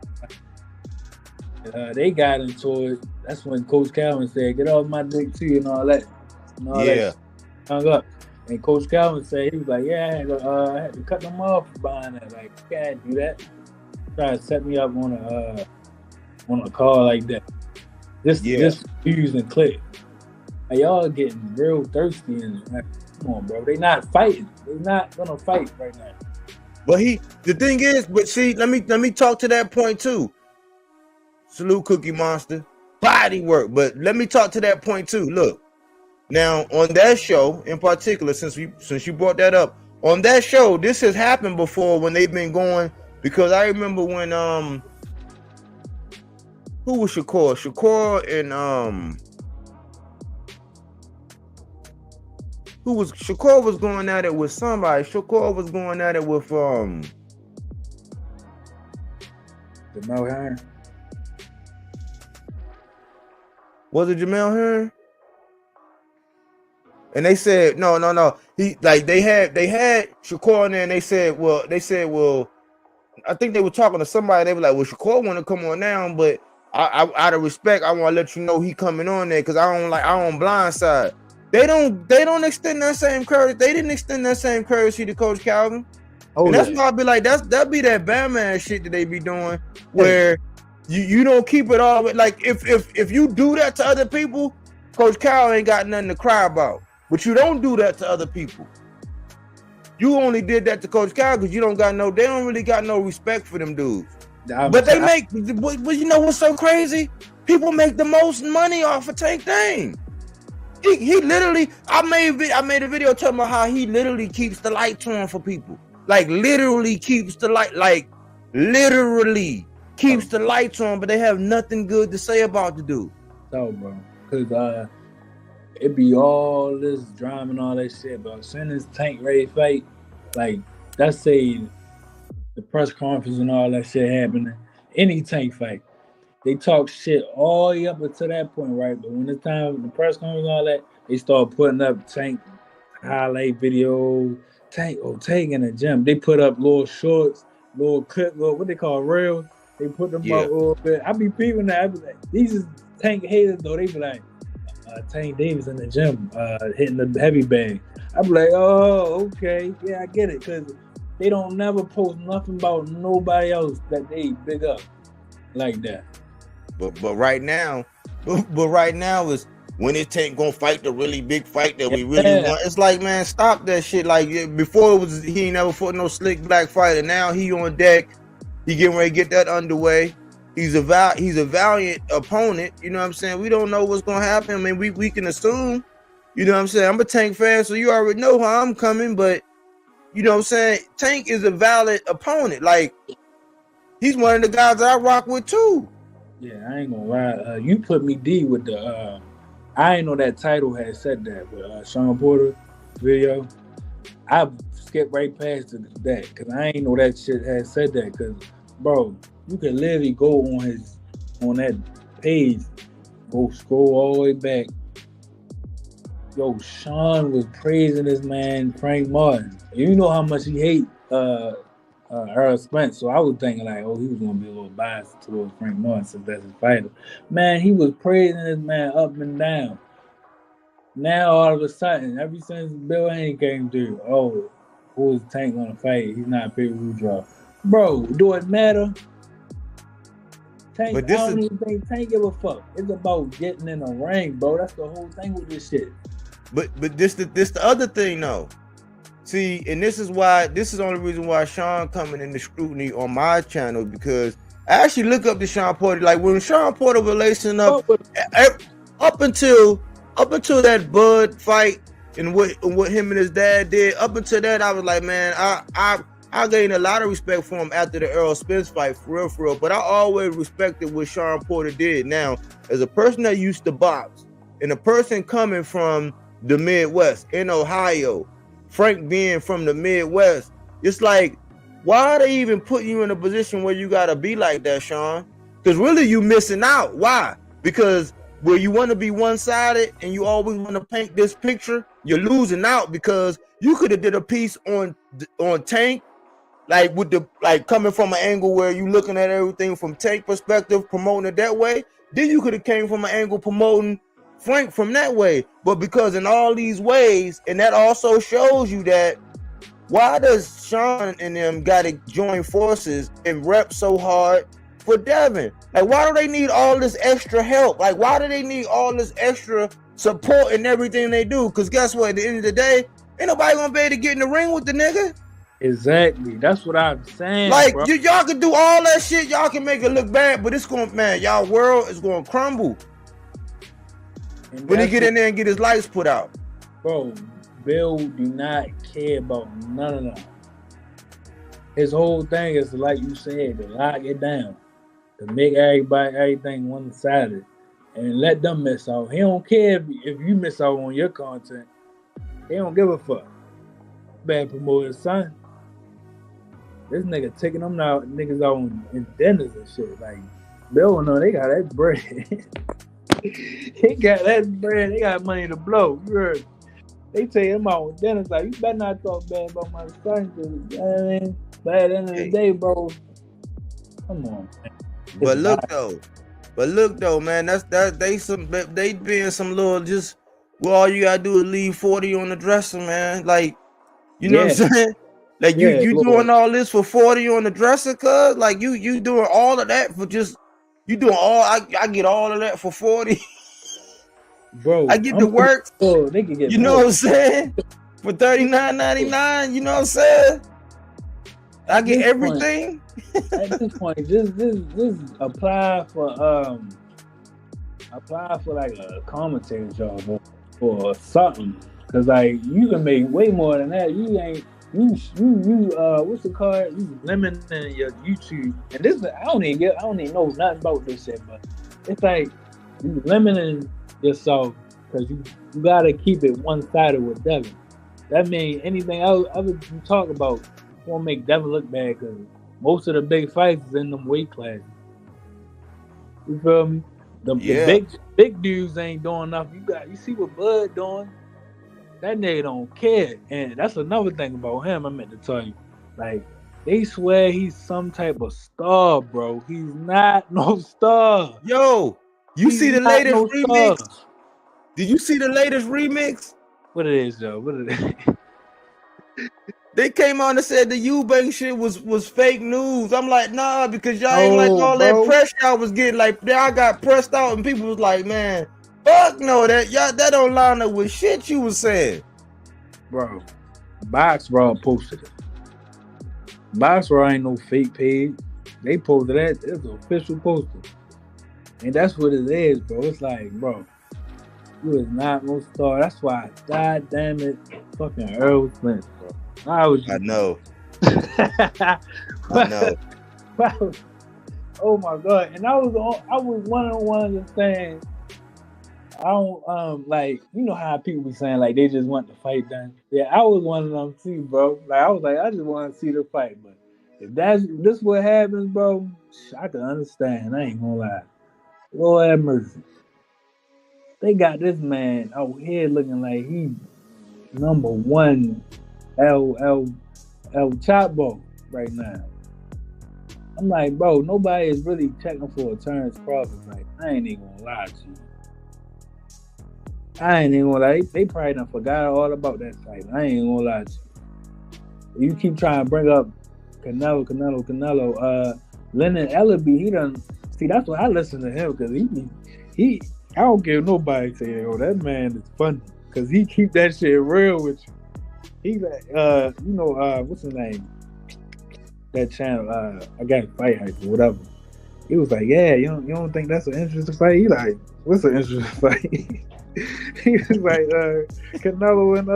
They got into it. That's when Coach Calvin said, "Get off my dick too," and all that. And all that hung up. And Coach Calvin said he was like, "Yeah, I had to cut them off behind that. Like, you can't do that. Try to set me up on a call like that. Just views and click. Like, y'all getting real thirsty and like, come on, bro. They not fighting. They not gonna fight right now." But the thing is, but see, let me talk to that point too. Salute Cookie Monster. Body work. But let me talk to that point too. Look, now on that show in particular, since you brought that up, on that show, this has happened before when they've been going, because I remember when who was Shakur? Shakur and Shakur was going at it with somebody. Shakur was going at it with Jamel Hearn. Was it Jamel Hearn? And they said no. He like they had Shakur in there, and they said, well, I think they were talking to somebody. They were like, well, Shakur want to come on now, but I out of respect, I want to let you know he coming on there because I don't blindside. They don't extend that same courtesy. They didn't extend that same courtesy to Coach Calvin. And that's why I'd be like, that be that Batman shit that they be doing, where you don't keep it all. Like if you do that to other people, Coach Cal ain't got nothing to cry about. But you don't do that to other people. You only did that to Coach Cal because they don't really got no respect for them dudes. But you know what's so crazy? People make the most money off of Tank Dane. He literally, I made a video talking about how he literally keeps the lights on for people. Like literally keeps the light, the lights on, but they have nothing good to say about the dude. No, bro, because it be all this drama and all that shit. But as soon as Tank ready to fight, like that's say the press conference and all that shit happening, any Tank fight, they talk shit all the way up until that point, right? But when it's time the press conference and all that, they start putting up Tank highlight videos. Tank in the gym. They put up little shorts, little clip, what they call reels. They put them up a little bit. I be peeping that. I be like, these is Tank haters though. They be like, TankDavis in the gym, hitting the heavy bag. I be like, oh, okay, yeah, I get it, because they don't never post nothing about nobody else that they big up like that. But right now is when is Tank gonna fight the really big fight that we really want? It's like, man, stop that shit. Like before, it was he ain't never fought no slick black fighter. Now he on deck. He getting ready to get that underway. He's a valiant opponent. You know what I'm saying? We don't know what's gonna happen. I mean, we can assume. You know what I'm saying? I'm a Tank fan, so you already know how I'm coming. But you know what I'm saying? Tank is a valid opponent. Like he's one of the guys that I rock with too. Yeah, I ain't gonna lie. You put me D with the. I ain't know that title had said that, but Shawn Porter video, I skipped right past that because I ain't know that shit had said that. Because, bro, you can literally go on that page, go scroll all the way back. Yo, Shawn was praising this man Frank Martin. You know how much he hate Earl Spence, so I was thinking like, oh, he was gonna be a little biased towards Frank Martin since that's his fighter. Man, he was praising this man up and down. Now all of a sudden, ever since Bill Haney came through, oh, who is Tank gonna fight? He's not a pay-per-view draw. Bro, do it matter? Tank, But I this don't is even think Tank give a fuck. It's about getting in a ring, bro. That's the whole thing with this shit. but this the other thing though. See, and this is the only reason why Shawn coming into scrutiny on my channel, because I actually look up to Shawn Porter. Like when Shawn Porter was lacing up, up until that Bud fight and what him and his dad did, up until that, I was like, man, I gained a lot of respect for him after the Errol Spence fight, for real. But I always respected what Shawn Porter did. Now, as a person that used to box, and a person coming from the Midwest in Ohio, Frank being from the Midwest, it's like, why are they even putting you in a position where you gotta be like that, Shawn? Because really you missing out. Why? Because where you want to be one-sided and you always want to paint this picture, you're losing out, because you could have did a piece on Tank, like with the coming from an angle where you looking at everything from Tank perspective, promoting it that way. Then you could have came from an angle promoting Frank from that way. But because in all these ways, and that also shows you that, why does Shawn and them gotta join forces and rep so hard for Devin? Like, why do they need all this extra help? Like, why do they need all this extra support in everything they do? Because guess what? At the end of the day, ain't nobody gonna be able to get in the ring with the nigga. Exactly. That's what I'm saying. Like, bro. y'all can do all that shit. Y'all can make it look bad, but it's going, man, y'all world is going to crumble when he get in there and get his lights put out. Bro, Bill do not care about none of that. His whole thing is, like you said, to lock it down, to make everything one-sided, and let them miss out. He don't care if you miss out on your content. He don't give a fuck. Bad promoter, son. This nigga taking them out, niggas out in dinners and shit. Like, Bill, no, they got that bread. He got that bread. They got money to blow. You heard? They take him out on dinners. Like, you better not talk bad about my son. You know what I mean? But at the end of the day, bro, come on, man. But look though, man, they being some little just, well, all you gotta do is leave 40 on the dresser, man. Like, you know what I'm saying? Like, you doing all this for 40 on the dresser, cuz? Like, you doing all of that for just, you doing all, I get all of that for 40. Bro, I get the work. They can get, you know what I'm saying? For $39.99, you know what I'm saying? I get everything. At this point, just apply for like a commentator job or something. Cause like you can make way more than that. You ain't what's the card? You limiting your YouTube. And this I don't even know nothing about this shit, but it's like you limiting yourself because you gotta keep it one-sided with Devin. That means anything else you talk about won't make Devin look bad, because most of the big fights is in them weight classes. You feel me? The big dudes ain't doing nothing. You see what Bud doing? That nigga don't care. And that's another thing about him I meant to tell you. Like, they swear he's some type of star, bro. He's not no star. Yo, you see the latest remix? Star. Did you see the latest remix? What it is, though? What it is? They came on and said the Eubank shit was fake news. I'm like, nah, because y'all ain't like all that press y'all was getting. Like, y'all got pressed out and people was like, man, fuck no, that don't line up with shit you was saying. Bro, Box Raw posted it. Box Raw ain't no fake page. They posted that. It's an official poster. And that's what it is, bro. It's like, bro, you is not no star. That's why, god damn it, fucking Earl Spence, bro. I know. I know. Oh my god! And I was one of the ones saying, I don't like, you know how people be saying like they just want the fight done. Yeah, I was one of them too, bro. Like, I was like, I just want to see the fight, but if this what happens, bro, I can understand. I ain't gonna lie. Lord have mercy. They got this man out here looking like he number one El Chapo right now. I'm like, bro, nobody is really checking for a Terrence Crawford fight. I ain't even gonna lie to you. I ain't even gonna lie. They probably done forgot all about that fight. I ain't gonna lie to you. You keep trying to bring up Canelo. Lennon Ellaby, he done. See, that's why I listen to him because he. I don't care nobody say, "Oh, that man is funny," because he keep that shit real with you. He like, what's his name? That channel, I got fight hype or whatever. He was like, "Yeah, you don't think that's an interesting fight?" He like, "What's an interesting fight?" He was like, Canelo and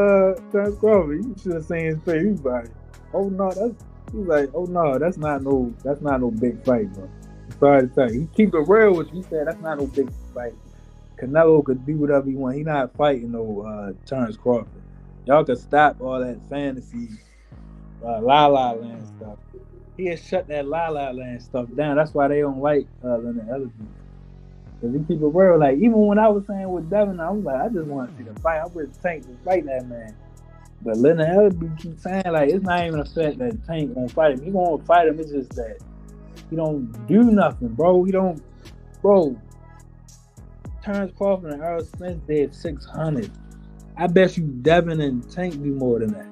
Terence Crawford. You should have seen his face. He was like, "Oh no, that's not no big fight, bro." I'm sorry to tell you, he keep it real with you. He said that's not no big fight. Canelo could do whatever he want. He not fighting no Terence Crawford. Y'all could stop all that fantasy La La Land stuff. He had shut that La La Land stuff down. That's why they don't like Leonard Ellis. Because he keep it real. Like, even when I was saying with Devin, I was like, I just want to see the fight. I would Tank to fight that man. But Leonard Ellis keep saying, like, it's not even a fact that Tank gonna fight him. He gonna fight him. It's just that he don't do nothing, bro. Terence Crawford and Errol Spence did 600. I bet you Devin and Tank do more than that.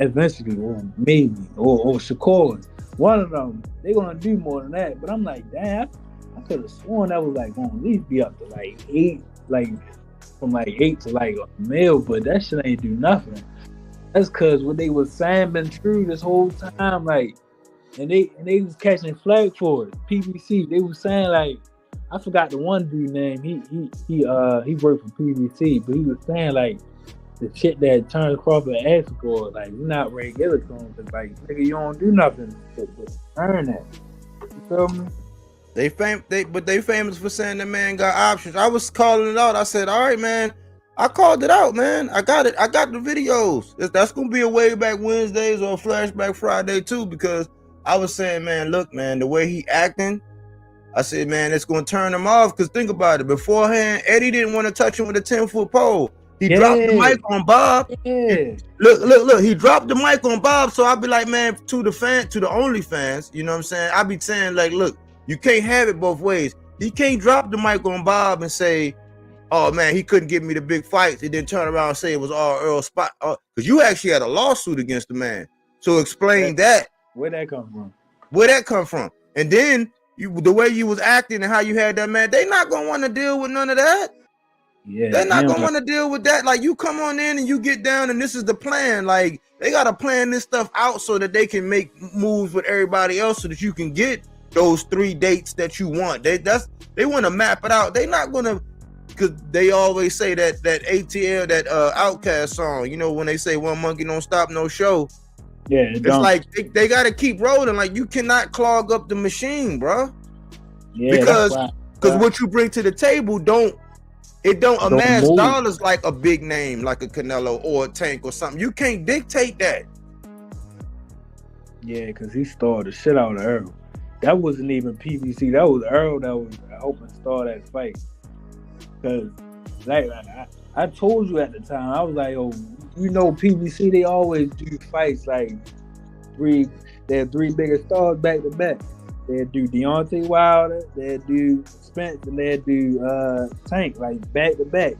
Eventually, or maybe, or Shakur. One of them, they're gonna do more than that. But I'm like, damn, I could have sworn that was like gonna at least be up to like 8, like from like 8 to like a mil, but that shit ain't do nothing. That's cause what they was saying been true this whole time, like, and they was catching flag for it. PBC, they was saying like, I forgot the one dude name. He worked for PBC, but he was saying like the shit that Terence Crawford asked for, like, you're not regular to him, because like, nigga, you don't do nothing to earn that. You feel me? They famous for saying the man got options. I was calling it out. I said, all right, man. I called it out, man. I got it. I got the videos. That's gonna be a way back Wednesdays or a flashback Friday too, because I was saying, man, look, man, the way he acting, I said, man, it's gonna turn him off. Because think about it. Beforehand, Eddie didn't want to touch him with a 10-foot pole. He dropped the mic on Bob. Yeah. Look. He dropped the mic on Bob. So I'll be like, man, to the only fans, you know what I'm saying? I be saying, like, look, you can't have it both ways. He can't drop the mic on Bob and say, oh man, he couldn't give me the big fights, and then turn around and say it was all Earl spot. Because you actually had a lawsuit against the man. So explain that. Where'd that come from? Where that come from? And then the way you was acting and how you had that man, they not gonna want to deal with none of that. Yeah, they're not gonna want to deal with that. Like, you come on in and you get down, and this is the plan. Like, they gotta plan this stuff out so that they can make moves with everybody else, so that you can get those 3 dates that you want. They want to map it out. They not gonna, because they always say that ATL, that Outkast song, you know, when they say one monkey don't stop no show. Yeah, it's like they got to keep rolling. Like, you cannot clog up the machine, bro. Yeah, because what you bring to the table don't amass dollars like a big name, like a Canelo or a Tank or something. You can't dictate that. Yeah, because he started the shit out of Earl. That wasn't even PBC. That was Earl that was helping start that fight. Because, like, I told you at the time, I was like, oh, you know, PBC, they always do fights like their 3 biggest stars back to back. They'd do Deontay Wilder, they'd do Spence, and they'd do Tank, like, back to back.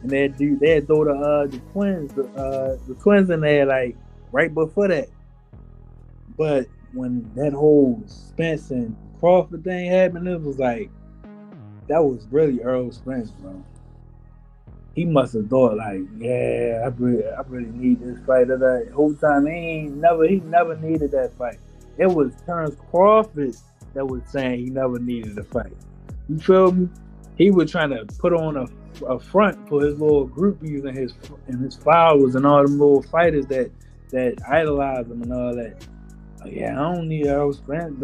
And they'd throw the twins in there, like, right before that. But when that whole Spence and Crawford thing happened, it was like, that was really Earl Spence, bro. He must have thought, like, yeah, I really need this fight. That whole time he never needed that fight. It was Terence Crawford that was saying he never needed a fight. You feel me? He was trying to put on a front for his little groupies and his followers and all them little fighters that idolize him and all that. Like, yeah, I don't need Earl Spence.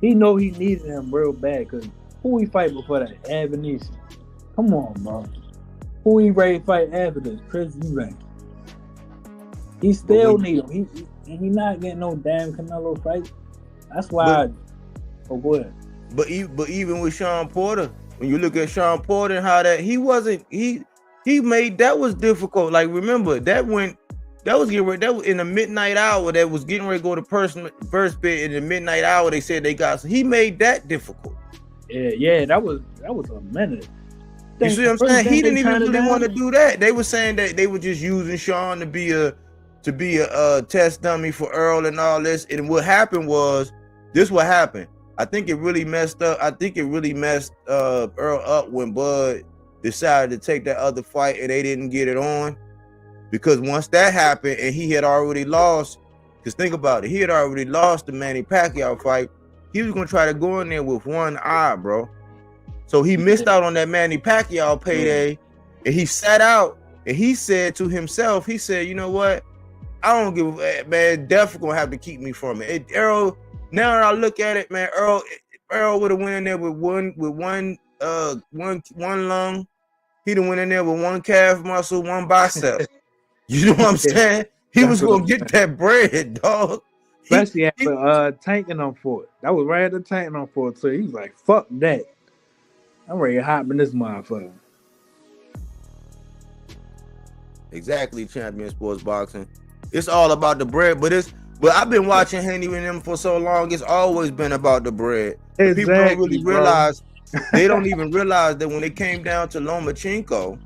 He know he needed him real bad, because who he fight before that? Avenesian. Come on, bro. Who he ready to fight after this? Chris Eubank. He still need him. He not getting no damn Canelo fight. That's why. Go ahead. But even with Shawn Porter, when you look at Shawn Porter and how that he made that was difficult. Like, remember that was in the midnight hour. That was getting ready to go to first bit in the midnight hour. They said they got. So he made that difficult. Yeah, that was a minute. You see what I'm saying? He didn't even really want to do that. They were saying that they were just using Shawn to be a test dummy for Earl and all this. And what happened was, this what happened. I think it really messed up. I think it really messed Earl up when Bud decided to take that other fight and they didn't get it on. Because once that happened and he had already lost, because think about it, he had already lost the Manny Pacquiao fight. He was going to try to go in there with one eye, bro. So he missed out on that Manny Pacquiao payday, and he sat out, and he said to himself, he said, you know what? I don't give a man, definitely gonna have to keep me from it. Earl, now that I look at it, man, Earl would have went in there with one lung. He'd have went in there with one calf muscle, one bicep. You know what I'm saying? He was gonna get that bread, dog. Especially after tanking on for it. That was right after tanking on for it. So he was like, fuck that. I'm ready to hop in this motherfucker. Exactly, champion sports boxing. It's all about the bread, but I've been watching Haney and them for so long. It's always been about the bread. Exactly, people don't really realize. They don't even realize that when it came down to Lomachenko,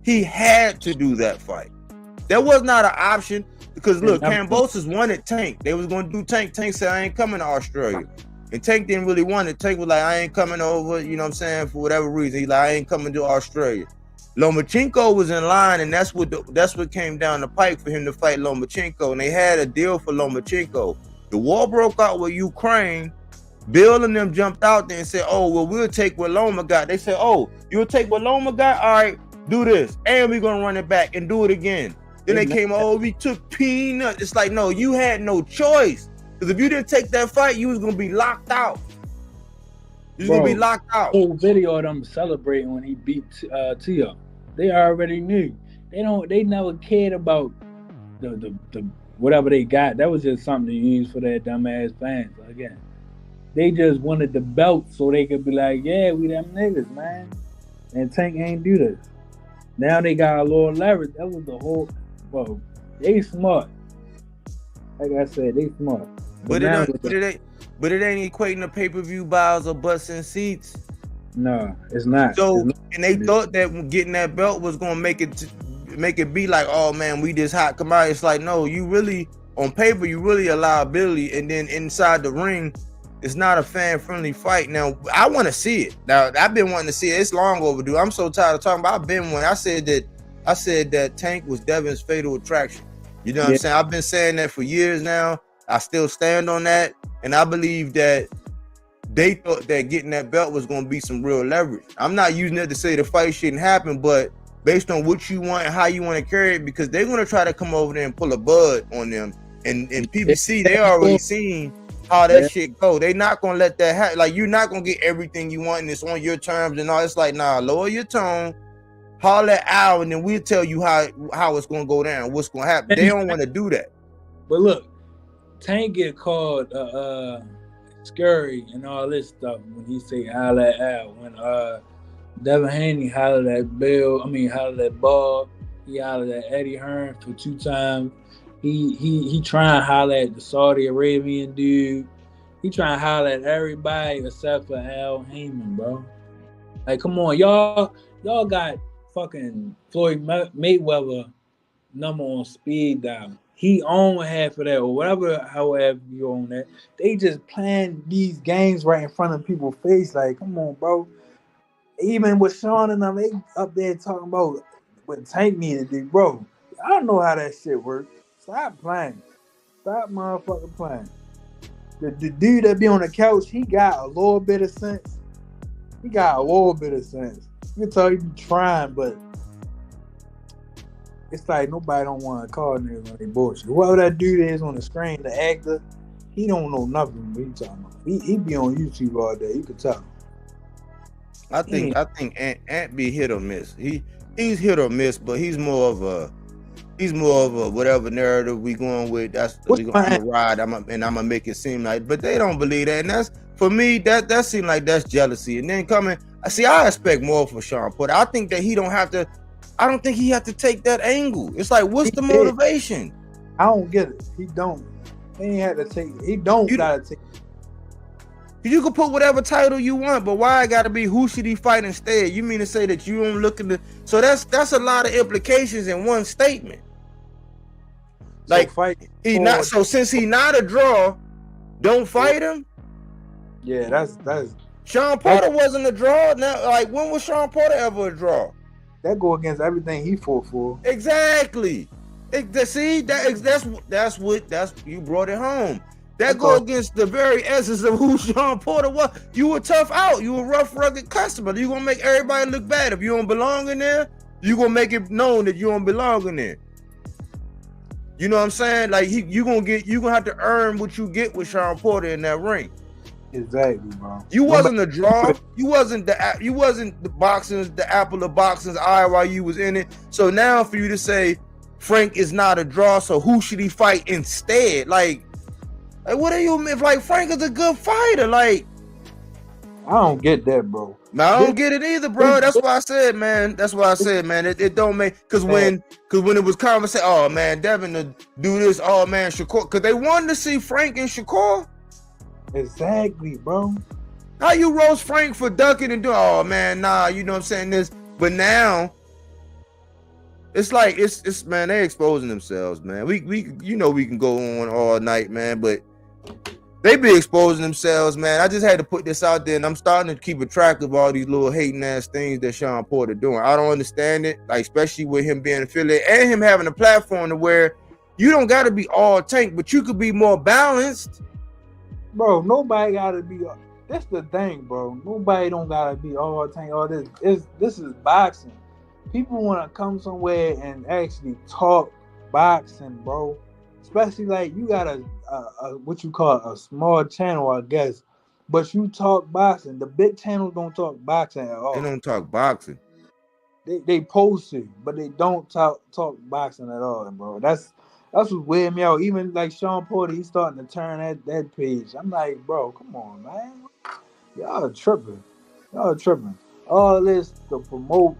he had to do that fight. That was not an option because look, Kambosos wanted Tank. They was going to do Tank. Tank said, I ain't coming to Australia. And Tank didn't really want it. Tank was like, I ain't coming over, you know what I'm saying, for whatever reason. He's like, I ain't coming to Australia. Lomachenko was in line, and that's what came down the pike for him to fight Lomachenko. And they had a deal for Lomachenko. The war broke out with Ukraine. Bill and them jumped out there and said, oh, well, we'll take what Loma got. They said, oh, you'll take what Loma got? All right, do this. And we're going to run it back and do it again. Then they came, oh, we took peanuts. It's like, no, you had no choice. Because if you didn't take that fight, you was going to be locked out. You was going to be locked out. Whole video of them celebrating when he beat Tio. They already knew. They never cared about the whatever they got. That was just something to use for their dumbass fans. Again, they just wanted the belt so they could be like, yeah, we them niggas, man. And Tank ain't do this. Now they got a little leverage. That was the whole, bro. They smart. Like I said, they smart. But it ain't equating to pay-per-view buys or butts and seats. No, it's not. So, it's not. And they thought that getting that belt was gonna make it be like, oh man, we just hot come out. It's like, no, you really on paper, you really a liability, and then inside the ring, it's not a fan-friendly fight. Now, I want to see it. Now, I've been wanting to see it. It's long overdue. I'm so tired of talking about. I said that Tank was Devin's fatal attraction. You know what I'm saying? I've been saying that for years now. I still stand on that, and I believe that they thought that getting that belt was going to be some real leverage. I'm not using it to say the fight shouldn't happen, but based on what you want and how you want to carry it, because they're going to try to come over there and pull a Bud on them. And PBC, they already seen how that shit go. They not going to let that happen. Like, you're not going to get everything you want, and it's on your terms and all. It's like, nah, lower your tone, holler out, and then we'll tell you how it's going to go down, what's going to happen. They don't want to do that. But look, Tank get called scurry and all this stuff when he say holler out. When Devin Haney hollered at Bob, he hollered at Eddie Hearn for 2 times. He trying to holler at the Saudi Arabian dude. He trying to holler at everybody except for Al Heyman, bro. Like, come on, y'all got fucking Floyd Mayweather number on speed dial. He own half of that or whatever, however you own that. They just playing these games right in front of people's face. Like, come on, bro. Even with Shawn and them, they up there talking about what Tank needed to do. Bro, I don't know how that shit works. Stop playing. Stop motherfucking playing. The dude that be on the couch, he got a little bit of sense. You can tell he be trying, but it's like nobody don't want to call niggas on their bullshit. Whoever that dude is on the screen, the actor, he don't know nothing what he talking about. He be on YouTube all day. You can tell. I think Ant be hit or miss. He's hit or miss, but he's more of a whatever narrative we going with. That's I'm gonna ride. I'm gonna make it seem like. But they don't believe that, and that's for me. That seems like that's jealousy. And then I expect more for Shawn Porter. I think that he don't have to. I don't think he have to take that angle. It's like, what's the motivation? I don't get it. He don't. He ain't had to take it. He don't gotta take it. You can put whatever title you want, but why it got to be who should he fight instead? You mean to say that you don't look at the? So that's a lot of implications in one statement. Like he not so since he not a draw, don't fight him. Yeah, that's Shawn Porter wasn't a draw. Now, like when was Shawn Porter ever a draw? That go against everything he fought for. Exactly. See, that's you brought it home. That go against the very essence of who Shawn Porter was. You were tough out. You were rough, rugged customer. You gonna make everybody look bad. If you don't belong in there, you gonna make it known that you don't belong in there. You know what I'm saying? Like you gonna have to earn what you get with Shawn Porter in that ring. Exactly, bro. You wasn't a draw. You wasn't the boxing's the apple of boxing's eye while you was in it. So now for you to say Frank is not a draw, so who should he fight instead? Like what are you? If like Frank is a good fighter, like I don't get that, bro. No, I don't get it either, bro. That's why I said, man. It don't make because when it was conversation, oh man, Devin to do this, oh man, Shakur, because they wanted to see Frank and Shakur. Exactly, bro. How you roast Frank for ducking and doing? Oh man, nah, you know what I'm saying this, but now it's like it's man, they exposing themselves, man. We we can go on all night, man, but they be exposing themselves, man. I just had to put this out there, and I'm starting to keep a track of all these little hating ass things that Shawn Porter doing. I don't understand it, like especially with him being affiliated and him having a platform to where you don't got to be all Tank, but you could be more balanced. Bro, nobody gotta be. That's the thing, bro. Nobody don't gotta be all Tank. All this. This is boxing. People want to come somewhere and actually talk boxing, bro. Especially like you got a what you call a small channel, I guess. But you talk boxing. The big channels don't talk boxing at all. They don't talk boxing. They post it, but they don't talk boxing at all, bro. That's what's weird me out. Even like Shawn Porter, he's starting to turn that page. I'm like, bro, come on, man. Y'all are tripping. All this to promote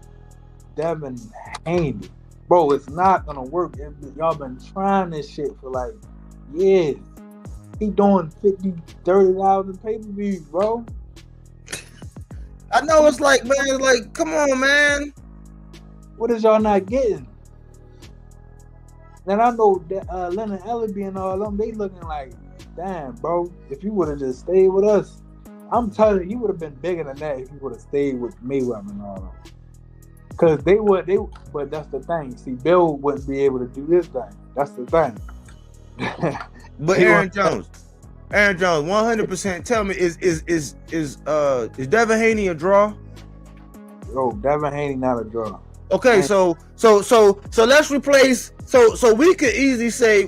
Devin Haney. Bro, it's not gonna work. Y'all been trying this shit for like years. He doing 50, 30,000 pay-per-views, bro. I know it's like, man, it's like, come on, man. What is y'all not getting? And I know that Leonard Ellerby and all them, they looking like, damn, bro, if you would have just stayed with us, I'm telling you, he would have been bigger than that if he would have stayed with Mayweather and all them. Because but that's the thing. See, Bill wouldn't be able to do this thing. That's the thing. But Aaron Jones, 100%. Tell me, is Devin Haney a draw? Oh, Devin Haney not a draw. Okay, so let's replace. So we could easily say,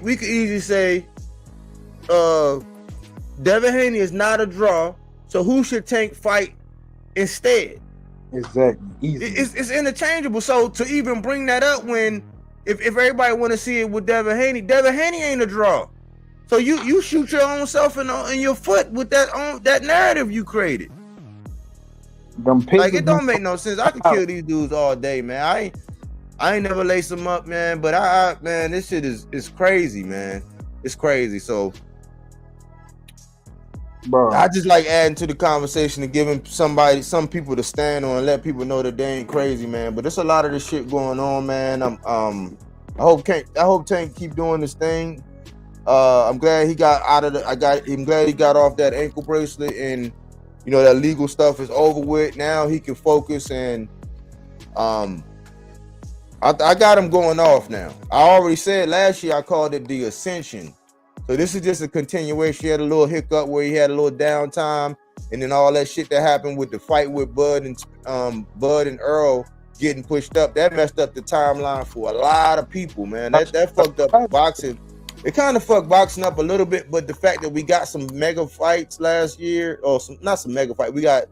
Devin Haney is not a draw. So who should Tank fight instead? Exactly. Easy. It's interchangeable. So to even bring that up when if everybody want to see it with Devin Haney ain't a draw. So you shoot your own self in your foot with that narrative you created. Like it don't make no sense. I could kill these dudes all day, man. I ain't never lace them up, man. But man, this shit is crazy, man. It's crazy. So bro, I just like adding to the conversation and giving some people to stand on and let people know that they ain't crazy, man. But there's a lot of this shit going on, man. I hope Tank keep doing this thing. I'm glad he got I'm glad he got off that ankle bracelet and that legal stuff is over with. Now he can focus and I got him going off now. I already said last year I called it the ascension. So this is just a continuation. He had a little hiccup where he had a little downtime, and then all that shit that happened with the fight with Bud and Earl getting pushed up, that messed up the timeline for a lot of people, man. That fucked up boxing. It kind of fucked boxing up a little bit, but the fact that we got some mega fights last year, or not some mega fight, we got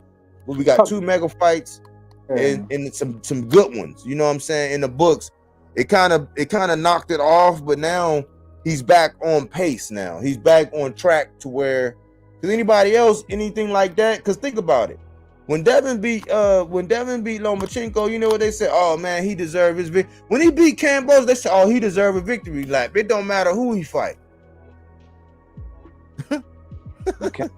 2 mega fights and some good ones. You know what I'm saying? In the books, it kind of knocked it off, but now he's back on pace. Now he's back on track to where, because anybody else, anything like that. Because think about it, when Devin beat Lomachenko, you know what they said? Oh man, he deserved his victory. When he beat Campos, they said, oh, he deserved a victory lap. It don't matter who he fight. Okay.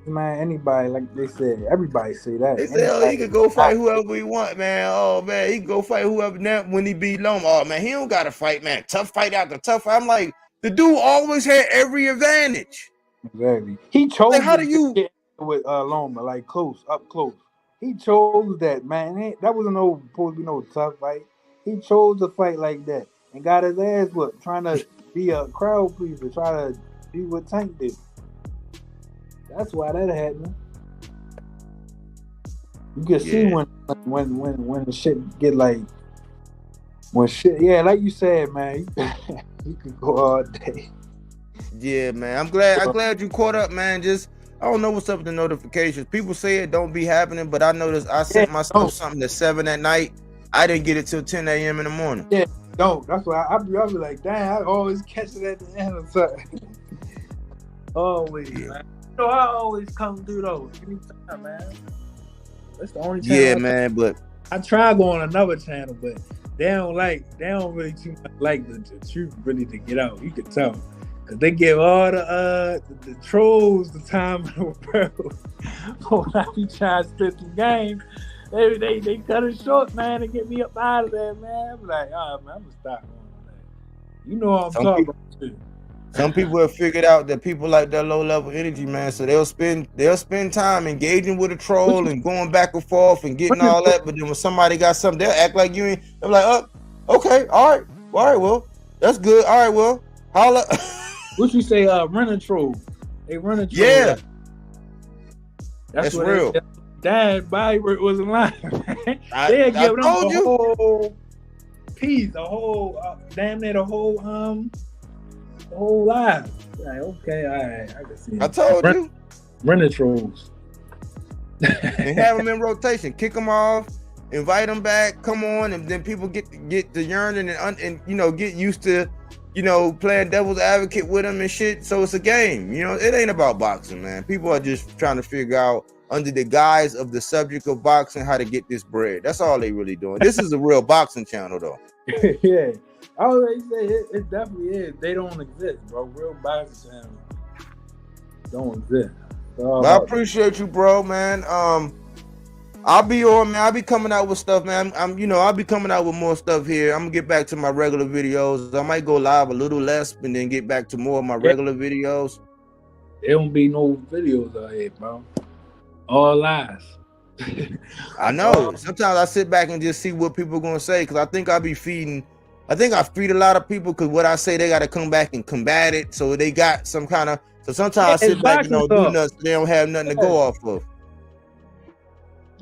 man, anybody, like they said, everybody say that. They say, oh, he could go fight whoever he want, man. Oh man, he can go fight whoever. Now when he beat Loma, oh man, he don't gotta fight, man. Tough fight after tough fight. I'm like, the dude always had every advantage. Exactly. He chose like, how do you get with Loma, like up close. He chose that, man. That wasn't supposed to be no tough fight. He chose to fight like that and got his ass whooped, trying to be a crowd pleaser, try to do what Tank did. That's why that happened. You can see when the shit get like like you said, man. You can go all day. Yeah, man. I'm glad you caught up, man. Just I don't know what's up with the notifications. People say it don't be happening, but I noticed I sent myself something at 7 at night. I didn't get it till 10 a.m. in the morning. Yeah, no, that's why I be like, damn, I always catch it at the end of something. Always, man. You know, I always come through those anytime, man. That's the only channel. Yeah, man, but I try going on another channel, but they don't really too much like the truth really to get out. You can tell. Cause they give all the trolls the time in the world. But when I be trying to spit some game, they cut it short, man, and get me up out of there, man. I'm like, man, I'm gonna stop going that. You know what I'm talking about too. Some people have figured out that people like that low level energy, man. So they'll spend time engaging with a troll and going back and forth and getting all that. But then when somebody got something, they'll act like you ain't. They're like, oh, okay, all right, well, that's good. All right, well, holla. What you say? Run a troll. They run a troll. Yeah, that's real. Dad, body wasn't lying. I give them told you. Whole piece, damn near the whole live. Like, okay, all right, I can see it. I told you. Run the trolls. And have them in rotation. Kick them off. Invite them back. Come on, and then people get the yearning and get used to. Playing devil's advocate with them and shit. So it's a game. It ain't about boxing, man. People are just trying to figure out under the guise of the subject of boxing how to get this bread. That's all they really doing. This is a real boxing channel, though. Yeah, I always say it definitely is. They don't exist, bro. Real boxing channels don't exist. But I appreciate you, bro, man. I'll be on, man. I'll be coming out with stuff, man. I'll be coming out with more stuff here. I'm gonna get back to my regular videos. I might go live a little less and then get back to more of my regular videos. There don't be no videos out here, bro. All lies. I know. Sometimes I sit back and just see what people are gonna say because I think I feed a lot of people because what I say they gotta come back and combat it. So they got some kind of sometimes I sit back and don't do nothing, so they don't have nothing to go off of.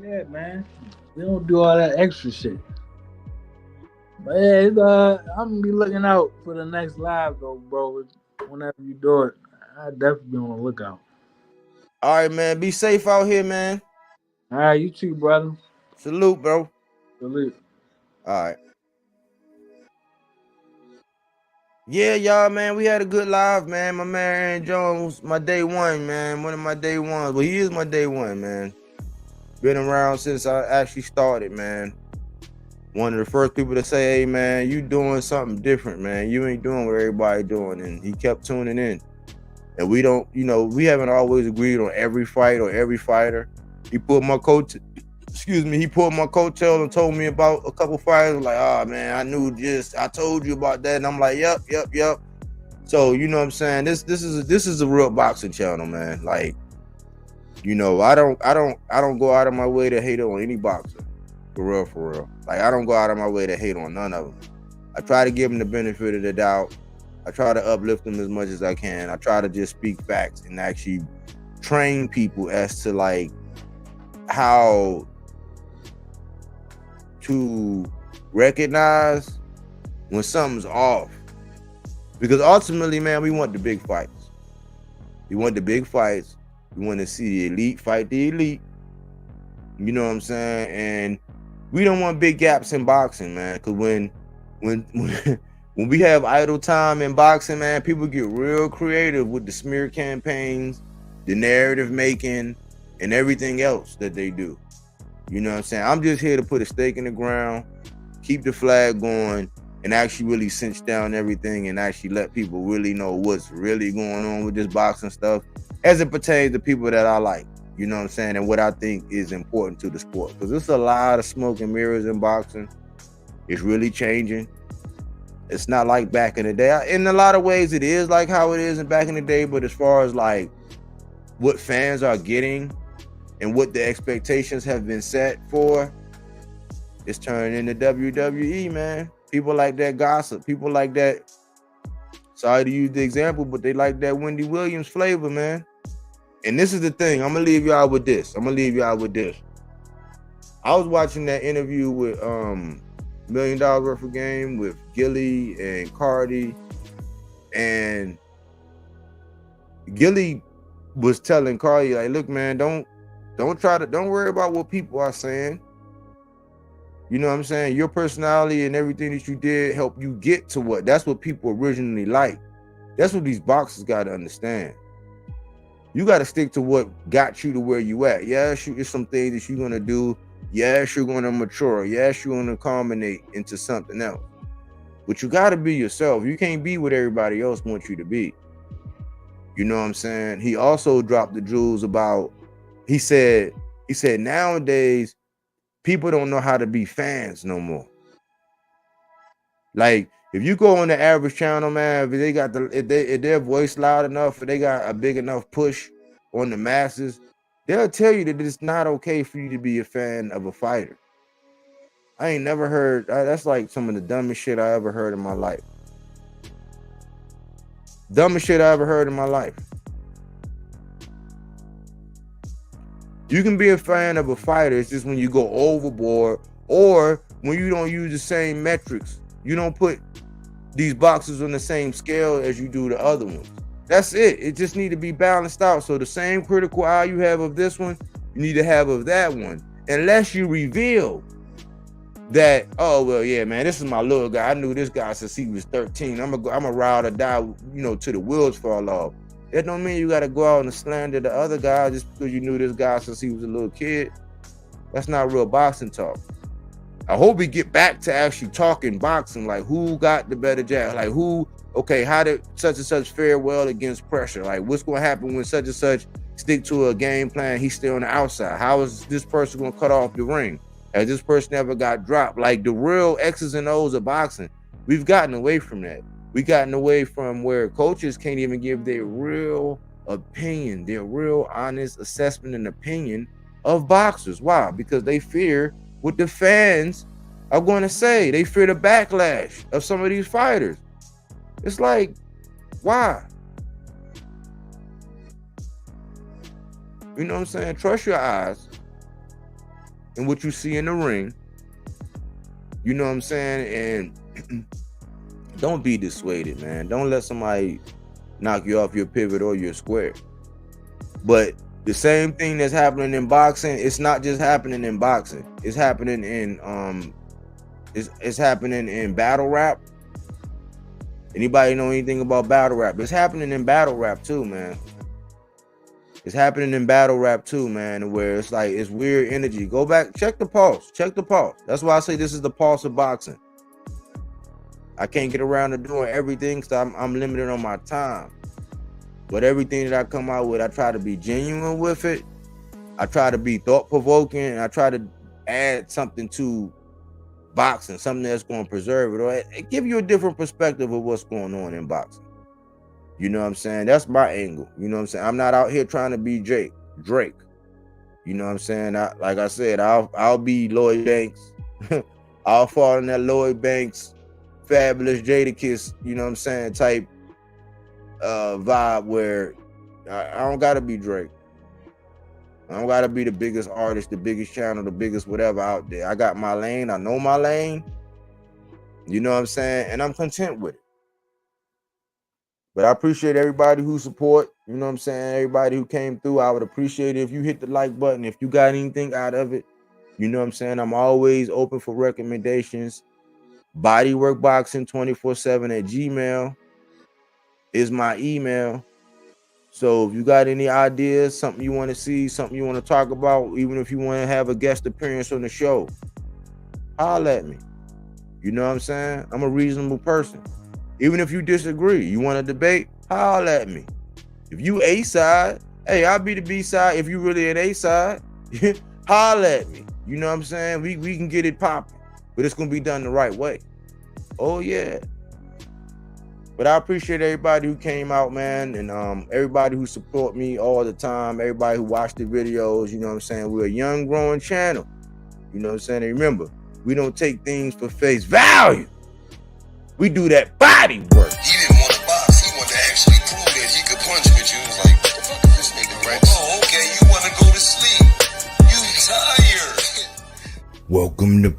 Yeah, man. We don't do all that extra shit. But yeah, I'm gonna be looking out for the next live though, bro. Whenever you do it, I definitely be on the lookout. All right, man. Be safe out here, man. All right, you too, brother. Salute, bro. Salute. All right. Yeah, y'all, man. We had a good live, man. My man Aaron Jones, my day one, man. One of my day ones. Well, he is my day one, man. Been around since I actually started, man. One of the first people to say, hey, man, you doing something different, man. You ain't doing what everybody doing. And he kept tuning in. And we don't, we haven't always agreed on every fight or every fighter. He pulled my coattail and told me about a couple fighters. Like, oh, man, I told you about that. And I'm like, yep. So, you know what I'm saying? This is a real boxing channel, man. Like, I don't go out of my way to hate on any boxer. For real. Like, I don't go out of my way to hate on none of them. I try to give them the benefit of the doubt. I try to uplift them as much as I can. I try to just speak facts and actually train people as to like how to recognize when something's off. Because ultimately, man, we want the big fights. We want the big fights. We want to see the elite fight the elite. You know what I'm saying? And we don't want big gaps in boxing, man. Because when we have idle time in boxing, man, people get real creative with the smear campaigns, the narrative making, and everything else that they do. You know what I'm saying? I'm just here to put a stake in the ground, keep the flag going, and actually really cinch down everything and actually let people really know what's really going on with this boxing stuff. as it pertains to people that I like, you know what I'm saying, and what I think is important to the sport. Because there's a lot of smoke and mirrors in boxing. It's really changing. It's not like back in the day. In a lot of ways, it is like how it is in back in the day, but as far as like what fans are getting and what the expectations have been set for, it's turning into WWE, man. People like that gossip. People like that. Sorry to use the example, but they like that Wendy Williams flavor, man. And this is the thing. I'm gonna leave y'all with this. I was watching that interview with $1 Million Worth of Game with Gilly and Cardi, and Gilly was telling Cardi, like, look, man, don't worry about what people are saying. You know what I'm saying? Your personality and everything that you did helped you get to that's what people originally liked. That's what these boxers got to understand. You got to stick to what got you to where you at. Yes, it's some things that you're going to do. Yes, you're going to mature. Yes, you're going to culminate into something else. But you got to be yourself. You can't be what everybody else wants you to be. You know what I'm saying? He also dropped the jewels about, he said nowadays, people don't know how to be fans no more. Like, if you go on the average channel, man, if their voice loud enough, if they got a big enough push on the masses, they'll tell you that it's not okay for you to be a fan of a fighter. I ain't never heard, that's like some of the dumbest shit I ever heard in my life. Dumbest shit I ever heard in my life. You can be a fan of a fighter. It's just when you go overboard or when you don't use the same metrics. You don't put these boxers on the same scale as you do the other ones. That's it. It just need to be balanced out. So the same critical eye you have of this one, you need to have of that one. Unless you reveal that, oh, well, yeah, man, this is my little guy. I knew this guy since he was 13. I'm a ride or die, till the wheels fall off. That don't mean you got to go out and slander the other guy just because you knew this guy since he was a little kid. That's not real boxing talk. I hope we get back to actually talking boxing, like who got the better jab, like how did such and such fare well against pressure? Like what's going to happen when such and such stick to a game plan, he's still on the outside? How is this person going to cut off the ring? Has this person ever got dropped? Like the real X's and O's of boxing. We've gotten away from that. We've gotten away from where coaches can't even give their real opinion, their real honest assessment and opinion of boxers. Why? Because they fear what the fans are going to say. They fear the backlash of some of these fighters. It's like, why? You know what I'm saying? Trust your eyes and what you see in the ring. You know what I'm saying? And don't be dissuaded, man. Don't let somebody knock you off your pivot or your square. But the same thing that's happening in boxing, it's not just happening in boxing. It's happening in it's happening in battle rap. Anybody know anything about battle rap? It's happening in battle rap too, man. It's happening in battle rap too, man, where it's like it's weird energy. Go back, check the pulse. Check the pulse. That's why I say this is the pulse of boxing. I can't get around to doing everything because I'm limited on my time. But everything that I come out with, I try to be genuine with it. I try to be thought-provoking, and I try to add something to boxing, something that's going to preserve it, or give you a different perspective of what's going on in boxing. You know what I'm saying? That's my angle. You know what I'm saying? I'm not out here trying to be Drake. You know what I'm saying? Like I said, I'll be Lloyd Banks. I'll fall in that Lloyd Banks, Fabulous Jadakiss, you know what I'm saying, type vibe where I don't gotta be Drake. I don't gotta be the biggest artist, the biggest channel, the biggest whatever out there. I got my lane. I know my lane. You know what I'm saying? And I'm content with it. But I appreciate everybody who support. You know what I'm saying? Everybody who came through. I would appreciate it if you hit the like button. If you got anything out of it, you know what I'm saying? I'm always open for recommendations. bodyworkboxing247@gmail.com is my email. So if you got any ideas, something you want to see, something you want to talk about, even if you want to have a guest appearance on the show, holler at me. You know what I'm saying? I'm a reasonable person. Even if you disagree, you want to debate, holler at me. If you A-side, hey, I'll be the B side if you really an A side. Holla at me. You know what I'm saying? We can get it popping, but it's gonna be done the right way. Oh yeah. But I appreciate everybody who came out, man, and everybody who support me all the time, everybody who watched the videos. You know what I'm saying? We're a young, growing channel. You know what I'm saying? And remember, we don't take things for face value. We do that body work. He didn't want to box. He wanted to actually prove that he could punch with you. He was like, what the fuck is this nigga, right? Oh, okay, you want to go to sleep. You tired. Welcome to